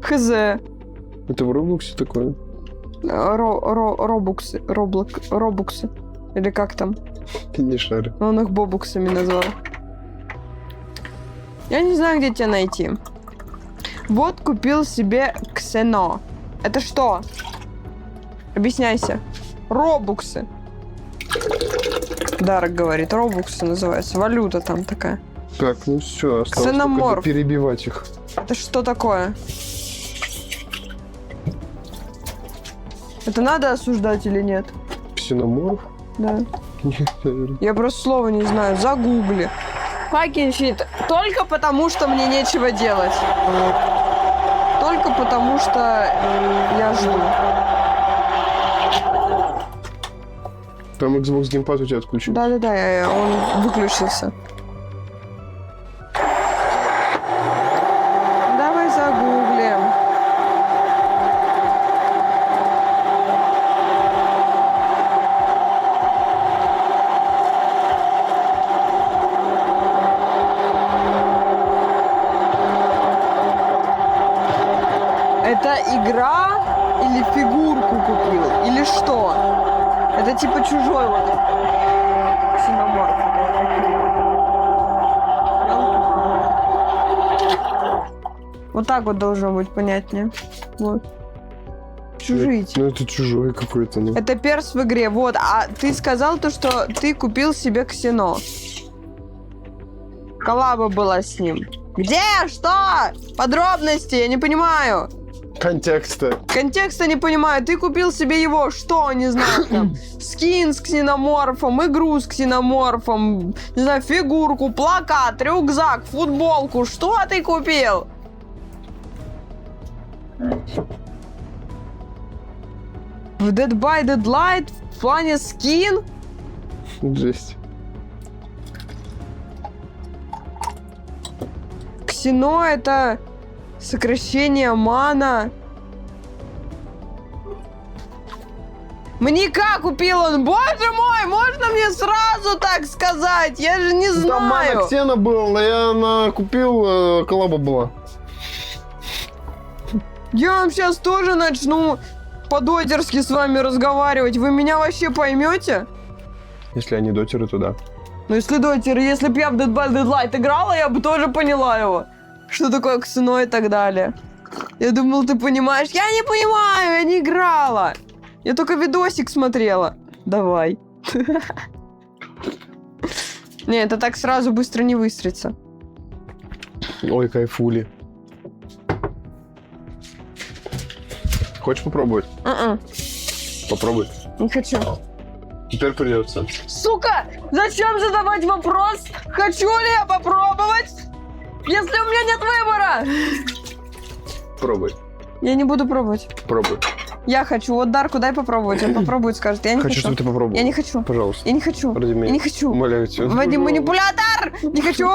Хз. Это в Роблоксе такое? Робуксы. Робуксы. Или как там? Не шарю. Он их бобуксами назвал. Я не знаю, где тебя найти. Вот купил себе Ксено. Это что? Объясняйся. Робуксы. Дарк говорит, робуксы называются. Валюта там такая. Так, ну все, осталось Ксеноморф. только перебивать их. Это что такое? Это надо осуждать или нет? Ксеноморф? Да. Нет, наверное. Я просто слова не знаю. Загугли. Fucking shit. Только потому, что мне нечего делать. Только потому, что я жду. Там Xbox Gamepad у тебя отключился. Да-да-да, он выключился. Давай загуглим. Это игра или фигурку купил? Или что? Это типа чужой вот ксеноморф. Вот так вот должно быть понятнее. Вот. Чужие. Ну это чужой какой-то, ну. Это перс в игре. Вот. А ты сказал то, что ты купил себе ксено. Коллаба была с ним. Где? Что? Подробности? Я не понимаю. Контекста. Контекста не понимаю. Ты купил себе его, что, не знаю, там, скин с ксеноморфом, игру с ксеноморфом, не знаю, фигурку, плакат, рюкзак, футболку. Что ты купил? В Dead by Daylight в плане скин? Жесть. Ксено это сокращение мана. Маньяка купил он. Боже мой, можно мне сразу так сказать? Я же не Там мана знаю. Ксена был, я купил, коллаба была. Я вам сейчас тоже начну по-дотерски с вами разговаривать. Вы меня вообще поймете? Если они дотеры, то да. Ну, если дотеры, если бы я в Dead by Daylight играла, я бы тоже поняла его. Что такое Ксено и так далее. Я думал, ты понимаешь. Я не понимаю, я не играла. Я только видосик смотрела. Давай. Не, это так сразу быстро не выстроится. Ой, кайфули. Хочешь попробовать? Попробуй. Не хочу. Теперь придется. Сука, зачем задавать вопрос? Хочу ли я попробовать, если у меня нет выбора? Пробуй. Я не буду пробовать. Пробуй. Я хочу. Вот Дарку дай попробовать. Он попробует, скажет. Я не Хочу, хочу. чтобы ты попробовал. Я не хочу. Пожалуйста. Я не хочу. Ради меня. Я не хочу. Умоляю тебя. Вадим, манипулятор! Не хочу!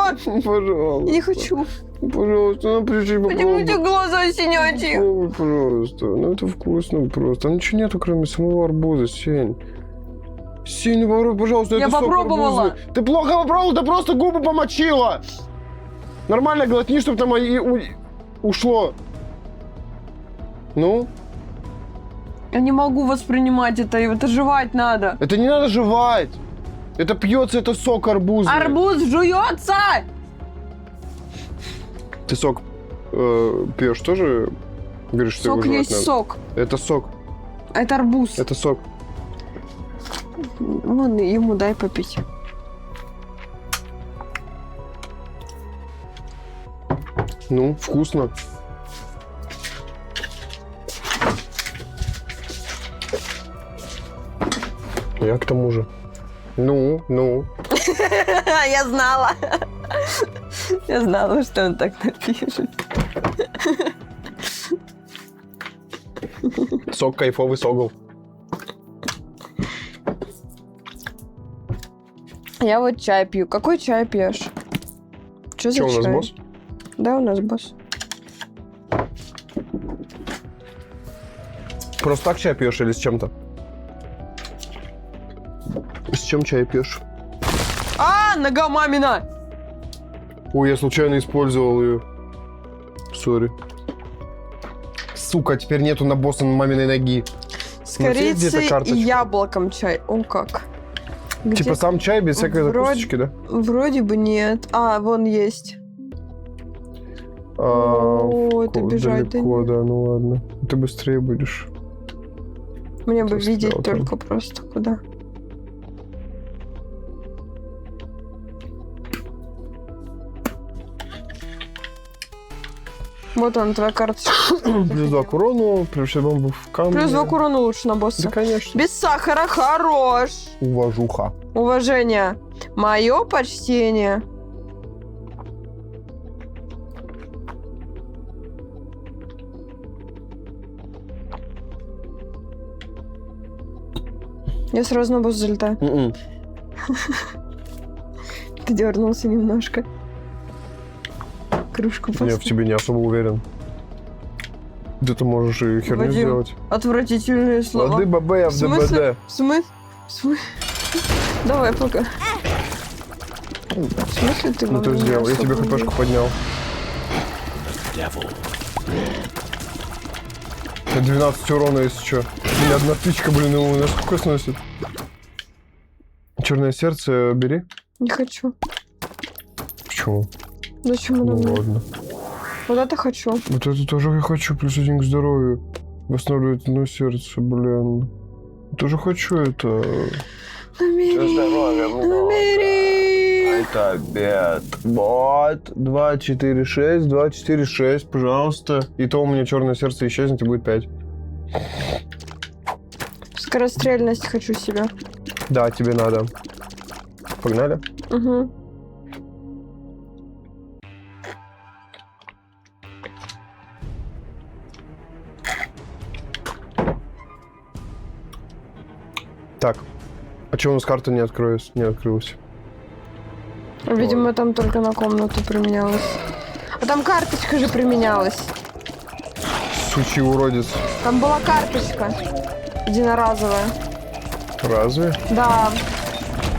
Пожалуйста. Я не хочу. Пожалуйста, ну пришли Почему у тебя попробуй. глаза синячие? Попробуй, пожалуйста. Ну это вкусно просто. Там ничего нету, кроме самого арбуза, Сень. Сень, ну попробуй, пожалуйста, Я это сок попробовала. арбузный. Ты плохо попробовал, ты просто губы помочила. Нормально глотни, чтобы там ушло. Ну? Я не могу воспринимать это жевать надо. Это не надо жевать. Это пьется, это сок арбузный. Арбуз жуется! Ты сок пьешь тоже? Говоришь, что его Сок жевать есть надо? сок. Это сок. А это арбуз. Это сок. Ладно, ему дай попить. Ну, вкусно. Я к тому же. Ну. Я знала. Я знала, что он так напишет. Сок кайфовый согл. Я вот чай пью. Какой чай пьешь? Что за Что, у чай? нас босс? Да, у нас босс. Просто так чай пьешь или с чем-то? С чем чай пьешь? А, нога мамина! Ой, я случайно использовал ее. Сори. Сука, теперь нету на босса маминой ноги. С Вот есть где-то корицей и карточка? яблоком чай. О, как. Где? Типа сам чай без всякой Вроде- закусочки, да? Вроде бы нет. А, вон есть. О, это бежать далеко, да, ну ладно. Ты быстрее будешь. Мне бы Просто видеть вот только просто куда. Вот он, твоя карточка. Плюс 2 к урону, превращай бомбу в камень. Плюс 2 к урону лучше на Да, босса. конечно. Без сахара хорош. Уважуха. Уважение. Мое почтение. Я сразу на босс залетаю. М-м. Ты дернулся немножко. Кружку Я в поставил. тебе не особо уверен. Да ты можешь и херню Вадим, сделать. Отвратительные слова. Лады бабе, я в В смысле? ДБД. В смысле? Давай пока. В смысле ты Ну во ты мне сделал, я особо тебе не хпшку поднял. Devil. 12 урона, если что. Блин, одна тычка, блин, его насколько сносит. Черное сердце бери. Не хочу. Почему? Зачем оно Ну мне? ладно. Вот это хочу. Вот это тоже я хочу, плюс 1 к здоровью. Восстанавливает одно сердце, блин. Тоже хочу это. Набери. Это обед. Вот. 2, 4, 6, 2, 4, 6, пожалуйста. И то у меня черное сердце исчезнет и будет 5. Скорострельность хочу себе. Да, тебе надо. Погнали? Угу. Так. А чего у нас карта не открылась? Не открылась. Видимо, там только на комнату применялось. А там карточка же применялась. Сучий уродец. Там была карточка. Единоразовая. Разве? Да.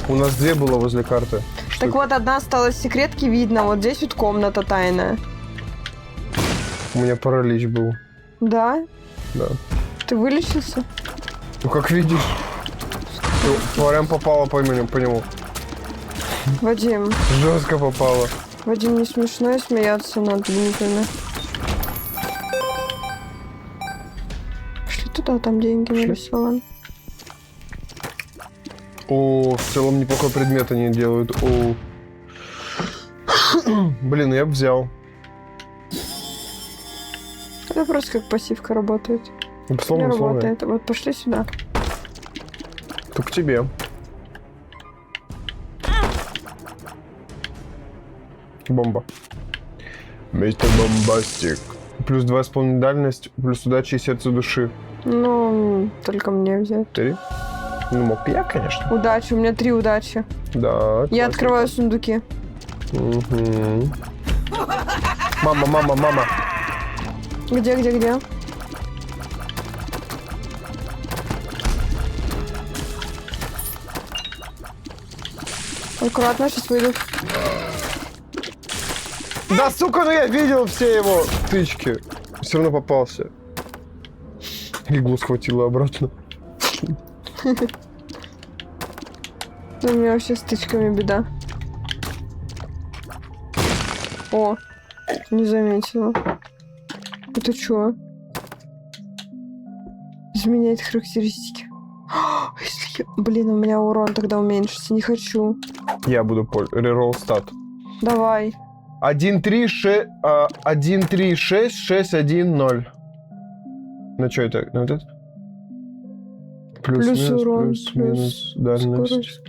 У нас 2 было возле карты. Так вот, одна осталась секретки, видно. Вот здесь вот комната тайная. У меня паралич был. Да? Да. Ты вылечился? Ну, как видишь. Прям попало по нему. Вадим. Жестко попало. Вадим, не смешно и смеяться над бункерами. Пошли туда, там деньги нарисованы. О, в целом неплохой предмет они делают. О. Блин, я бы взял. Это просто как пассивка работает. Ну, Не словно. работает. Вот пошли сюда. То к тебе. Бомба. Мистер Бомбастик. Плюс 2,5 дальность, плюс удачи и сердце души. Ну, только мне взять. 3. Ну, мог я, конечно. Удачи, у меня 3 удачи. Да. Я открываю сундуки. Угу. Мама. Где? Аккуратно, сейчас выйдут. Да, сука, ну я видел все его тычки. Все равно попался. Иглу схватила обратно. У меня вообще с тычками беда. О, не заметила. Это что? Изменяет характеристики. Если я... Блин, у меня урон тогда уменьшится. Не хочу. Я буду реролл стат. Давай. 1, 3, 6, 1, 3, 6, 6, 1, 0. Ну что это? Ну, вот это? Плюс урон, плюс-минус дальность. скорость.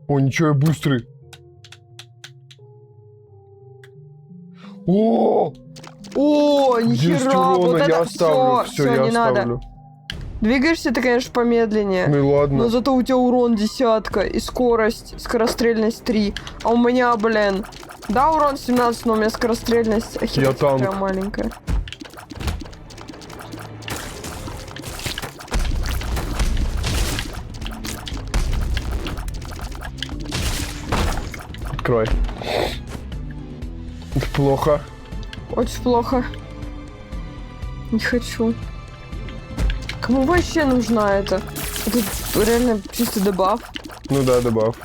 О, ничего, я быстрый. О! О, 10 нихера, урона, вот я это оставлю. все, Все, я не надо. оставлю. Двигаешься ты, конечно, помедленнее. Ну и ладно. Но зато у тебя урон 10 и скорость, скорострельность 3. А у меня, блин, да, урон 17, но у меня скорострельность охереть танк. такая маленькая. Открой. Это плохо. Очень плохо. Не хочу. Кому вообще нужна это? Это реально чисто дебаф. Ну да, добавь.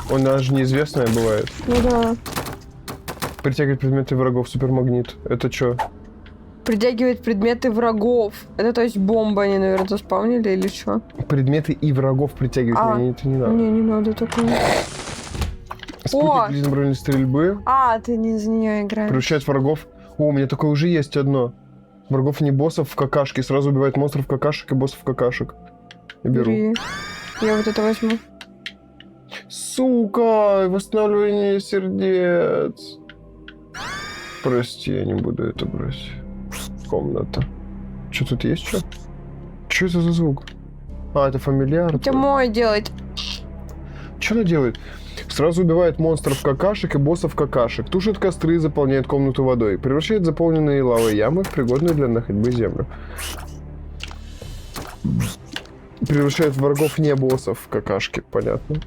Он даже неизвестное бывает. Ну да. Притягивает предметы врагов, супермагнит. Это что? Притягивает предметы врагов. Это то есть бомбы они, наверное, заспавнили или что? Предметы и врагов притягивать. Мне это не надо. Не, не надо такого. Спутник ближнеброльной стрельбы. А, ты не за нее играешь. Превращает врагов. О, у меня такое уже есть одно. Врагов не боссов в какашки. Сразу убивает монстров какашек и боссов какашек. Я беру. Бери. Я вот это возьму. Сука! Восстанавливание сердец. Прости, я не буду это брать. Комната. Что тут есть что? Что это за звук? А, это фамильяр. Это мой делать. Что она делает? Сразу убивает монстров какашек и боссов какашек. Тушит костры, заполняет комнату водой. Превращает заполненные лавой ямы в пригодную для ходьбы землю. Превращает врагов не боссов в какашки. Понятно.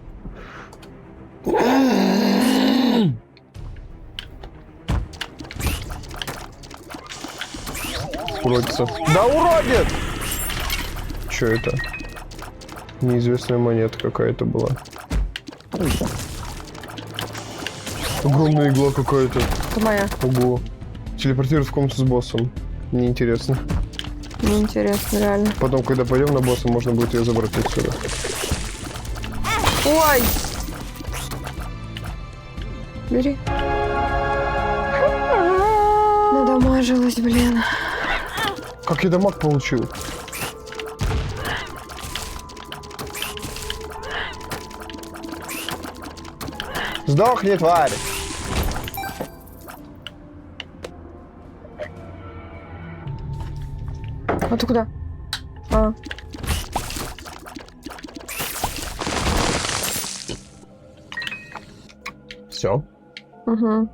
Уродится. Да уродец! Что это? Неизвестная монета какая-то была. Огромная игла какая-то. Это моя. Ого. Телепортирует в комнату с боссом. Неинтересно. Неинтересно, реально. Потом, когда пойдем на босса, можно будет ее забрать отсюда. Ой! Бери. Надамажилась, блин. Как я дамаг получил? Сдохни, тварь! А ты куда? А. Все. Угу.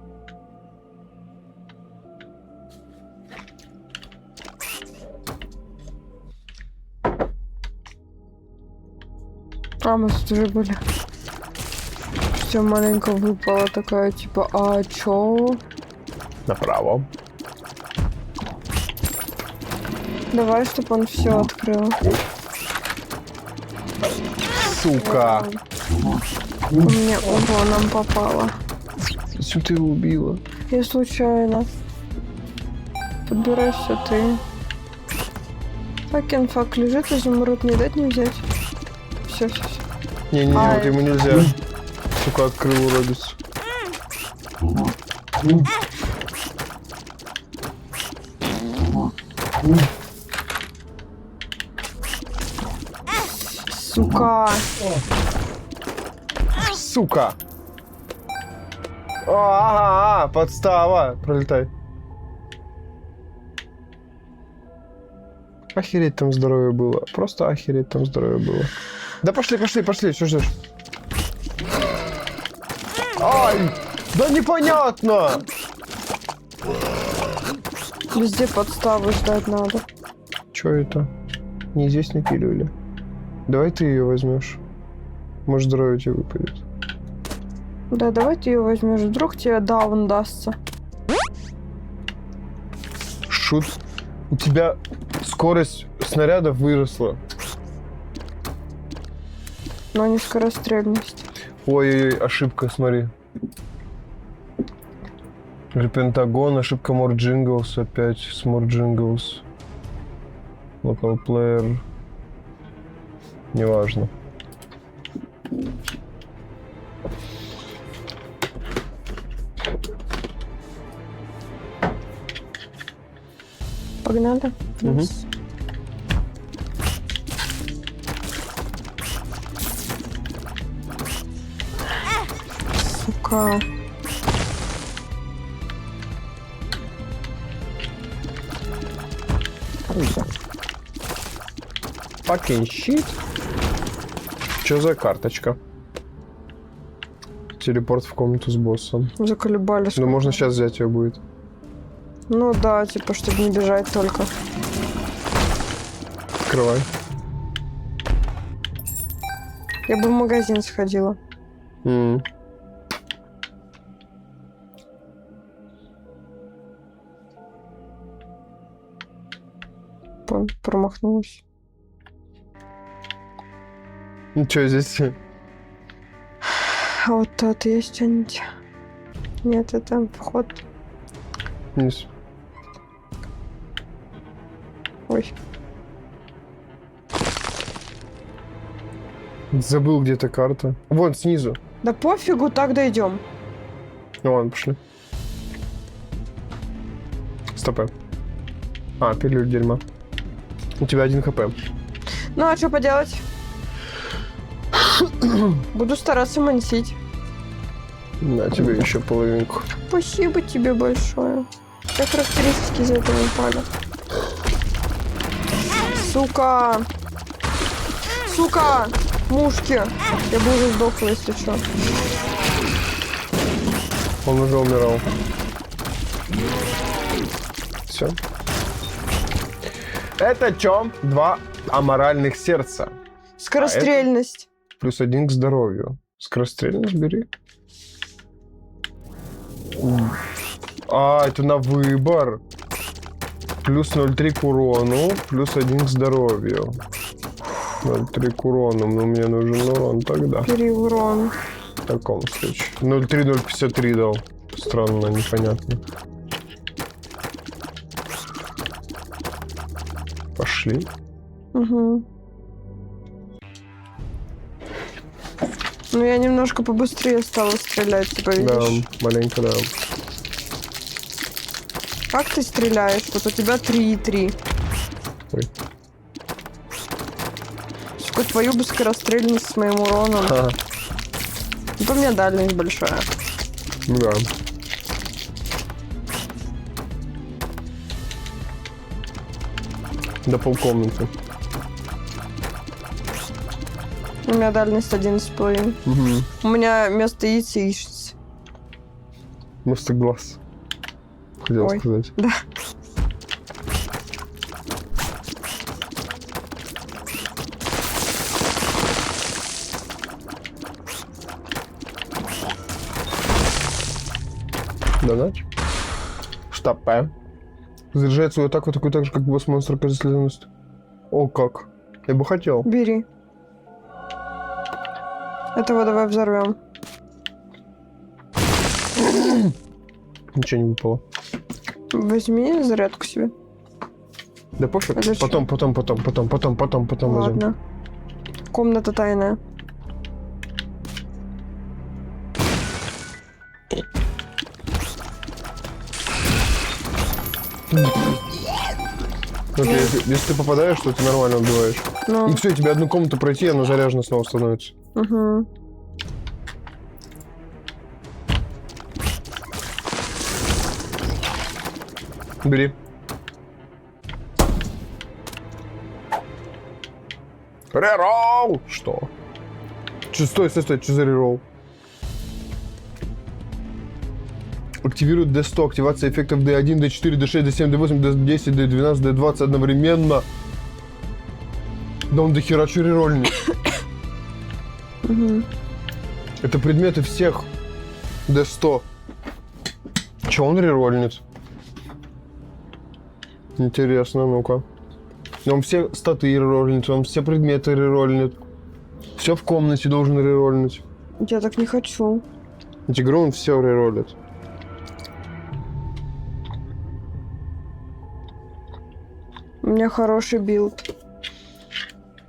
А, мы тут уже были. Все маленько выпало, такая, типа, а чё? Направо. Давай, чтобы он все открыл. Сука. У меня оба нам попало. Зачем ты его убила? Я случайно. Подбирай все ты. Факен фак лежит, изумруд не дать не взять. Все. Не-не-не, Ай. вот ему нельзя. Сука, открыл уродец. Сука. Сука. Ага, подстава. Пролетай. Охереть там здоровье было. Просто охереть там здоровье было. Да пошли, что ждешь? Ай! Да непонятно! Везде подставы ждать надо. Чё это? Не здесь напиливали. Давай ты ее возьмешь. Может, здоровье тебе выпадет. Да, давай ты ее возьмешь. Вдруг тебе даун дастся. Шут. У тебя скорость снарядов выросла. Но не скорострельность. Ой-ой-ой, ошибка, смотри. Пентагон, ошибка More Jingles, опять с More Jingles. Local player. Неважно. Погнали. Мгм. Сука. Fucking shit. Что за карточка? Телепорт в комнату с боссом. Заколебали. Ну, сколько. можно сейчас взять ее будет. Ну да, типа, чтобы не бежать только. Открывай. Я бы в магазин сходила. М. Промахнулась. Ну что здесь? А вот тут есть что-нибудь? Нет, это вход. Вниз. Ой. Забыл где-то карта. Вон, снизу. Да пофигу, так дойдем. Ну ладно, пошли. Стопэ. А, пилюль дерьма. У тебя 1 хп. Ну, а что поделать? Буду стараться мансить. На тебе еще половинку. Спасибо тебе большое. Все характеристики из этого упали. Сука! Сука! Мушки! Я бы уже сдохла, если что. Он уже умирал. Все. Это чё? 2 аморальных сердца. Скорострельность. Плюс 1 к здоровью. Скорострельность бери. А, это на выбор. Плюс 0,3 к урону, плюс 1 к здоровью. 0,3 к урону, но мне нужен урон тогда. Бери урон. В таком случае. 0,3, 0,53 дал. Странно, непонятно. Пошли. Угу. Ну, я немножко побыстрее стала стрелять, типа, Да, видишь? маленько, да. Как ты стреляешь? Вот у тебя 3,3. Ой. Сука, твою бы скорострельность с моим уроном. Ха, Ну, у меня дальность большая. ну да. До полкомнаты. У меня дальность 11,5. Угу. У меня вместо яиц яичница. Вместо глаз. Хотел Ой. сказать. Да. Донат. Штаб П. Заряжает свою атаку такой так же, как босс монстр, кажется, следовательность. О, как. Я бы хотел. Бери. Этого давай взорвем. Ничего не выпало. Возьми зарядку себе. Да пофиг. А зачем? Потом возьмем. Ладно. Комната тайная. Окей, если ты попадаешь, то ты нормально убиваешь. Ну, И все, тебе одну комнату пройти, и она заряжена снова становится. угу. Бери. Реролл! Что? Стой, что за реролл? Активирует D100, активация эффектов D1, D4, D6, D7, D8, D10, D12, D20 одновременно. Да он дохера чё рерольнет. Угу. Это предметы всех D100. Чё он рерольнет? Интересно, ну-ка. Он все статы рерольнет, он все предметы рерольнет. Все в комнате должен рерольнуть. Я так не хочу. Эти игры он все реролит. У меня хороший билд.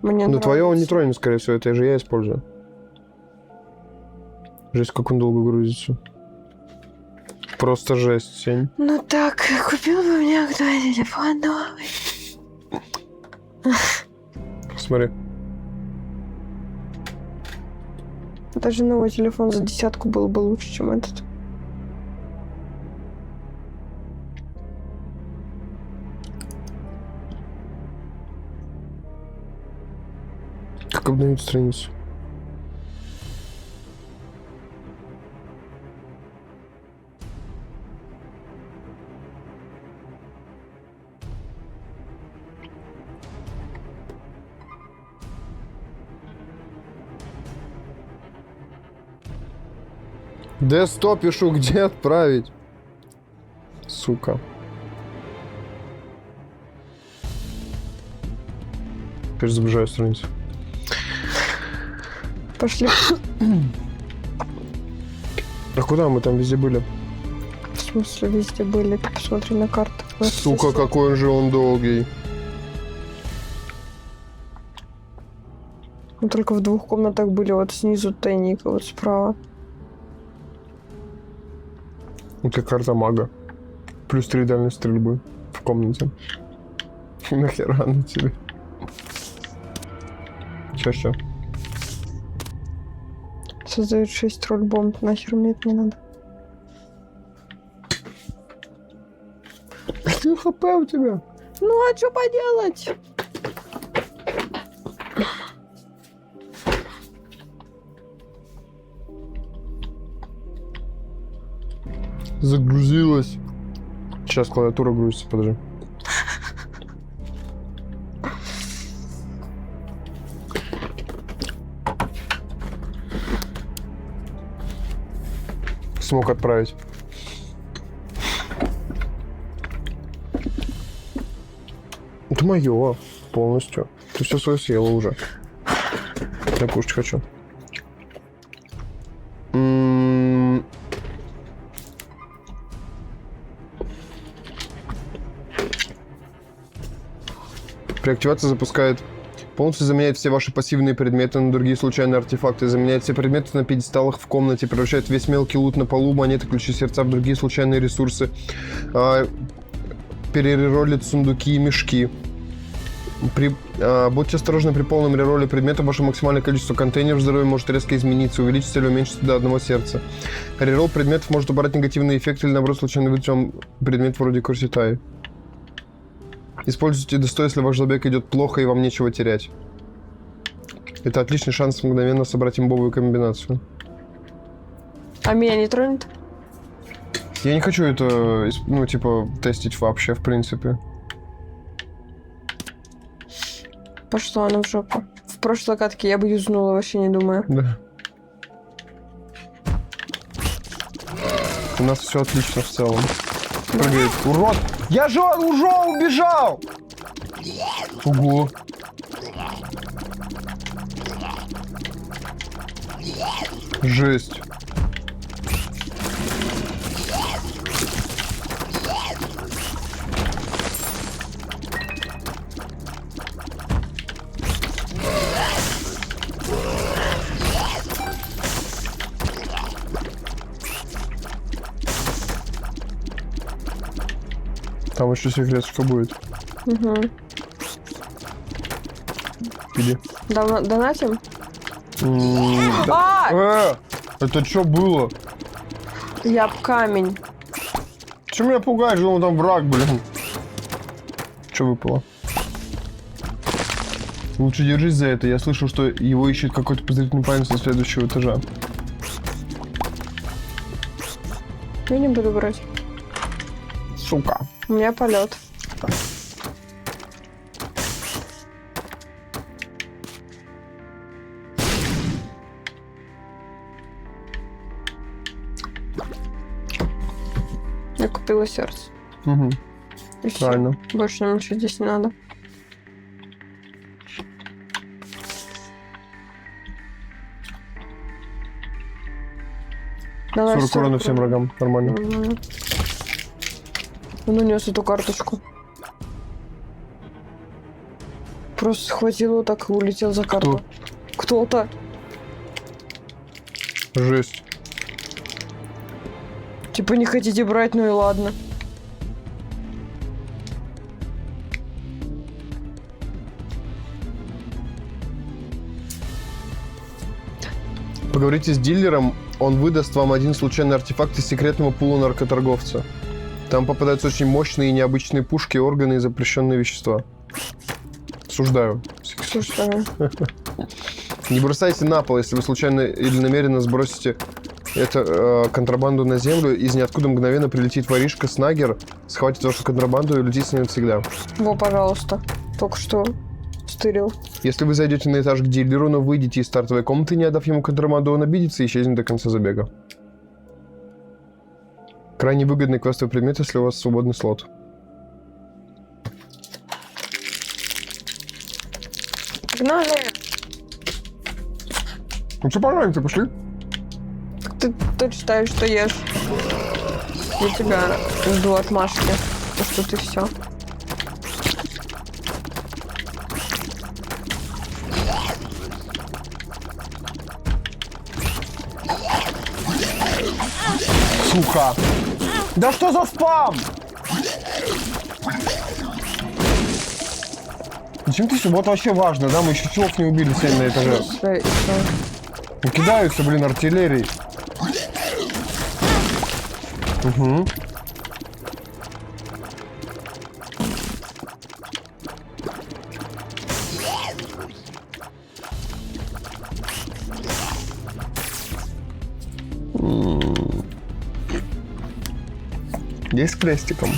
Мне Но твое он не нравится. тронет, скорее всего, это же я использую. Жесть, как он долго грузится. Просто жесть, Сень. Ну так, купил бы мне кто телефон новый. Смотри. Даже новый телефон за 10 был бы лучше, чем этот. Как обновить страницу? D100 пишу, где отправить? Сука. Перезагружаю страницу. Пошли. А куда мы там везде были? В смысле, везде были. Ты посмотри на карту. Сука, какой же он долгий. Мы только в 2 комнатах были. Вот снизу тайник, а вот справа. Это карта мага. Плюс 3 дальность стрельбы в комнате. Нахера она тебе? Чё? Создают 6 роль-бомб. Нахер мне это не надо. Что хп у тебя? Ну а что поделать? Загрузилась. Сейчас клавиатура грузится, подожди. Смог отправить. Это мое полностью. Ты все свое съела уже. Я кушать хочу. При активации запускает... Полностью заменяет все ваши пассивные предметы на другие случайные артефакты. Заменяет все предметы на пьедесталах в комнате. Превращает весь мелкий лут на полу, монеты, ключи, сердца в другие случайные ресурсы. Переролит сундуки и мешки. Будьте осторожны при полном рероле предметов. Ваше максимальное количество контейнеров здоровья может резко измениться, увеличиться или уменьшиться до 1 сердца. Рерол предметов может убрать негативный эффект или, наоборот, случайно выдать вам предмет вроде Курситай. Используйте D100, если ваш забег идет плохо и вам нечего терять. Это отличный шанс мгновенно собрать имбовую комбинацию. А меня не тронет? Я не хочу это, ну, типа, тестить вообще, в принципе. Пошла она в жопу. В прошлой катке я бы юзнула, вообще не думая. Да. У нас все отлично в целом. Прыгает. Урод! Я же уже убежал! Ого. Жесть. Там еще секреточка будет. Угу. Иди. Донатим? Это что было? Я б камень. Чем меня пугаешь? Думал, там враг, блин. Что выпало? Лучше держись за это. Я слышал, что его ищет какой-то подозрительный парень со следующего этажа. Я не буду брать. Сука. У меня полет. Я купила сердце. Угу. И всё. Правильно. Больше нам ничего здесь не надо. Давай 40 урона всем врагам. Нормально. Он унес эту карточку. Просто схватил его так и улетел за карту. Кто-то. Жесть. Типа не хотите брать, ну и ладно. Поговорите с дилером, он выдаст вам один случайный артефакт из секретного пула наркоторговца. Там попадаются очень мощные и необычные пушки, органы и запрещенные вещества. Осуждаю. Слушай, Не бросайте на пол, если вы случайно или намеренно сбросите эту контрабанду на землю, из ниоткуда мгновенно прилетит воришка, снайгер, схватит вашу контрабанду и улетит с ней навсегда. во, пожалуйста. Только что стырил. Если вы зайдете на этаж к дилеру, но выйдете из стартовой комнаты, не отдав ему контрабанду, он обидится и исчезнет до конца забега. Крайне выгодный квестовый предмет, если у вас свободный слот. Погнали! Ну что, пожалуйста, пошли? Ты считаешь, что ешь? Я тебя жду отмашки. Ну что ты все. Сука! Да что за спам? Зачем ты все? Вот вообще важно, да? Мы еще чуваков не убили сегодня на этаже. Ну, кидаются, блин, артиллерией. Угу. Есть с крестиком.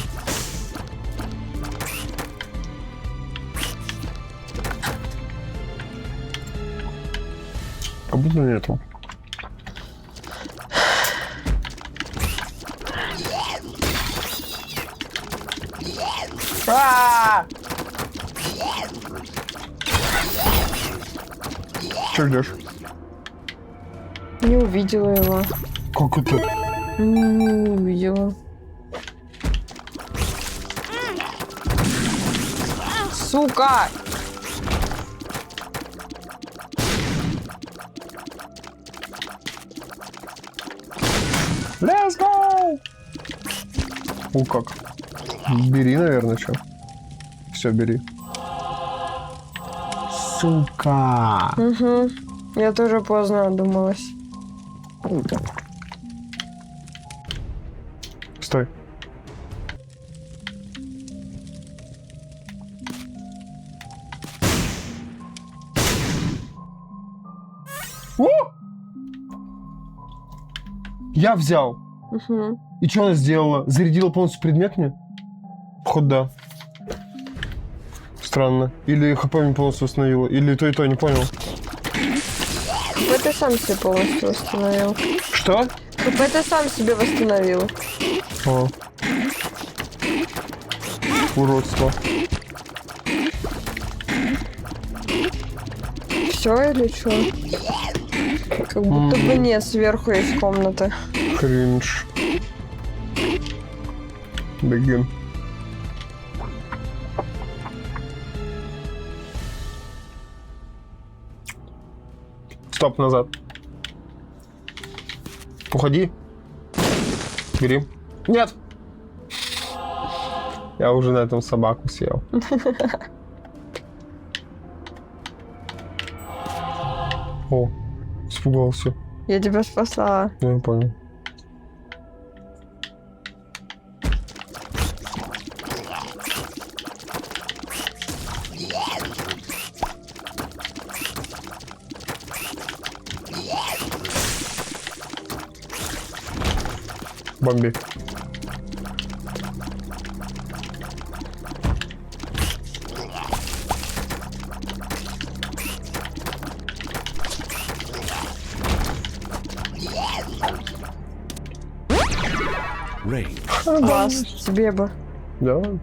Как будто нету. Че ждешь? Не увидела его. Как это? Не увидела. Сука! Let's go! О, как. Бери, наверное, что. Все, бери. Сука! Угу. Я тоже поздно одумалась. Стой. О! Я взял. Угу. И что она сделала? Зарядила полностью предмет мне? Походу, да. Странно. Или хп мне полностью восстановила. Или то и то, не понял. Ты сам себе полностью восстановил. Что? ХП ты сам себе восстановил. О. Уродство. Все или что? Как будто бы нет, сверху есть комната. Кринж. Бегин. Стоп, назад. Уходи. Бери. Нет! Я уже на этом собаку съел. О, испугался. Я тебя спасла. Ну, я понял. Бомби. Rain. Бас, тебе бы. Давай.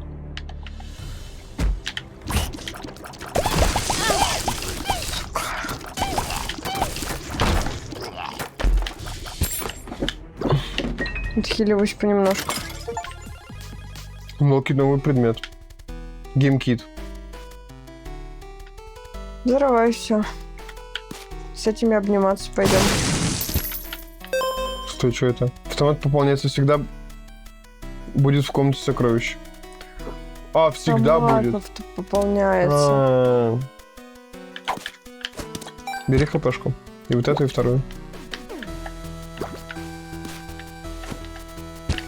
Отхиливаюсь понемножку. Локи новый предмет. Геймкит. Взрывай все. С этими обниматься пойдем. Стой, что это? Автомат пополняется всегда. Будет в комнате сокровищ. А, всегда Автомат будет. пополняется. А. Бери хпшку. И вот эту, и вторую.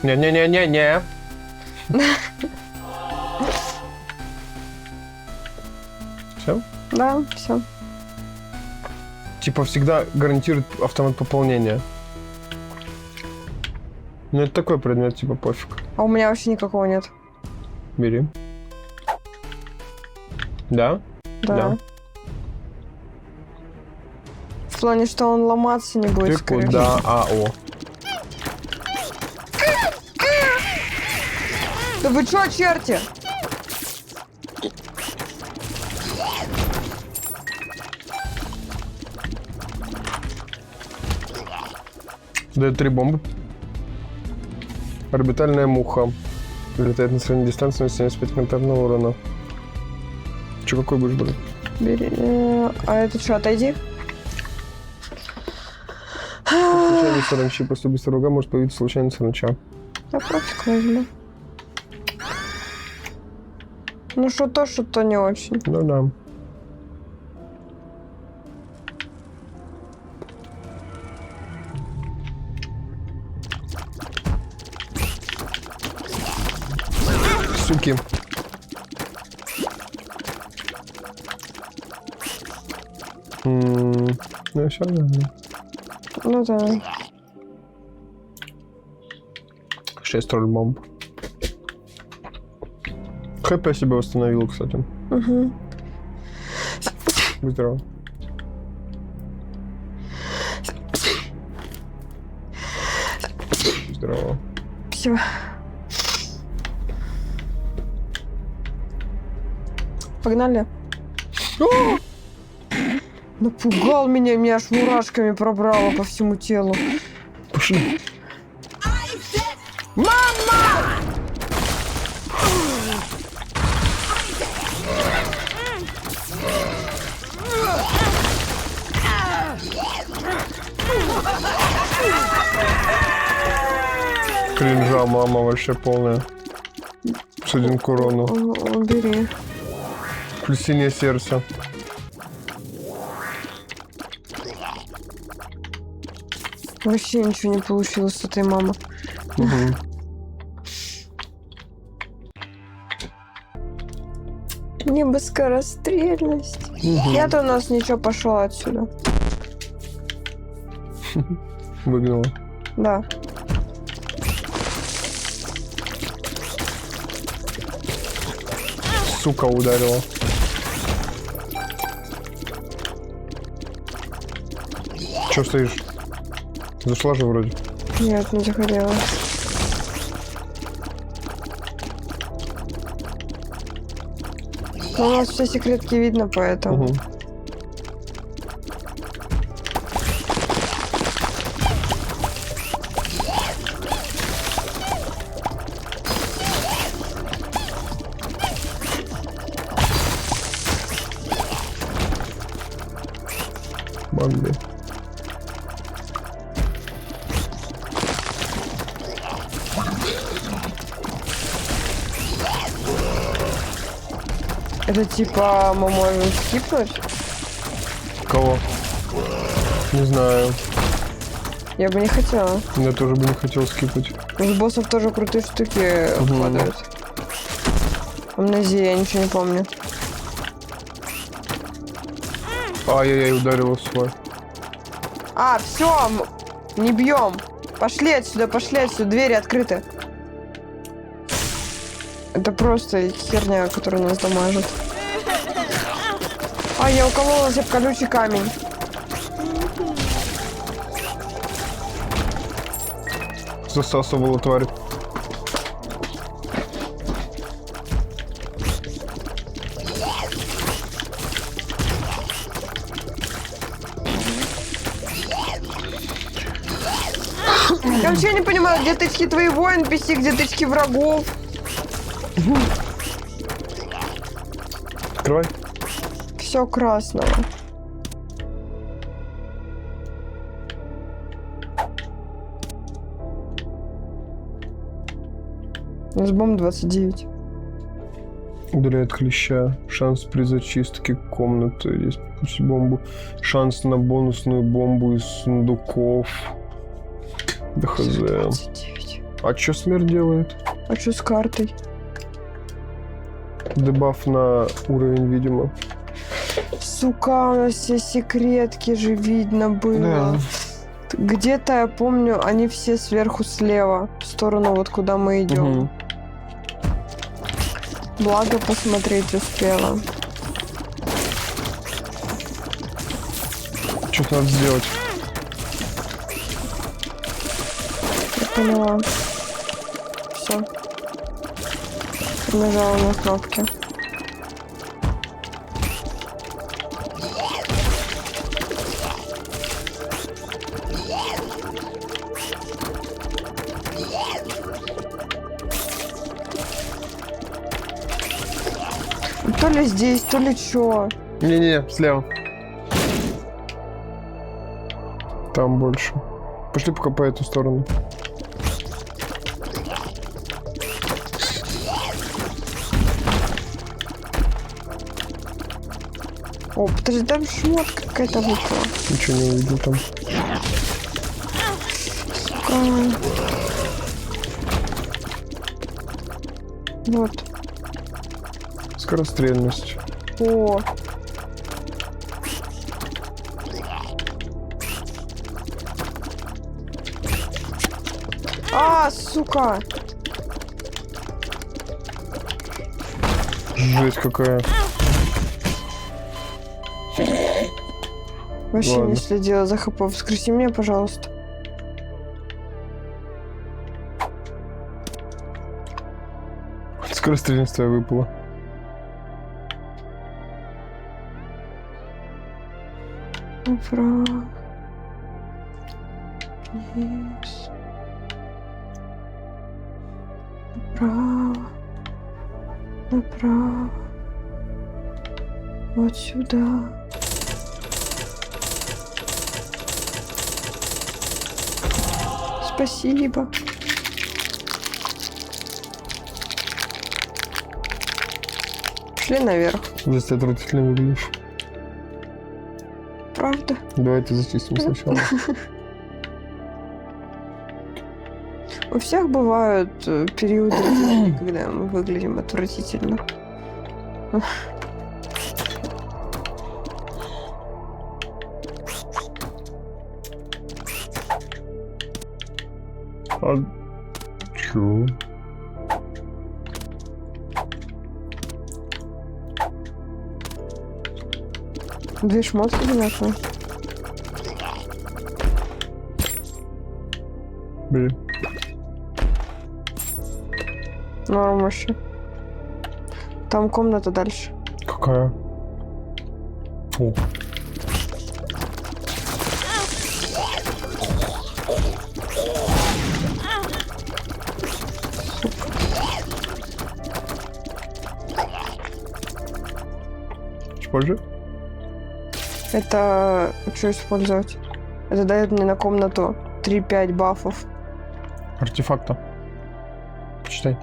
Не-не-не-не-не. Все? Да, все. Типа всегда гарантирует автомат пополнения. Ну это такой предмет, типа пофиг. А у меня вообще никакого нет. Бери. Да? Да. Да. В плане, что он ломаться не будет, Ты скорее куда? всего. А-о. Да вы чё, черти? Дает 3 бомбы. Орбитальная муха. Летает на средней дистанции на 75 контактного урона. Че, какой будешь брать? Бери. А это что, отойди? Случайный саранчи. После быстрого врага может появиться случайный саранча. Я против возьму. Ну что-то не очень. Ну да. Суки. Ну, все равно. Ну да. 6 тролль бомб. ХП себе восстановил, кстати. Угу. Будь здоров. Здорово. Все. Погнали. Напугал меня аж мурашками пробрало по всему телу. Пошли. Кринжа, мама вообще полная. С 1 к урону. Убери. Плюс синее сердце. Вообще ничего не получилось с этой мамой. Угу. Мне бы скорострельность. Я-то у нас ничего, пошел отсюда. Выгнала. Да. Сука, ударила. Че стоишь? Зашла же вроде. Нет, не заходила. Но у нас все секретки видно, поэтому. Угу. Бомби. Это типа мы можем скипнуть? Кого? Не знаю. Я бы не хотела. Я тоже бы не хотел скипать. С боссов тоже крутые штуки падают. Амнезия, я ничего не помню. Ай-яй-яй, ударила в свой. А, все, не бьем. Пошли отсюда, двери открыты. Это просто херня, которая нас дамажит. А, я укололась об колючий камень. Засасывала тварь. Я вообще не понимаю, где тычки твоего NPC, где тычки врагов. Открывай. Все красного. У нас бомб 29. Удаляет клеща. Шанс при зачистке комнаты. Здесь пусть бомбу. Шанс на бонусную бомбу из сундуков. Да хз. 29. А чё смерть делает? А что с картой? Дебаф на уровень, видимо. Сука, у нас все секретки же видно было. Где-то, я помню, они все сверху слева, в сторону вот куда мы идем. Угу. Благо посмотреть успела. Что-то надо сделать. Я поняла. Все. Нажала на кнопки. То ли здесь, то ли чё. Не-не, слева. Там больше. Пошли пока по эту сторону. О, подожди, там шмотка какая-то выпала. Ничего не увидел там. Вот. Скорострельность. О. А, сука. Жесть какая. Вообще Ладно. не следила за ХП. Воскреси меня, пожалуйста. Скорострельность твоя выпала. Направо. Вниз. Направо. Направо. Вот сюда. Спасибо. Шли наверх. Здесь ты отвратительно выглядишь. Правда? Давайте зачистим сначала. У всех бывают периоды жизни, когда мы выглядим отвратительно. А чё? Две шмотки, понятно. Блин. Норм вообще. Там комната дальше. Какая? О. Позже? Это что использовать? Это дает мне на комнату 3-5 бафов. Артефакта. Почитай.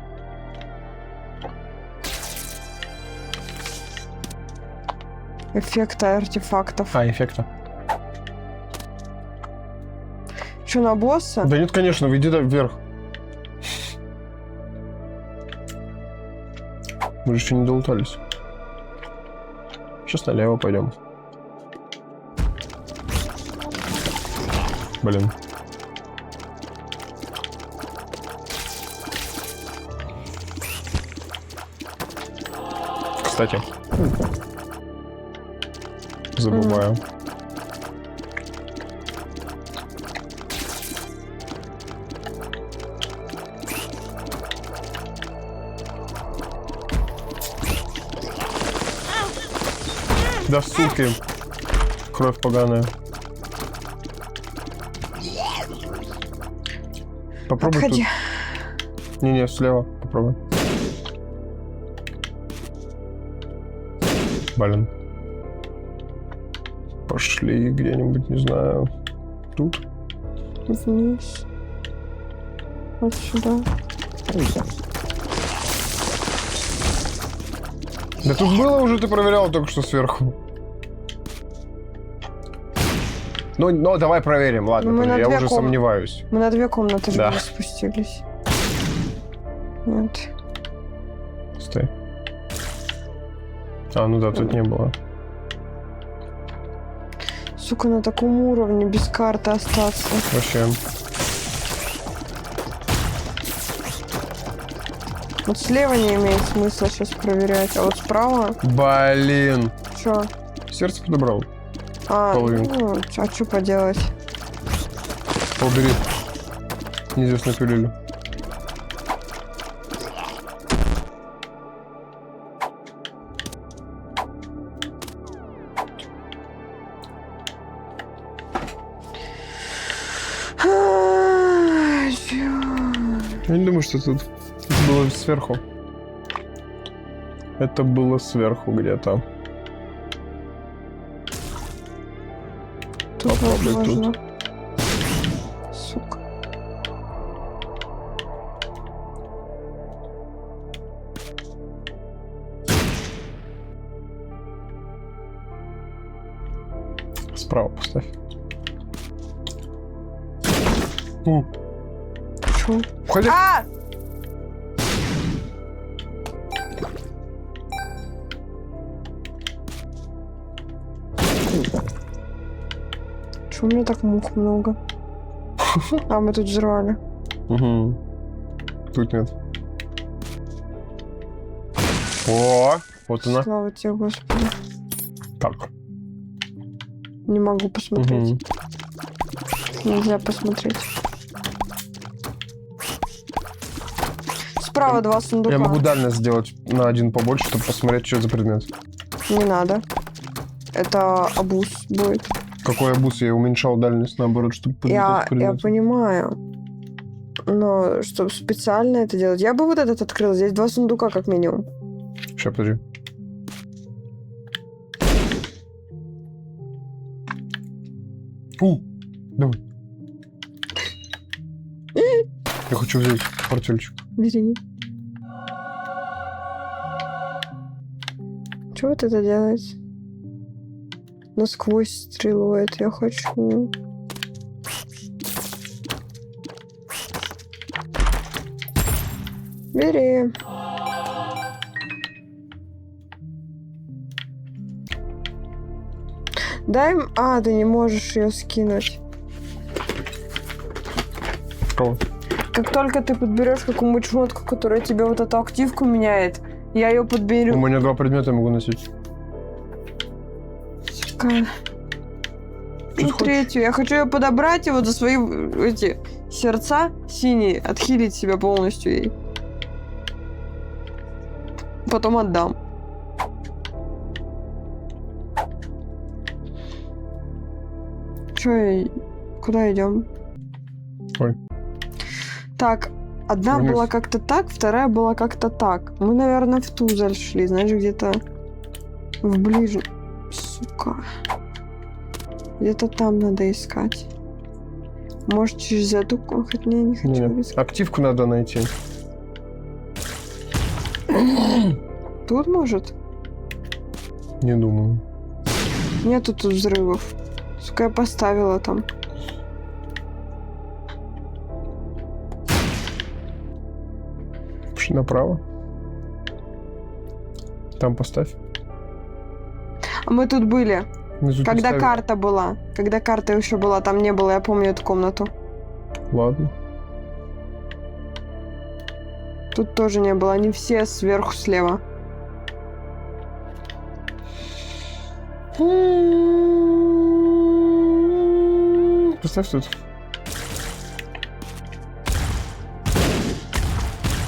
Эффекта артефактов. А, эффекта. Что, на босса? Да нет, конечно, иди вверх. Мы же еще не долутались. Сейчас налево пойдем. Блин. Кстати. Забываю. Да суки. Кровь поганая. Попробуй Отходи. тут. Не-не, слева. Попробуй. Блин. Пошли где-нибудь, не знаю. Тут? Вниз. Вот сюда. Да тут было уже, ты проверял только что сверху. Ну, давай проверим, ладно, Мы подожди, на я две уже сомневаюсь. Мы на 2 комнаты же Да. не спустились. Нет. Стой. А, ну да, тут не было. Сука, на таком уровне без карты остаться. Вообще. Вот слева не имеет смысла сейчас проверять, а вот справа... Блин. Чё? Сердце подобрал. А, Половинку. ну, а что поделать? Убери. Неизвестную пилюлю. Я не думаю, что тут это было сверху. Это было сверху где-то. Тут Попробуй возможно. Сука. Справа поставь. Чё? Уходи. А! Чё у меня так мух много? А, мы тут взорвали. Угу. Тут нет. О, вот она. Слава тебе, Господи. Так. Не могу посмотреть. Мгм. Нельзя посмотреть. Справа 2 сундука. Я могу дальность сделать на 1 побольше, чтобы посмотреть, что это за предмет. Не надо. Это обуз будет. Какой обуз? Я уменьшал дальность, наоборот, чтобы Я подлететь к предмету. понимаю. Но чтобы специально это делать. Я бы вот этот открыл. Здесь 2 сундука как минимум. Сейчас, подожди. Давай. Я хочу взять портфельчик. Бери. Что вот это делает? Насквозь стрелует. Я хочу. Бери. Дай... А, ты не можешь ее скинуть. Кого? Как только ты подберешь какую-нибудь шмотку, которая тебе вот эту активку меняет, я ее подберу. У меня 2 предмета я могу носить. Какая? Что ты Ну, хочешь? третью. Я хочу ее подобрать и вот за свои эти сердца синие, отхилить себя полностью ей. Потом отдам. Чё, куда идем? Ой. Так, одна Вниз. была как-то так, вторая была как-то так. Мы, наверное, в Тузаль шли, знаешь, где-то в ближе. Сука. Где-то там надо искать. Может, через эту... Хоть не хочу Не, искать. активку надо найти. Тут, может? Не думаю. Нету тут взрывов. Сука, я поставила там. Пошли направо. Там поставь. А мы тут были. Внизу Когда поставь. карта была. Когда карта еще была, там не было, я помню эту комнату. Ладно. Тут тоже не было, они все сверху слева. Поставь тут.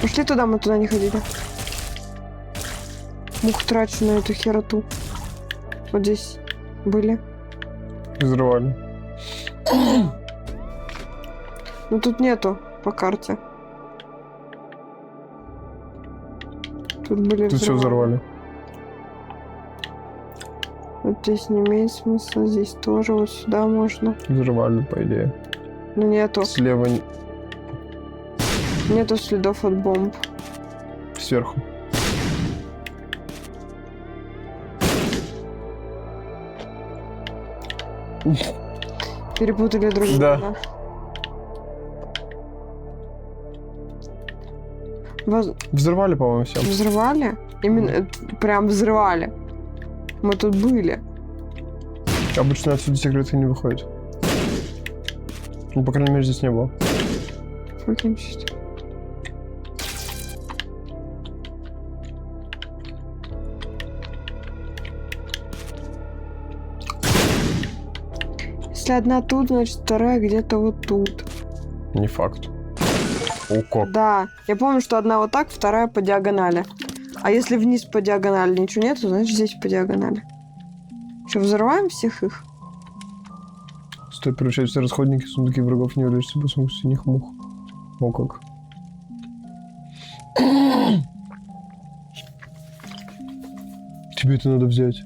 Пошли туда, мы туда не ходили. Мух трачу на эту хероту. Вот здесь были. Взрывали. Но тут нету по карте. Тут были Тут все взорвали. Вот здесь не имеет смысла, здесь тоже, вот сюда можно. Взрывали, по идее. Но нету. Слева, Нету следов от бомб. сверху. Перепутали друг Да. друга. Воз- Взрывали, по-моему, все. Взрывали? Именно прям взрывали. Мы тут были. Обычно отсюда секреты не выходят. Ну, по крайней мере, здесь не было. Каким чувством? Если одна тут, значит вторая где-то вот тут. Не факт. О, как. Да, я помню, что одна вот так, вторая по диагонали. А если вниз по диагонали ничего нету, значит здесь по диагонали. Что, взрываем всех их? Стоит превращать все расходники, сундуки врагов, не увлечься босом синих мух. О, как. Тебе это надо взять.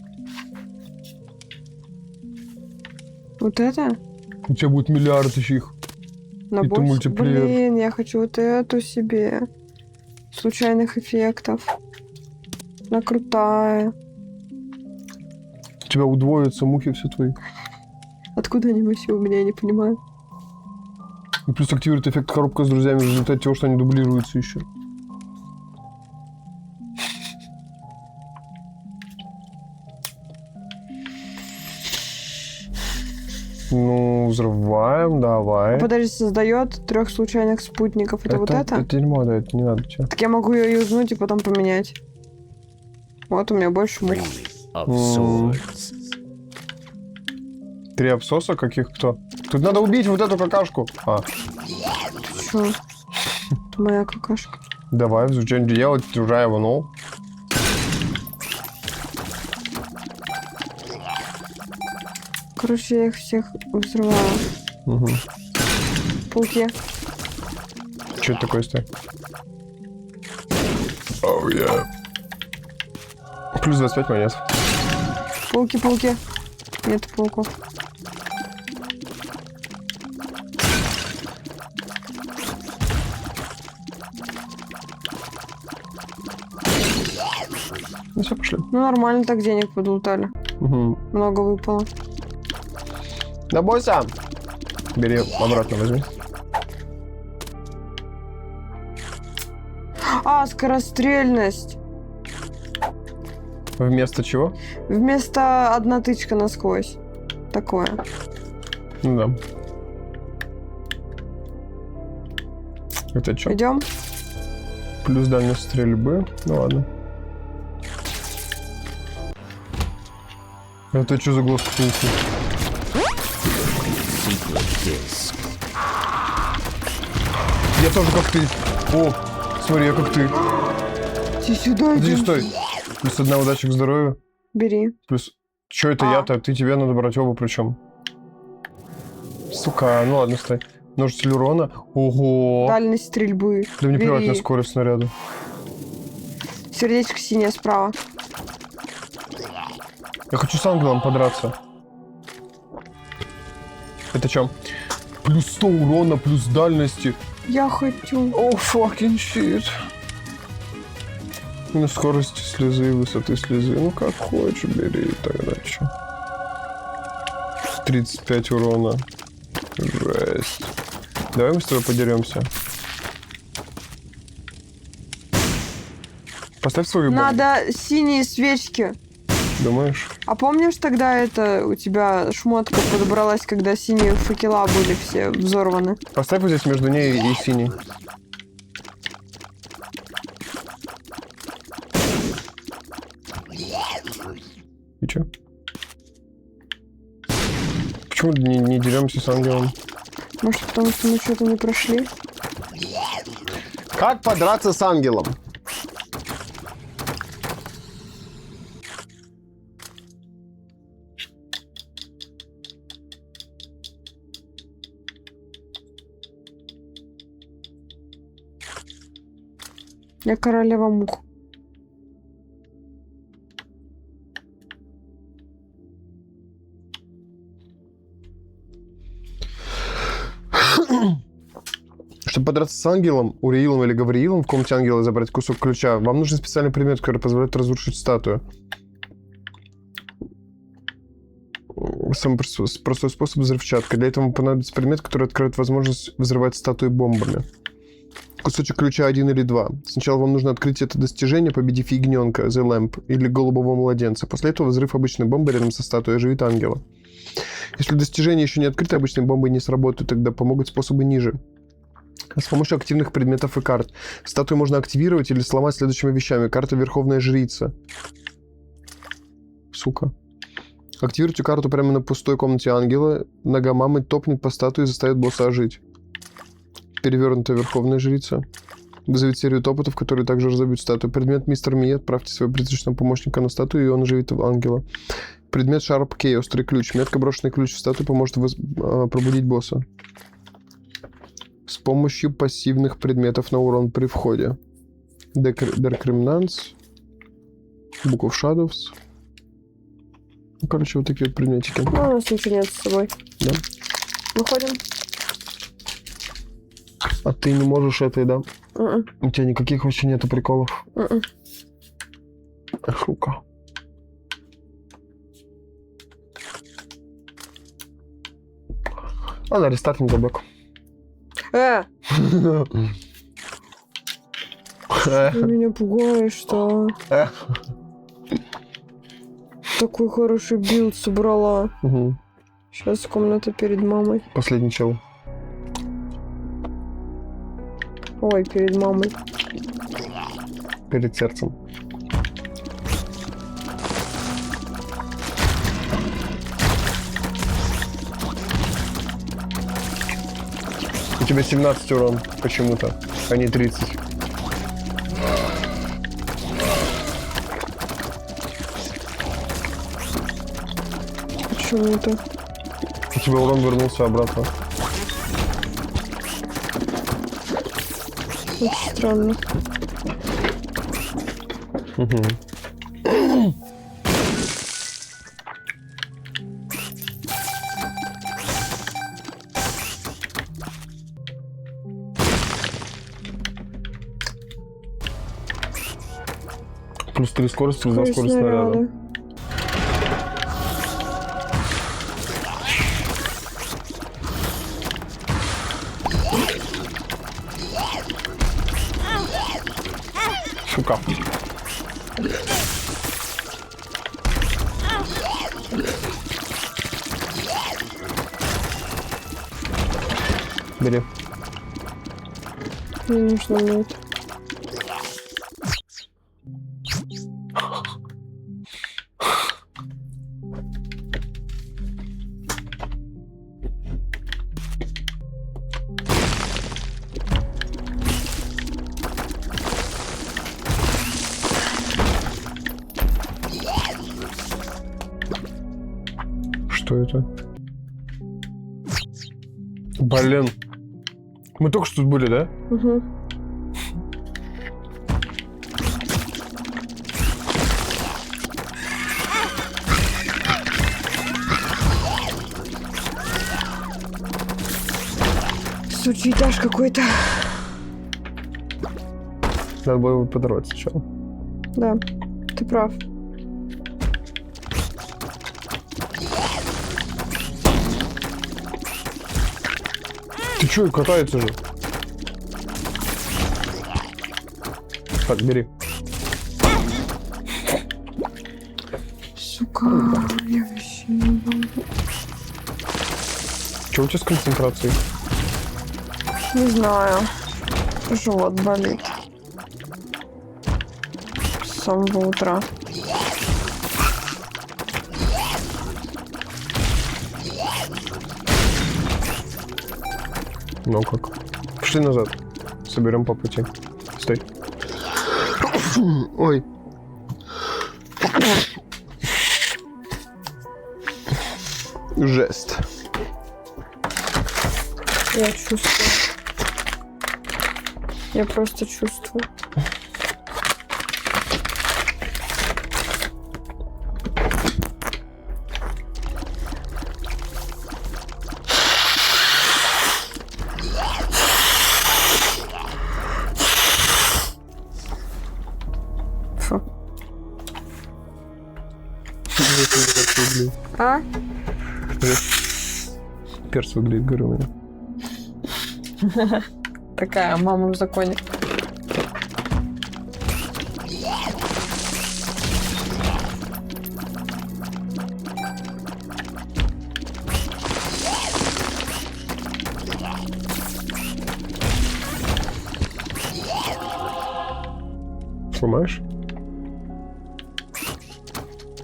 Вот это? У тебя будет миллиард их. На Это больше? мультиплеер. Блин, я хочу вот эту себе. Случайных эффектов. Она крутая. У тебя удвоятся мухи все твои. Откуда они вообще у меня, я не понимаю. И плюс активирует эффект коробка с друзьями в результате того, что они дублируются еще. Ну, взрываем, давай. Подожди, создает 3 случайных спутников. Это вот это? Это дерьмо, да, это не надо, чё. Так я могу ее юзнуть и потом поменять. Вот у меня больше мух. Of swords. 3 абсоса каких кто? Тут надо убить вот эту какашку. А, Чё? Это моя какашка. давай, что делать, уже его, ну. Короче, я их всех взрываю. Угу. Пауки. Что это такое стоит? Оу, я. Плюс 25 монет. Пауки, пауки. Нет пауков. Ну все, пошли. Ну, нормально так денег подлутали. Угу. Много выпало. Да бойся! Бери, обратно возьми. А, скорострельность. Вместо чего? Вместо одна тычка насквозь. Такое. Ну да. Это что? Идем? Плюс дальность стрельбы. Ну ладно. Это что за глаз птицы? Secret disc. Я тоже как ты. О, смотри, я как ты. Иди сюда, Подожди, иди. стой. Плюс 1 удача к здоровью. Бери. Плюс... Чё это я-то? Ты тебе надо брать оба причем. Сука, ну ладно, стой. Множитель урона. Ого. Дальность стрельбы. Да мне плевать Бери. на скорость снаряда. Сердечко синее справа. Я хочу с ангелом подраться. Это чё? Плюс 100 урона, плюс дальности. Я хочу. О, fucking shit. Минус скорости слезы, высоты слезы. Ну, как хочешь, бери тогда, чё. 35 урона. Жесть. Давай мы с тобой подеремся. Поставь свою бомбу. Надо синие свечки. Думаешь? А помнишь тогда это у тебя шмотка подобралась, когда синие факела были все взорваны? Поставь вот здесь между ней и синей. И чё? Почему не деремся с ангелом? Может, потому что мы что-то не прошли? Как подраться с ангелом? Я королева мух. Чтобы подраться с ангелом, Уриилом или Гавриилом в комнате ангела и забрать кусок ключа, вам нужен специальный предмет, который позволяет разрушить статую. Самый простой способ — взрывчатка. Для этого вам понадобится предмет, который откроет возможность взрывать статуи бомбами. Кусочек ключа 1 или 2. Сначала вам нужно открыть это достижение, победив ягненка, The Lamp, или голубого младенца. После этого взрыв обычной бомбы рядом со статуей оживит ангела. Если достижение еще не открыто, обычные бомбы не сработают, тогда помогут способы ниже. С помощью активных предметов и карт. Статую можно активировать или сломать следующими вещами. Карта Верховная Жрица. Сука. Активируйте карту прямо на пустой комнате ангела. Нога мамы топнет по статуе и заставит босса ожить. Перевернутая Верховная Жрица. Вызовет серию топотов, которые также разобьют статую. Предмет Мистер Ми. Отправьте своего призрачного помощника на статую, и он оживит ангела. Предмет Sharp Key. Острый ключ. Метко брошенный ключ в статую поможет пробудить босса. С помощью пассивных предметов на урон при входе. Dark Remnants. Book of Shadows. Ну, короче, вот такие вот предметики. Ну, у нас ничего нет с собой. Да. Выходим. А ты не можешь этой, да? Мгм. У тебя никаких вообще нету приколов. Мгм. Сука. Ладно, рестартим забег. Ты меня пугаешь, что такой хороший билд собрала. Угу. Сейчас комната перед мамой. Последний чел. Ой, перед мамой. Перед сердцем. У тебя 17 урон почему-то, а не 30. Почему это? У тебя урон вернулся обратно. Очень странно. Угу. Плюс 3 скорость, плюс 2 скорость снаряда. Сука. Бери. Не нужно мне это. Что это? Блин. Мы только что тут были, да? Угу. Сучий этаж какой-то. Надо было его подорвать сначала. Да, ты прав. Ты чё, катается же? Так, бери. Сука, я вообще не могу. Чё у тебя с концентрацией? Не знаю. Живот болит. С самого утра. Ну как? Пошли назад. Соберем по пути. Стой. Ой. Жесть. Я чувствую. Я просто чувствую. Фу. А? Перс выглядит, говорю, у меня. Такая мама в законе. Сломаешь?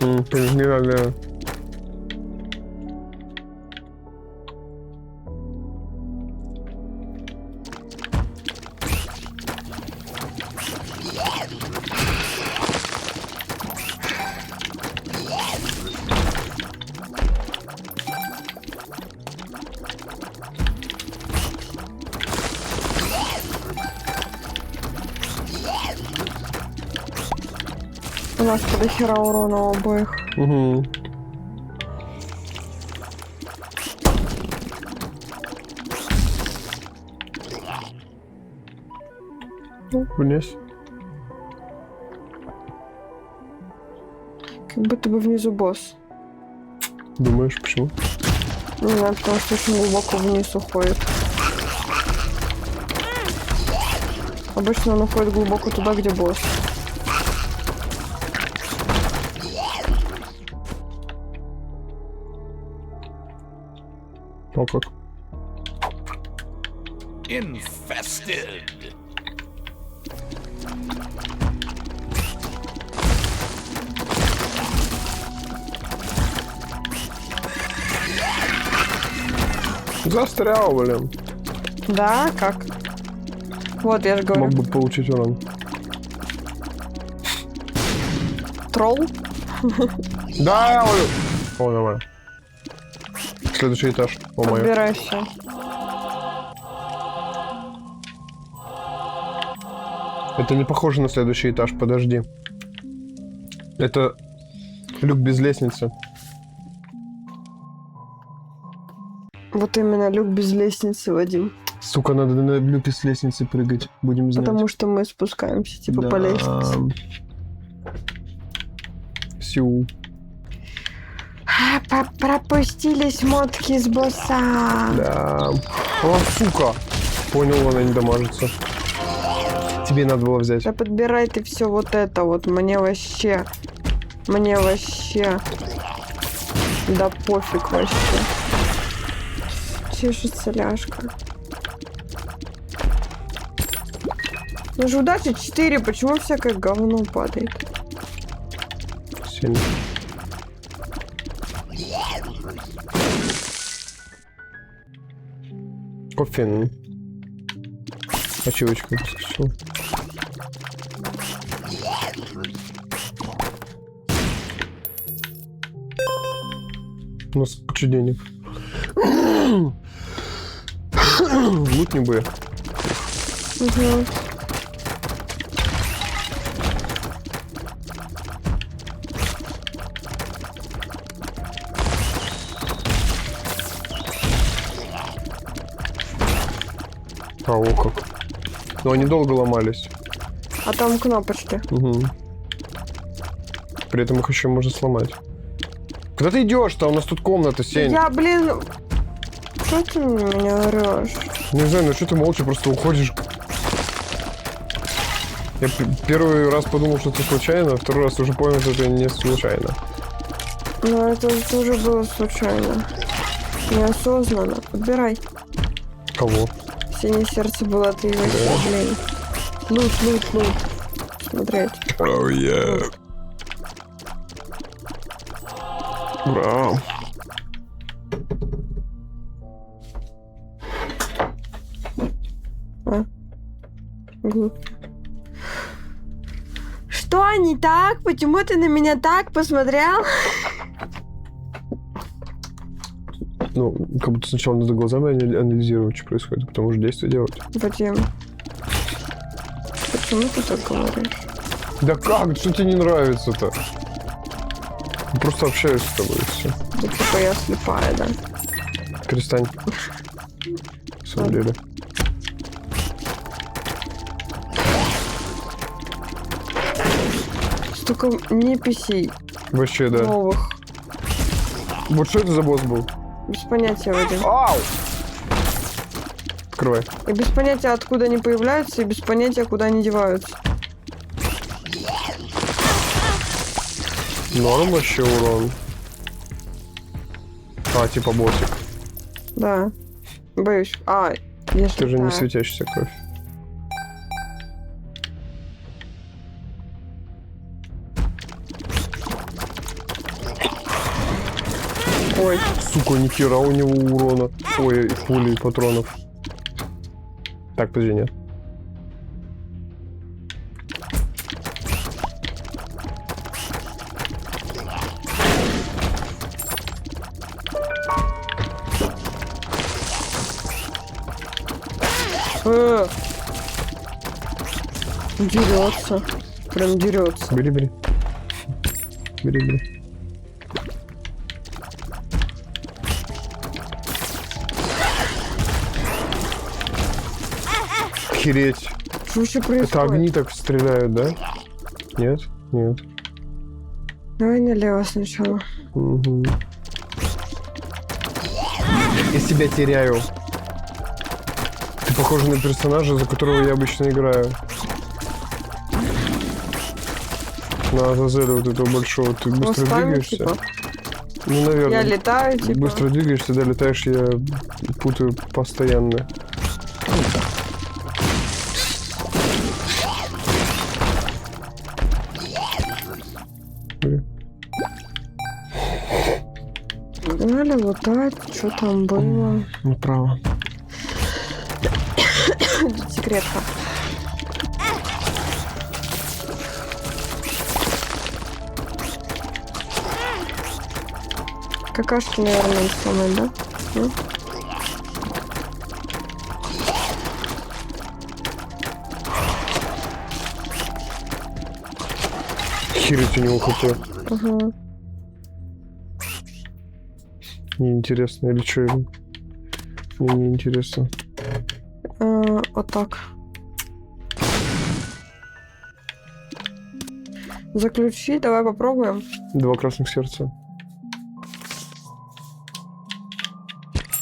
Не надо. У нас до хера урона у обоих. Угу. Вниз. Как будто бы внизу босс. Думаешь, почему? Не знаю, потому что очень глубоко вниз уходит. Обычно он уходит глубоко туда, где босс. О, как? Infested. Застрял, блин. Да, как? Вот, я же говорю. Мог бы получить урон. Тролл? Да, о, нормально. Следующий этаж. О, моё. Подбирай все. Это не похоже на следующий этаж, подожди. Это люк без лестницы. Вот именно, люк без лестницы, Вадим. Сука, надо на люке с лестницы прыгать. Будем знать. Потому что мы спускаемся, типа, по лестнице. Сю. Пропустили смотки с босса. Да. О, сука. Понял, она не дамажится. Тебе надо было взять. Да подбирай ты все вот это вот. Мне вообще. Да пофиг вообще. Чешется ляжка. Ну же удача 4. Почему всякое говно падает? 7. Кофе. Ачивочку подскочил. У нас куча денег. Лутни бы. Угу. А, о как. Но они долго ломались. А там кнопочки. Угу. При этом их еще можно сломать. Куда ты идешь-то? У нас тут комната, Сень. Я, блин... Что ты на меня орешь? Не знаю, ну что ты молча просто уходишь? Я первый раз подумал, что это случайно, а второй раз уже понял, что это не случайно. Ну, это тоже было случайно. Неосознанно. Подбирай. Кого? Синее сердце было, ты его блин. Лут. Смотреть. Oh, yeah. Ура. Глупо. Что не так? Почему ты на меня так посмотрел? Ну, как будто сначала надо глазами анализировать, что происходит, а потом уже действие делать. Вадим. Почему ты так говоришь? Да как? Что тебе не нравится-то? Просто общаюсь с тобой и все. Да типа я слепая, да? Перестань. На самом деле. Столько неписей Вообще, да. новых. Вот что это за босс был? Без понятия, Вадим. Ау! Открывай. И без понятия, откуда они появляются, и без понятия, куда они деваются. Норм вообще урон. А, типа ботик. Да. Боюсь. А, я Ты же не шептаю. светящаяся кровь. Ой. Сука, ни хера у него урона. Ой, пули и патронов. Так, подожди, нет. Дерется. Прям дерется. Бери. Бери. Охереть. Что вообще происходит? Это огни так стреляют, да? Нет? Нет. Давай налево сначала. Угу. Я себя теряю. Ты похожа на персонажа, за которого я обычно играю. На Азазеля вот этого большого. Ты быстро Хвостами, двигаешься? типа? Ну, наверное. Я летаю, типа. Быстро двигаешься, да, летаешь, я путаю постоянно. Надо лутать, что там было. Направо. Секретка. Какашки, наверное, сломать, да? Ну? Херить у него хп. Ага. Неинтересно, или что? Мне неинтересно. Вот так. Заключи, давай попробуем. 2 красных сердца.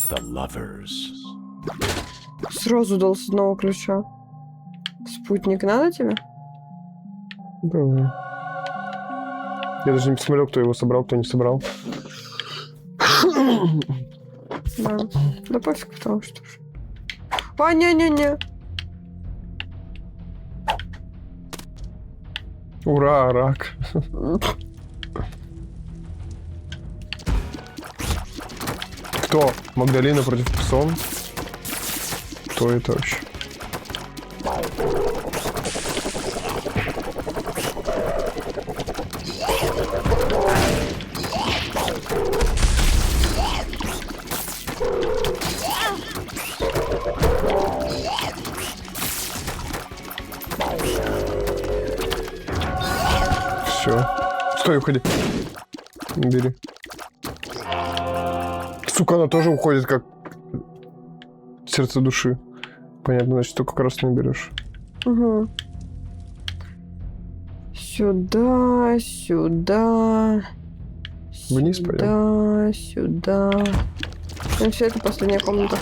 The lovers. Сразу дал с одного ключа. Спутник надо тебе? Давай. Я даже не посмотрел, кто его собрал, кто не собрал. Да. Да пофиг, потому что... А, не-не-не. Ура, рак. Кто? Магдалина против Псон? Кто это вообще? Стой, уходи. Бери. Сука, она тоже уходит, как сердце души. Понятно, значит, только красную берешь. Угу. Сюда, сюда. Вниз пойдем. Сюда. Ну все, это последняя комната.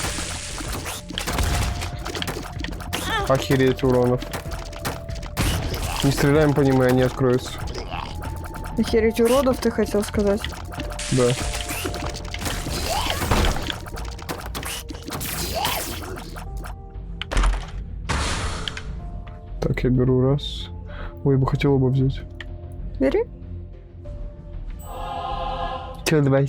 Охереть уронов. Не стреляем по ним, и они откроются. Охереть уродов, ты хотел сказать? Да. Так, я беру раз. Ой, бы хотел оба взять. Бери. Че, давай.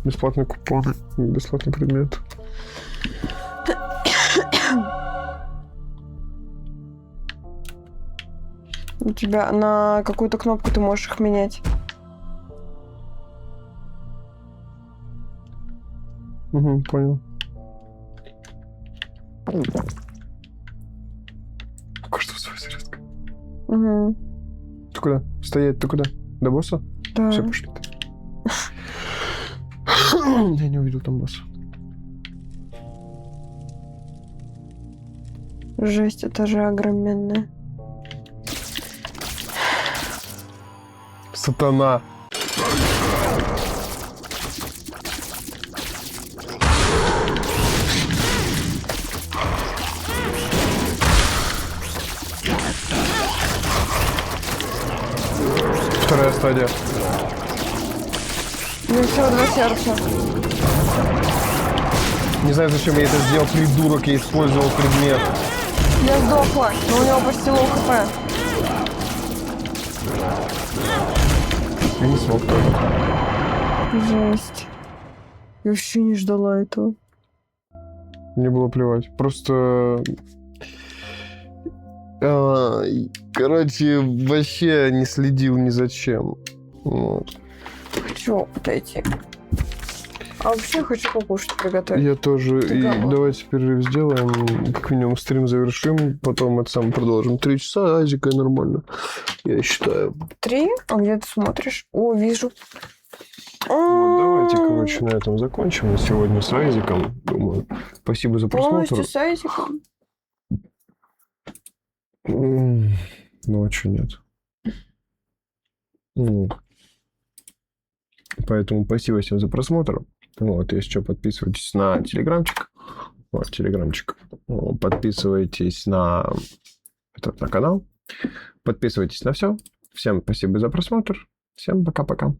Бесплатный купон. Бесплатный предмет. У тебя на какую-то кнопку ты можешь их менять. Угу, понял. Пока что свой зарядка. Угу. Ты куда? Стоять, ты куда? До босса? Да. Все, пошли. Я не увидел там босса. Жесть, это же огроменная. Сатана. Вторая стадия. У меня всего 2 сердца. Не знаю, зачем я это сделал, придурок, я использовал предмет. Я сдохла, но у него почти лоу хп. Я не смог тоже. Жесть. Я вообще не ждала этого. Мне было плевать. Просто... короче, вообще не следил ни за чем. Вот. Хочу отойти. А вообще хочу покушать приготовить. Я тоже. Ты И голодный. давайте перерыв сделаем. Как минимум стрим завершим. Потом это сам продолжим. 3 часа азика нормально. Я считаю. 3? А где ты смотришь? О, вижу. Вот, давайте, короче, на этом закончим. На сегодня с Айзиком. Думаю. Спасибо за просмотр. Полностью с Айзиком. Ну, а что нет? Поэтому спасибо всем за просмотр. Вот, если что, подписывайтесь на телеграмчик. Вот, телеграмчик. Подписывайтесь на канал. Подписывайтесь на все. Всем спасибо за просмотр. Всем пока-пока.